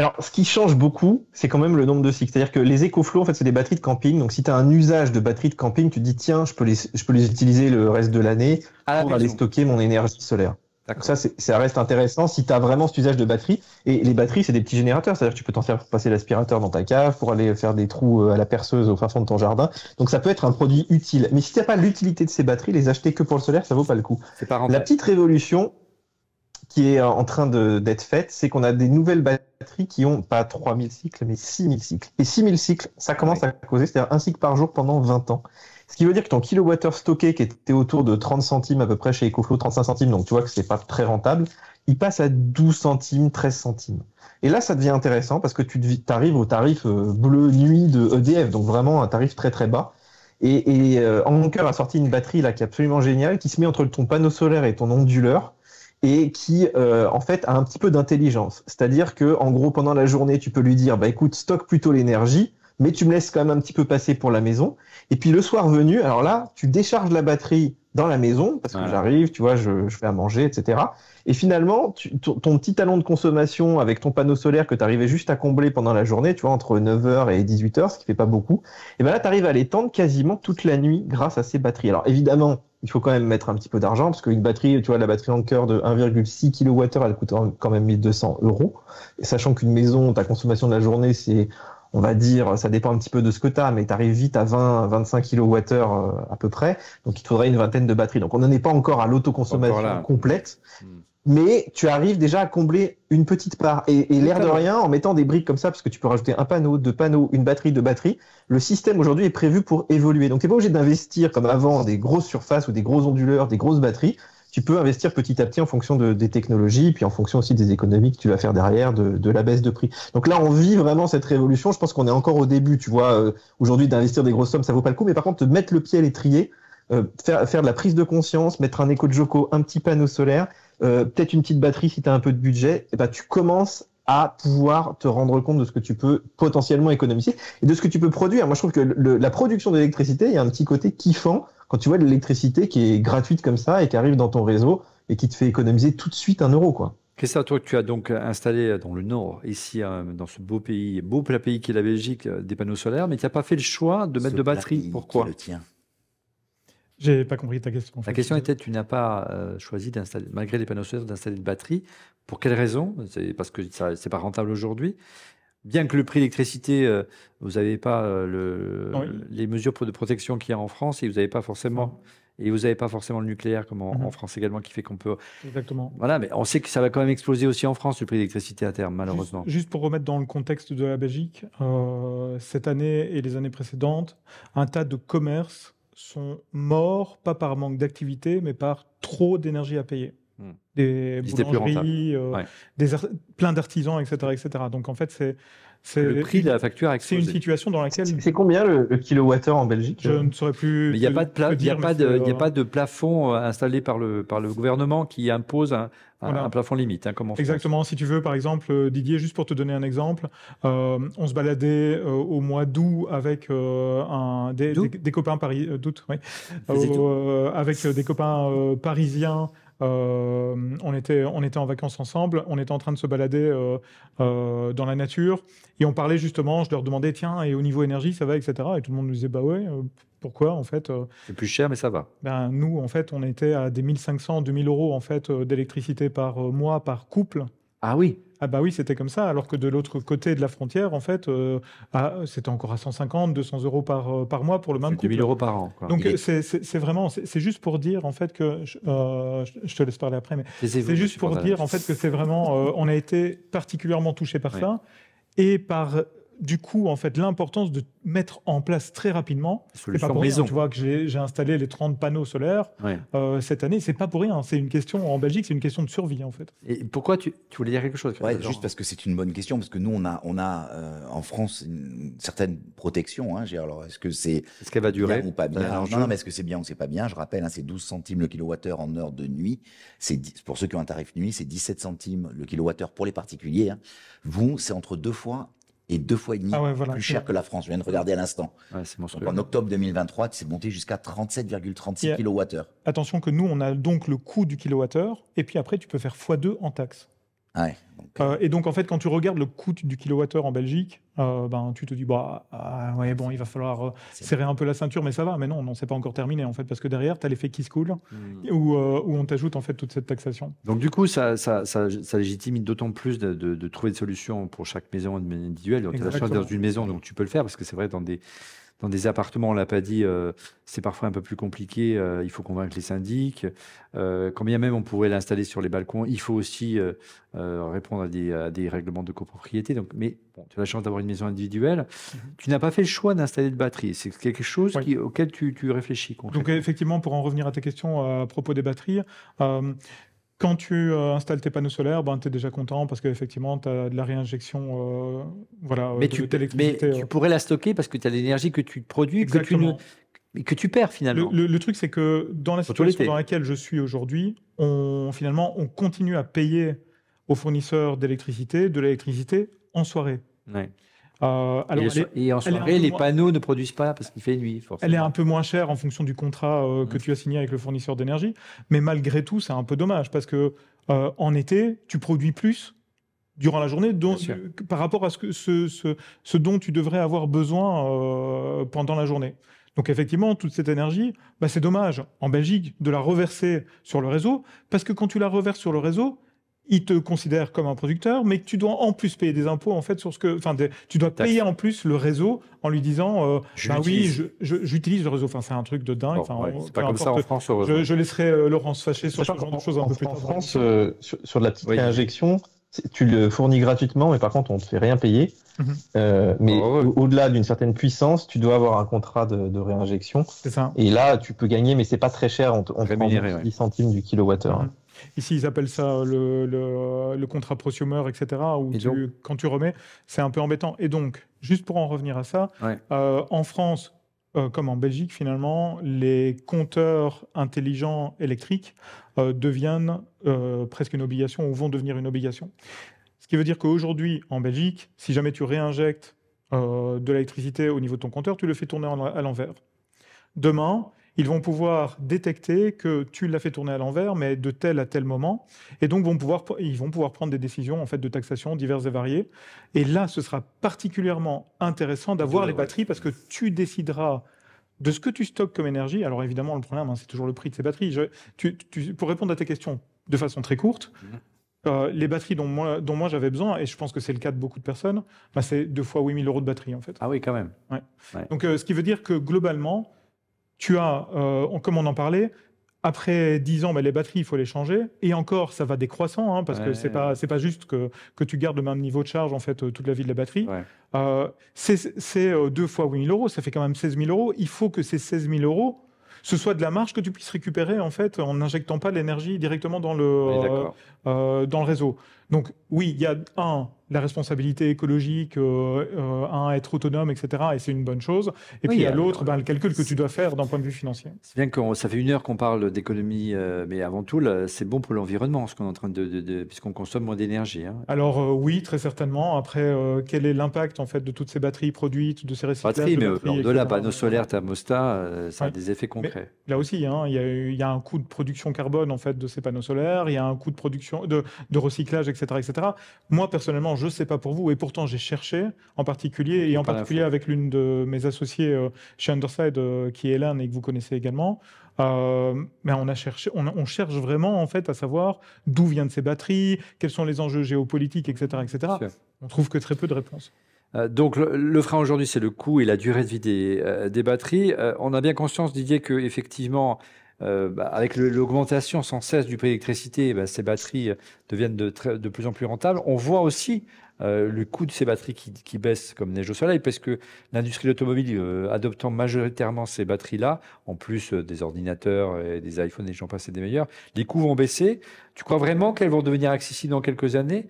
Alors, ce qui change beaucoup, c'est quand même le nombre de cycles. C'est-à-dire que les EcoFlow, en fait, c'est des batteries de camping. Donc, si tu as un usage de batterie de camping, tu te dis, tiens, je peux les utiliser le reste de l'année pour aller stocker mon énergie solaire. Donc ça reste intéressant si tu as vraiment cet usage de batterie. Et les batteries, c'est des petits générateurs. C'est-à-dire que tu peux t'en faire passer l'aspirateur dans ta cave pour aller faire des trous à la perceuse au fin fond de ton jardin. Donc, ça peut être un produit utile. Mais si tu n'as pas l'utilité de ces batteries, les acheter que pour le solaire, ça vaut pas le coup. La petite révolution qui est en train d'être faite, c'est qu'on a des nouvelles batteries qui ont pas 3000 cycles, mais 6000 cycles. Et 6000 cycles, ça commence à causer, c'est-à-dire un cycle par jour pendant 20 ans. Ce qui veut dire que ton kilowattheure stocké, qui était autour de 30 centimes à peu près chez EcoFlow, 35 centimes, donc tu vois que c'est pas très rentable, il passe à 12 centimes, 13 centimes. Et là, ça devient intéressant parce que tu arrives au tarif bleu nuit de EDF, donc vraiment un tarif très très bas. Et Anker a sorti une batterie là qui est absolument géniale, qui se met entre ton panneau solaire et ton onduleur, et qui en fait a un petit peu d'intelligence. C'est-à-dire que en gros pendant la journée, tu peux lui dire bah écoute, stocke plutôt l'énergie, mais tu me laisses quand même un petit peu passer pour la maison. Et puis le soir venu, alors là, tu décharges la batterie dans la maison parce que j'arrive, tu vois, je fais à manger, etc. Et finalement, ton petit talon de consommation avec ton panneau solaire que tu arrivais juste à combler pendant la journée, tu vois, entre 9h et 18h, ce qui fait pas beaucoup, et ben là, tu arrives à l'étendre quasiment toute la nuit grâce à ces batteries. Alors évidemment, il faut quand même mettre un petit peu d'argent parce qu'une batterie, tu vois, la batterie Anker de 1,6 kWh, elle coûte quand même 1200 €. Et sachant qu'une maison, ta consommation de la journée, c'est, on va dire, ça dépend un petit peu de ce que tu as, mais tu arrives vite à 20-25 kWh à peu près. Donc il te faudrait une vingtaine de batteries. Donc on n'en est pas encore à l'autoconsommation complète. Mais tu arrives déjà à combler une petite part. Et l'air de rien, en mettant des briques comme ça, parce que tu peux rajouter un panneau, deux panneaux, une batterie, deux batteries, le système aujourd'hui est prévu pour évoluer. Donc tu n'es pas obligé d'investir comme avant des grosses surfaces ou des gros onduleurs, des grosses batteries. Tu tu peux investir petit à petit en fonction des technologies, puis en fonction aussi des économies que tu vas faire derrière, de la baisse de prix. Donc là, on vit vraiment cette révolution. Je pense qu'on est encore au début, tu vois. Aujourd'hui, d'investir des grosses sommes, ça vaut pas le coup. Mais par contre, te mettre le pied à l'étrier, faire de la prise de conscience, mettre un éco-joko, un petit panneau solaire, peut-être une petite batterie si tu as un peu de budget, et ben, tu commences à pouvoir te rendre compte de ce que tu peux potentiellement économiser et de ce que tu peux produire. Moi, je trouve que la production d'électricité, il y a un petit côté kiffant quand tu vois de l'électricité qui est gratuite comme ça et qui arrive dans ton réseau et qui te fait économiser tout de suite 1 euro, quoi. Christophe, toi, tu as donc installé dans le nord, ici, dans ce beau pays, beau plat pays qui est la Belgique, des panneaux solaires, mais tu n'as pas fait le choix de mettre de batterie. Pourquoi? Le tien. J'ai pas compris ta question. La question était, tu n'as pas choisi d'installer, malgré les panneaux solaires, d'installer une batterie. Pour quelle raison? C'est parce que ce n'est pas rentable aujourd'hui. Bien que le prix de l'électricité, vous n'avez pas les mesures de protection qu'il y a en France et vous n'avez pas forcément, le nucléaire comme en France également qui fait qu'on peut. Exactement. Voilà, mais on sait que ça va quand même exploser aussi en France le prix de l'électricité à terme, malheureusement. Juste pour remettre dans le contexte de la Belgique, cette année et les années précédentes, un tas de commerces sont morts, pas par manque d'activité, mais par trop d'énergie à payer. Des boulangeries, plein d'artisans, etc., etc. Donc en fait, le prix de la facture a explosé. C'est une situation dans laquelle... C'est combien le kilowattheure en Belgique? Je ne saurais plus. Mais il n'y a pas de plafond installé par le gouvernement qui impose un plafond limite, comme en France. Exactement. Si tu veux, par exemple, Didier, juste pour te donner un exemple, on se baladait au mois d'août avec des copains d'août, oui. Avec des copains parisiens. On était en vacances ensemble, on était en train de se balader dans la nature et on parlait justement, je leur demandais tiens, et au niveau énergie ça va, etc. Et tout le monde nous disait bah ouais, pourquoi en fait c'est plus cher mais ça va. Ben, nous en fait on était à des 1500, 2000 euros en fait d'électricité par mois par couple. Ah oui. Ah bah oui, c'était comme ça, alors que de l'autre côté de la frontière, en fait, c'était encore à 150, 200 euros par mois pour le même couple. 2000 euros par an, quoi. Donc c'est vraiment, c'est juste pour dire en fait que, je te laisse parler après, mais c'est juste pour dire en fait que c'est vraiment, on a été particulièrement touché par ça et par du coup, en fait, l'importance de mettre en place très rapidement. C'est pas pour rien, tu vois, que j'ai installé les 30 panneaux solaires cette année. C'est pas pour rien. C'est une question, en Belgique, c'est une question de survie, en fait. Et pourquoi tu voulais dire quelque chose? Juste parce que c'est une bonne question, parce que nous, on a en France une certaine protection. Hein. Alors, est-ce qu'elle va durer ou pas bien? Non, mais est-ce que c'est bien ou c'est pas bien? Je rappelle, c'est 12 centimes le kilowattheure en heure de nuit. Pour ceux qui ont un tarif nuit, c'est 17 centimes le kilowattheure pour les particuliers. Hein. Vous, c'est entre 2 fois et 2,5 fois plus cher que la France. Je viens de regarder à l'instant. Donc en octobre 2023, c'est monté jusqu'à 37,36 kWh. Attention que nous, on a donc le coût du kilowattheure, et puis après, tu peux faire x2 en taxes. Et donc, en fait, quand tu regardes le coût du kilowattheure en Belgique, tu te dis, il va falloir serrer un peu la ceinture, mais ça va. Mais non, c'est pas encore terminé, en fait, parce que derrière, tu as l'effet qui se coule, où on t'ajoute, en fait, toute cette taxation. Donc, du coup, ça légitime d'autant plus de trouver des solutions pour chaque maison individuelle. Donc, tu as la chance dans une maison, donc tu peux le faire, parce que c'est vrai, dans des appartements, on ne l'a pas dit, c'est parfois un peu plus compliqué. Il faut convaincre les syndics. Quand bien même on pourrait l'installer sur les balcons, il faut aussi répondre à des règlements de copropriété. Donc, mais bon, tu as la chance d'avoir une maison individuelle. Tu n'as pas fait le choix d'installer de batterie. C'est quelque chose auquel tu réfléchis concrètement. Donc effectivement, pour en revenir à ta question à propos des batteries, quand tu installes tes panneaux solaires, tu es déjà content parce qu'effectivement, tu as de la réinjection d'électricité. Mais tu pourrais la stocker parce que tu as l'énergie que tu produis et que tu perds finalement. Le truc, c'est que dans la situation dans laquelle je suis aujourd'hui, on continue à payer aux fournisseurs d'électricité de l'électricité en soirée. Ouais. Et en soirée, les panneaux ne produisent pas parce qu'il fait nuit, forcément. Elle est un peu moins chère en fonction du contrat que tu as signé avec le fournisseur d'énergie, mais malgré tout, c'est un peu dommage parce que en été, tu produis plus durant la journée par rapport à ce dont tu devrais avoir besoin pendant la journée. Donc effectivement, toute cette énergie, c'est dommage en Belgique de la reverser sur le réseau parce que quand tu la reverses sur le réseau, il te considère comme un producteur, mais que tu dois en plus payer des impôts en fait sur ce que, tu dois payer en plus le réseau en lui disant, j'utilise le réseau. C'est un truc de dingue. C'est pas comme ça en France. Je laisserai Laurence fâcher sur ce genre de choses un peu plus tard. En France, sur de la petite réinjection, tu le fournis gratuitement, mais par contre, on ne te fait rien payer. Mais au-delà d'une certaine puissance, tu dois avoir un contrat de réinjection. C'est ça. Et là, tu peux gagner, mais c'est pas très cher. On te prend 10 centimes du kilowattheure. Ici, ils appellent ça le contrat prosumer, etc. Où quand tu remets, c'est un peu embêtant. Et donc, juste pour en revenir à ça, en France, comme en Belgique, finalement, les compteurs intelligents électriques deviennent presque une obligation ou vont devenir une obligation. Ce qui veut dire qu'aujourd'hui, en Belgique, si jamais tu réinjectes de l'électricité au niveau de ton compteur, tu le fais tourner à l'envers. Demain, ils vont pouvoir détecter que tu l'as fait tourner à l'envers, mais de tel à tel moment. Et donc, ils vont pouvoir prendre des décisions en fait, de taxation diverses et variées. Et là, ce sera particulièrement intéressant d'avoir les batteries parce que tu décideras de ce que tu stockes comme énergie. Alors évidemment, le problème, c'est toujours le prix de ces batteries. Pour répondre à tes questions de façon très courte, les batteries dont moi j'avais besoin, et je pense que c'est le cas de beaucoup de personnes, c'est 2 fois 8 000 € de batterie en fait. Ah oui, quand même. Ouais. Donc ce qui veut dire que globalement, tu as, comme on en parlait, après 10 ans, les batteries, il faut les changer. Et encore, ça va décroissant, parce que c'est pas juste que tu gardes le même niveau de charge en fait toute la vie de la batterie. C'est 2 fois 8 000 €, ça fait quand même 16 000 €. Il faut que ces 16 000 €, ce soit de la marge que tu puisses récupérer en fait en n'injectant pas l'énergie directement dans le réseau. Donc oui, il y a la responsabilité écologique, être autonome, etc. Et c'est une bonne chose. Et puis il y a l'autre, le calcul que tu dois faire d'un point de vue financier. C'est bien que ça fait 1 heure qu'on parle d'économie, mais avant tout, c'est bon pour l'environnement, ce qu'on est en train puisqu'on consomme moins d'énergie. Alors oui, très certainement. Après, quel est l'impact en fait de toutes ces batteries produites, de ces recyclages de batteries, mais au-delà, panneaux solaires, thermostats, ça a des effets concrets. Mais là aussi, il y a un coût de production carbone en fait de ces panneaux solaires. Il y a un coût de production, de recyclage, etc., etc. Moi personnellement, je ne sais pas pour vous, et pourtant j'ai cherché en particulier, avec l'une de mes associées chez Underside, qui est Hélène et que vous connaissez également. Mais on cherche vraiment en fait à savoir d'où viennent ces batteries, quels sont les enjeux géopolitiques, etc., etc. On trouve que très peu de réponses. Donc le frein aujourd'hui, c'est le coût et la durée de vie des batteries. On a bien conscience, Didier, que effectivement, avec l'augmentation sans cesse du prix de l'électricité, ces batteries deviennent de plus en plus rentables. On voit aussi le coût de ces batteries qui baisse comme neige au soleil, parce que l'industrie de l'automobile adoptant majoritairement ces batteries-là, en plus des ordinateurs et des iPhones et j'en passe et des meilleurs, les coûts vont baisser. Tu crois vraiment qu'elles vont devenir accessibles dans quelques années ?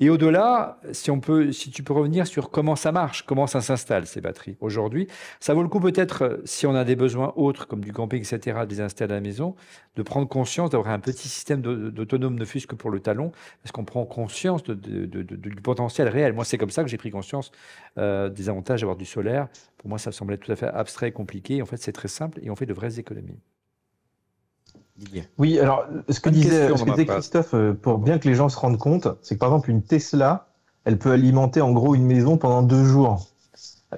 Et au-delà, si tu peux revenir sur comment ça marche, comment ça s'installe, ces batteries aujourd'hui, ça vaut le coup peut-être, si on a des besoins autres, comme du camping, etc., de les installer à la maison, de prendre conscience d'avoir un petit système d'autonome, ne fût-ce que pour le talon, parce qu'on prend conscience du potentiel réel. Moi, c'est comme ça que j'ai pris conscience des avantages d'avoir du solaire. Pour moi, ça semblait tout à fait abstrait et compliqué. En fait, c'est très simple et on fait de vraies économies. Oui, alors ce que disait Christophe, pour bien que les gens se rendent compte, c'est que par exemple une Tesla, elle peut alimenter en gros une maison pendant 2 jours.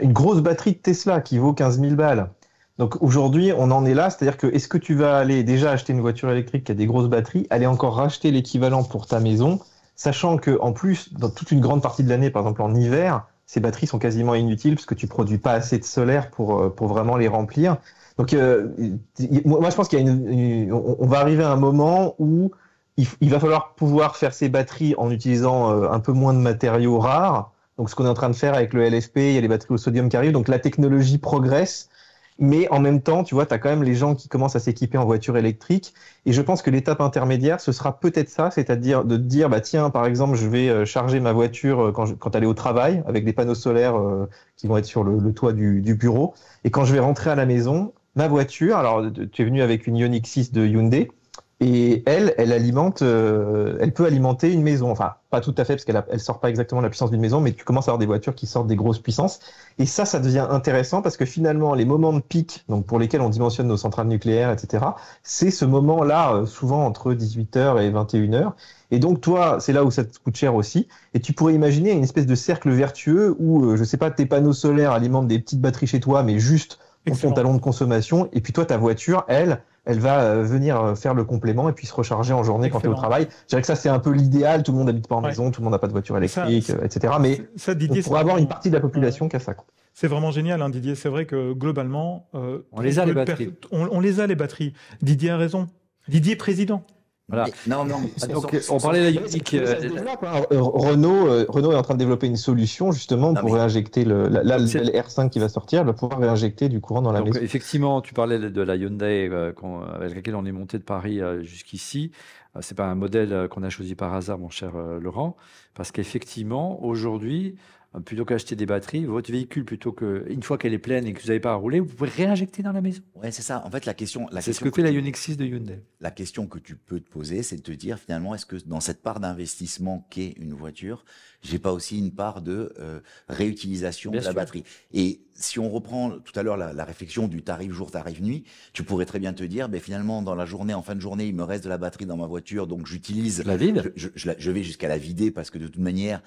Une grosse batterie de Tesla qui vaut 15 000 balles. Donc aujourd'hui, on en est là, c'est-à-dire que est-ce que tu vas aller déjà acheter une voiture électrique qui a des grosses batteries, aller encore racheter l'équivalent pour ta maison, sachant que en plus, dans toute une grande partie de l'année, par exemple en hiver, ces batteries sont quasiment inutiles parce que tu produis pas assez de solaire pour vraiment les remplir. Donc, moi, je pense on va arriver à un moment où il va falloir pouvoir faire ces batteries en utilisant un peu moins de matériaux rares. Donc, ce qu'on est en train de faire avec le LFP, il y a les batteries au sodium qui arrivent. Donc, la technologie progresse. Mais en même temps, tu vois, tu as quand même les gens qui commencent à s'équiper en voiture électrique. Et je pense que l'étape intermédiaire, ce sera peut-être ça, c'est-à-dire de te dire, tiens, par exemple, je vais charger ma voiture quand elle est au travail avec des panneaux solaires qui vont être sur le toit du bureau. Et quand je vais rentrer à la maison, ma voiture, alors tu es venu avec une Ioniq 6 de Hyundai, et elle peut alimenter une maison. Enfin, pas tout à fait, parce qu'elle sort pas exactement la puissance d'une maison, mais tu commences à avoir des voitures qui sortent des grosses puissances. Et ça devient intéressant parce que finalement, les moments de pic, donc pour lesquels on dimensionne nos centrales nucléaires, etc., c'est ce moment-là, souvent entre 18h et 21h. Et donc, toi, c'est là où ça te coûte cher aussi. Et tu pourrais imaginer une espèce de cercle vertueux où, je sais pas, tes panneaux solaires alimentent des petites batteries chez toi, mais juste pour ton talon de consommation. Et puis toi, ta voiture, elle va venir faire le complément et puis se recharger en journée quand tu es au travail. Je dirais que ça, c'est un peu l'idéal. Tout le monde n'habite pas en maison, tout le monde n'a pas de voiture électrique, etc. Mais Didier, on pourrait avoir une partie de la population qui a ça. C'est vraiment génial, hein, Didier. C'est vrai que globalement, on les a, les batteries. On les a, les batteries. Didier a raison. Didier président. Voilà. Non, Donc, on parlait de la Ioniq. Ça se développe, hein. Renault est en train de développer une solution justement Non, pour mais- réinjecter le C'est- R5 qui va sortir, elle va pouvoir réinjecter du courant dans la Donc, maison. effectivement, tu parlais de la Hyundai avec laquelle on est monté de Paris jusqu'ici. C'est pas un modèle qu'on a choisi par hasard, mon cher Laurent, parce qu'effectivement, aujourd'hui, plutôt qu'acheter des batteries, votre véhicule, plutôt que une fois qu'elle est pleine et que vous n'avez pas à rouler, vous pouvez réinjecter dans la maison. Ouais, c'est ça. En fait, C'est ce que fait la Ioniq 6 de Hyundai. la question que tu peux te poser, c'est de te dire finalement, est-ce que dans cette part d'investissement qu'est une voiture, j'ai pas aussi une part de réutilisation Bien de la sûr. batterie? Et si on reprend tout à l'heure la réflexion du tarif jour, tarif nuit, tu pourrais très bien te dire, ben finalement, dans la journée, en fin de journée, il me reste de la batterie dans ma voiture, donc j'utilise, La vide. je vais jusqu'à la vider parce que de toute manière,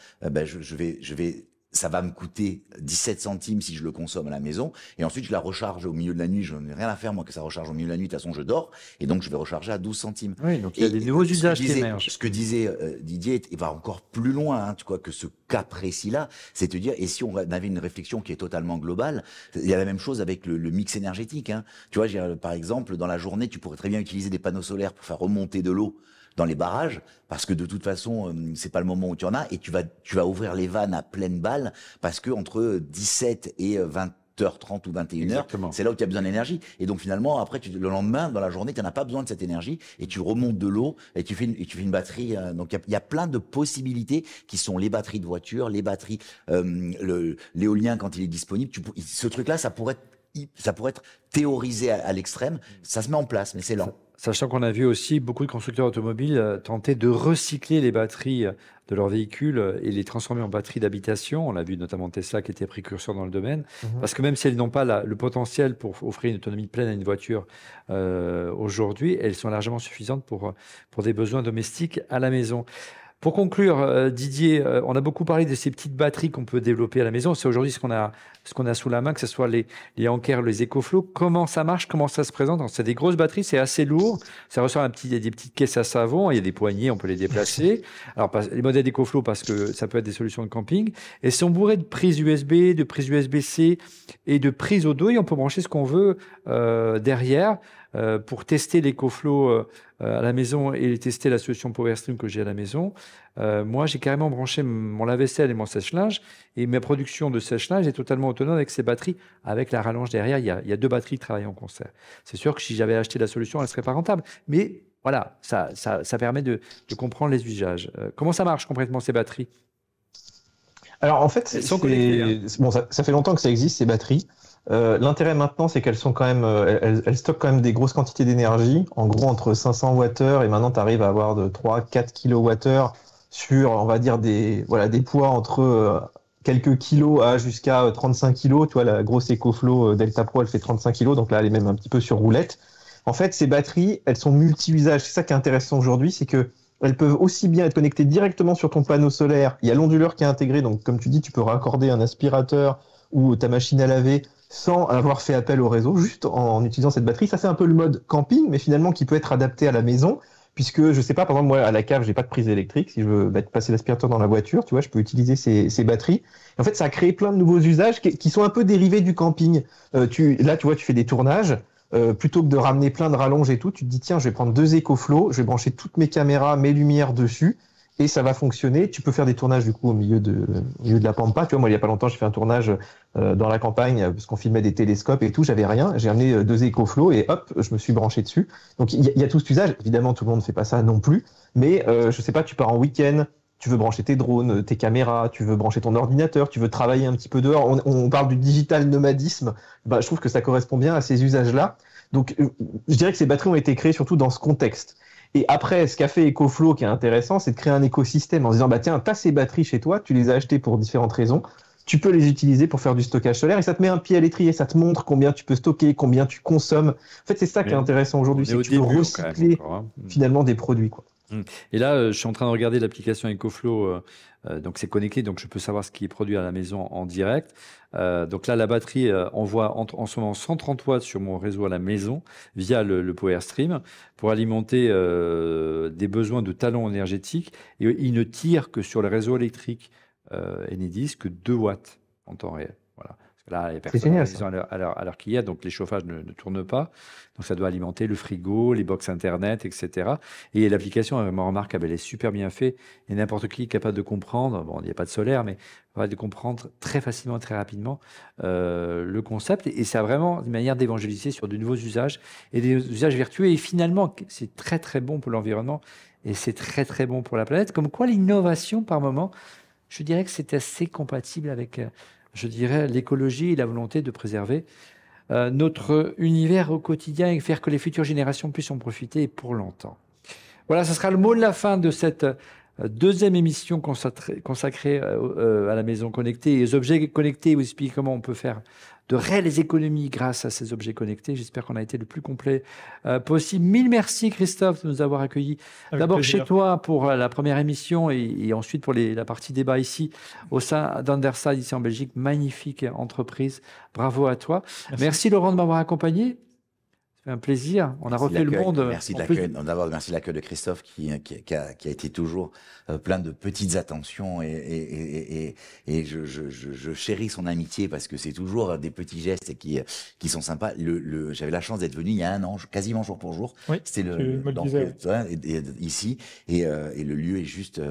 ça va me coûter 17 centimes si je le consomme à la maison. Et ensuite, je la recharge au milieu de la nuit. Je n'ai rien à faire, moi, que ça recharge au milieu de la nuit. De toute façon, je dors. Et donc, je vais recharger à 12 centimes. Oui, donc il y a des nouveaux usages qui émergent. Ce que disait Didier va encore plus loin, hein, tu vois, que ce cas précis-là. C'est te dire, et si on avait une réflexion qui est totalement globale, il y a la même chose avec le mix énergétique. Hein. Tu vois, par exemple, dans la journée, tu pourrais très bien utiliser des panneaux solaires pour faire remonter de l'eau dans les barrages, parce que de toute façon, c'est pas le moment où tu en as, et tu vas ouvrir les vannes à pleine balle, parce que entre 17 et 20h30 ou 21h, Exactement. c'est là où tu as besoin d'énergie. Et donc finalement, après, le lendemain, dans la journée, tu n'en as pas besoin de cette énergie, et tu remontes de l'eau, et tu fais une batterie. Donc il y a plein de possibilités qui sont les batteries de voiture, les batteries, l'éolien quand il est disponible. Ce truc-là, ça pourrait être théorisé à l'extrême. Ça se met en place, mais c'est lent. Sachant qu'on a vu aussi beaucoup de constructeurs automobiles tenter de recycler les batteries de leurs véhicules et les transformer en batteries d'habitation. On l'a vu notamment Tesla qui était précurseur dans le domaine. Parce que même si elles n'ont pas le potentiel pour offrir une autonomie pleine à une voiture aujourd'hui, elles sont largement suffisantes pour des besoins domestiques à la maison. Pour conclure, Didier, on a beaucoup parlé de ces petites batteries qu'on peut développer à la maison. C'est aujourd'hui ce qu'on a sous la main, que ce soit les Anker, les EcoFlow. Comment ça marche? Comment ça se présente? C'est des grosses batteries, c'est assez lourd. Ça ressemble à des petites caisses à savon. Il y a des poignées, on peut les déplacer. Alors, les modèles EcoFlow, parce que ça peut être des solutions de camping. Et sont bourrés de prises USB, de prises USB-C et de prises audio. Et on peut brancher ce qu'on veut derrière. Pour tester l'EcoFlow à la maison et tester la solution PowerStream que j'ai à la maison, moi, j'ai carrément branché mon lave-vaisselle et mon sèche-linge, et ma production de sèche-linge est totalement autonome avec ces batteries, avec la rallonge derrière. Il y a deux batteries qui travaillent en concert. C'est sûr que si j'avais acheté la solution, elle ne serait pas rentable. Mais voilà, ça permet de comprendre les usages. Comment ça marche concrètement, ces batteries? Alors en fait, Elles sont connectées, hein. bon, ça fait longtemps que ça existe, ces batteries. L'intérêt maintenant, c'est qu'elles sont quand même, elles stockent quand même des grosses quantités d'énergie. En gros, entre 500 Wh et maintenant, tu arrives à avoir de 3-4 kWh sur, on va dire, des poids entre quelques kilos à jusqu'à 35 kilos. Tu vois, la grosse EcoFlow Delta Pro, elle fait 35 kilos, donc là, elle est même un petit peu sur roulette. En fait, ces batteries, elles sont multi-usages. C'est ça qui est intéressant aujourd'hui, c'est que elles peuvent aussi bien être connectées directement sur ton panneau solaire. Il y a l'onduleur qui est intégré, donc comme tu dis, tu peux raccorder un aspirateur ou ta machine à laver sans avoir fait appel au réseau, juste en utilisant cette batterie. Ça, c'est un peu le mode camping, mais finalement qui peut être adapté à la maison, puisque je sais pas, par exemple, moi, à la cave, j'ai pas de prise électrique. Si je veux passer l'aspirateur dans la voiture, tu vois, je peux utiliser ces batteries. Et en fait, ça a créé plein de nouveaux usages qui sont un peu dérivés du camping. Là, tu vois, tu fais des tournages. Plutôt que de ramener plein de rallonges et tout, tu te dis, tiens, je vais prendre 2 EcoFlow, je vais brancher toutes mes caméras, mes lumières dessus, et ça va fonctionner. Tu peux faire des tournages du coup au milieu de la pampa. Tu vois, moi il y a pas longtemps j'ai fait un tournage dans la campagne parce qu'on filmait des télescopes et tout. J'avais rien. J'ai amené 2 EcoFlow et hop, je me suis branché dessus. Donc il y a tout cet usage. Évidemment, tout le monde ne fait pas ça non plus. Mais je sais pas, tu pars en week-end, tu veux brancher tes drones, tes caméras, tu veux brancher ton ordinateur, tu veux travailler un petit peu dehors. On parle du digital nomadisme. Bah, je trouve que ça correspond bien à ces usages-là. Donc je dirais que ces batteries ont été créées surtout dans ce contexte. Et après, ce qu'a fait EcoFlow qui est intéressant, c'est de créer un écosystème en se disant, bah tiens, tu as ces batteries chez toi, tu les as achetées pour différentes raisons, tu peux les utiliser pour faire du stockage solaire et ça te met un pied à l'étrier, ça te montre combien tu peux stocker, combien tu consommes. En fait, c'est ça qui est intéressant aujourd'hui, c'est que tu peux recycler finalement des produits, quoi. Et là, je suis en train de regarder l'application EcoFlow, donc c'est connecté, donc je peux savoir ce qui est produit à la maison en direct. Donc là, la batterie envoie en ce moment 130 watts sur mon réseau à la maison via le PowerStream pour alimenter des besoins de talents énergétiques. Et il ne tire que sur le réseau électrique Enedis que 2 watts en temps réel. Voilà. Là, les personnes génial, à l'heure qu'il y a, donc les chauffages ne tournent pas. Donc ça doit alimenter le frigo, les box internet, etc. Et l'application est vraiment remarquable, elle est super bien faite. Et n'importe qui est capable de comprendre, bon, il n'y a pas de solaire, mais capable de comprendre très facilement, très rapidement le concept. Et ça a vraiment une manière d'évangéliser sur de nouveaux usages et des usages vertueux. Et finalement, c'est très, très bon pour l'environnement et c'est très, très bon pour la planète. Comme quoi, l'innovation, par moment, je dirais que c'est assez compatible avec, je dirais, l'écologie et la volonté de préserver notre univers au quotidien et faire que les futures générations puissent en profiter pour longtemps. Voilà, ce sera le mot de la fin de cette deuxième émission consacrée à la maison connectée et aux objets connectés. Vous expliquez comment on peut faire de réelles économies grâce à ces objets connectés. J'espère qu'on a été le plus complet possible. Mille merci Christophe de nous avoir accueillis d'abord chez toi pour la première émission et ensuite pour la partie débat ici au sein d'Underside ici en Belgique. Magnifique entreprise. Bravo à toi. Merci Laurent de m'avoir accompagné. C'est un plaisir. On a refait le monde. Merci de l'accueil. D'abord, merci de l'accueil de Christophe qui a été toujours plein de petites attentions et je chéris son amitié parce que c'est toujours des petits gestes qui sont sympas. J'avais la chance d'être venu il y a un an, quasiment jour pour jour. Oui, c'était ici et le lieu est juste,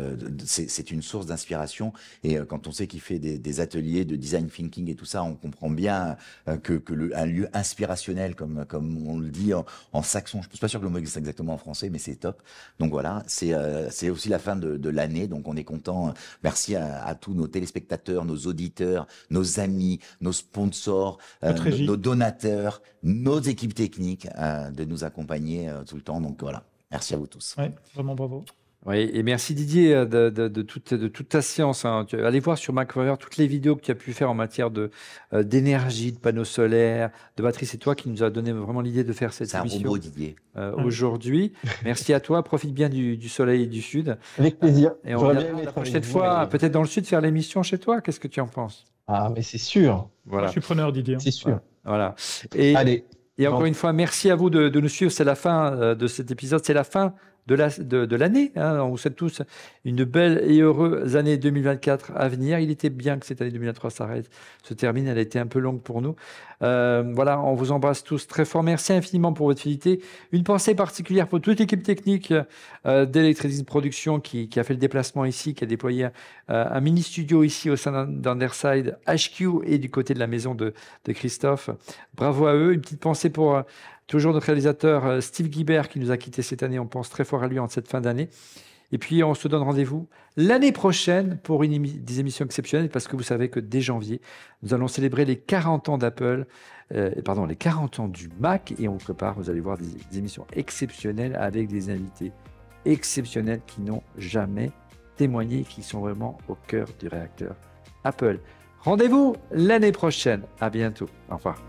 c'est une source d'inspiration et quand on sait qu'il fait des ateliers de design thinking et tout ça, on comprend bien un lieu inspirationnel comme on le dit en saxon. Je ne suis pas sûr que le mot existe exactement en français, mais c'est top. Donc voilà, c'est aussi la fin de l'année, donc on est content. Merci à tous nos téléspectateurs, nos auditeurs, nos amis, nos sponsors, nos donateurs, nos équipes techniques de nous accompagner tout le temps. Donc voilà, merci à vous tous. Oui, vraiment bravo. Oui, et merci Didier de toute ta science. Hein. Allez voir sur MacForever toutes les vidéos que tu as pu faire en matière d'énergie, de panneaux solaires, de batterie. C'est toi qui nous a donné vraiment l'idée de faire cette émission. C'est un robot, Didier. Aujourd'hui. Merci à toi. Profite bien du soleil du sud. Avec plaisir. Et on viendra la prochaine fois, peut-être dans le sud, faire l'émission chez toi. Qu'est-ce que tu en penses? Ah, mais c'est sûr. Voilà. Moi, je suis preneur, Didier. C'est sûr. Voilà. Allez. Et encore une fois, merci à vous de nous suivre. C'est la fin de cet épisode. C'est la fin de l'année. Hein. On vous souhaite tous une belle et heureuse année 2024 à venir. Il était bien que cette année 2023 se termine. Elle a été un peu longue pour nous. Voilà, on vous embrasse tous très fort. Merci infiniment pour votre fidélité. Une pensée particulière pour toute l'équipe technique d'Electricity Production qui a fait le déplacement ici, qui a déployé un mini-studio ici au sein d'Underside HQ et du côté de la maison de Christophe. Bravo à eux. Une petite pensée pour toujours notre réalisateur Steve Guibert qui nous a quittés cette année. On pense très fort à lui en cette fin d'année. Et puis, on se donne rendez-vous l'année prochaine pour des émissions exceptionnelles parce que vous savez que dès janvier, nous allons célébrer les 40 ans d'Apple, les 40 ans du Mac et on prépare, vous allez voir, des émissions exceptionnelles avec des invités exceptionnels qui n'ont jamais témoigné, qui sont vraiment au cœur du réacteur Apple. Rendez-vous l'année prochaine. À bientôt. Au revoir.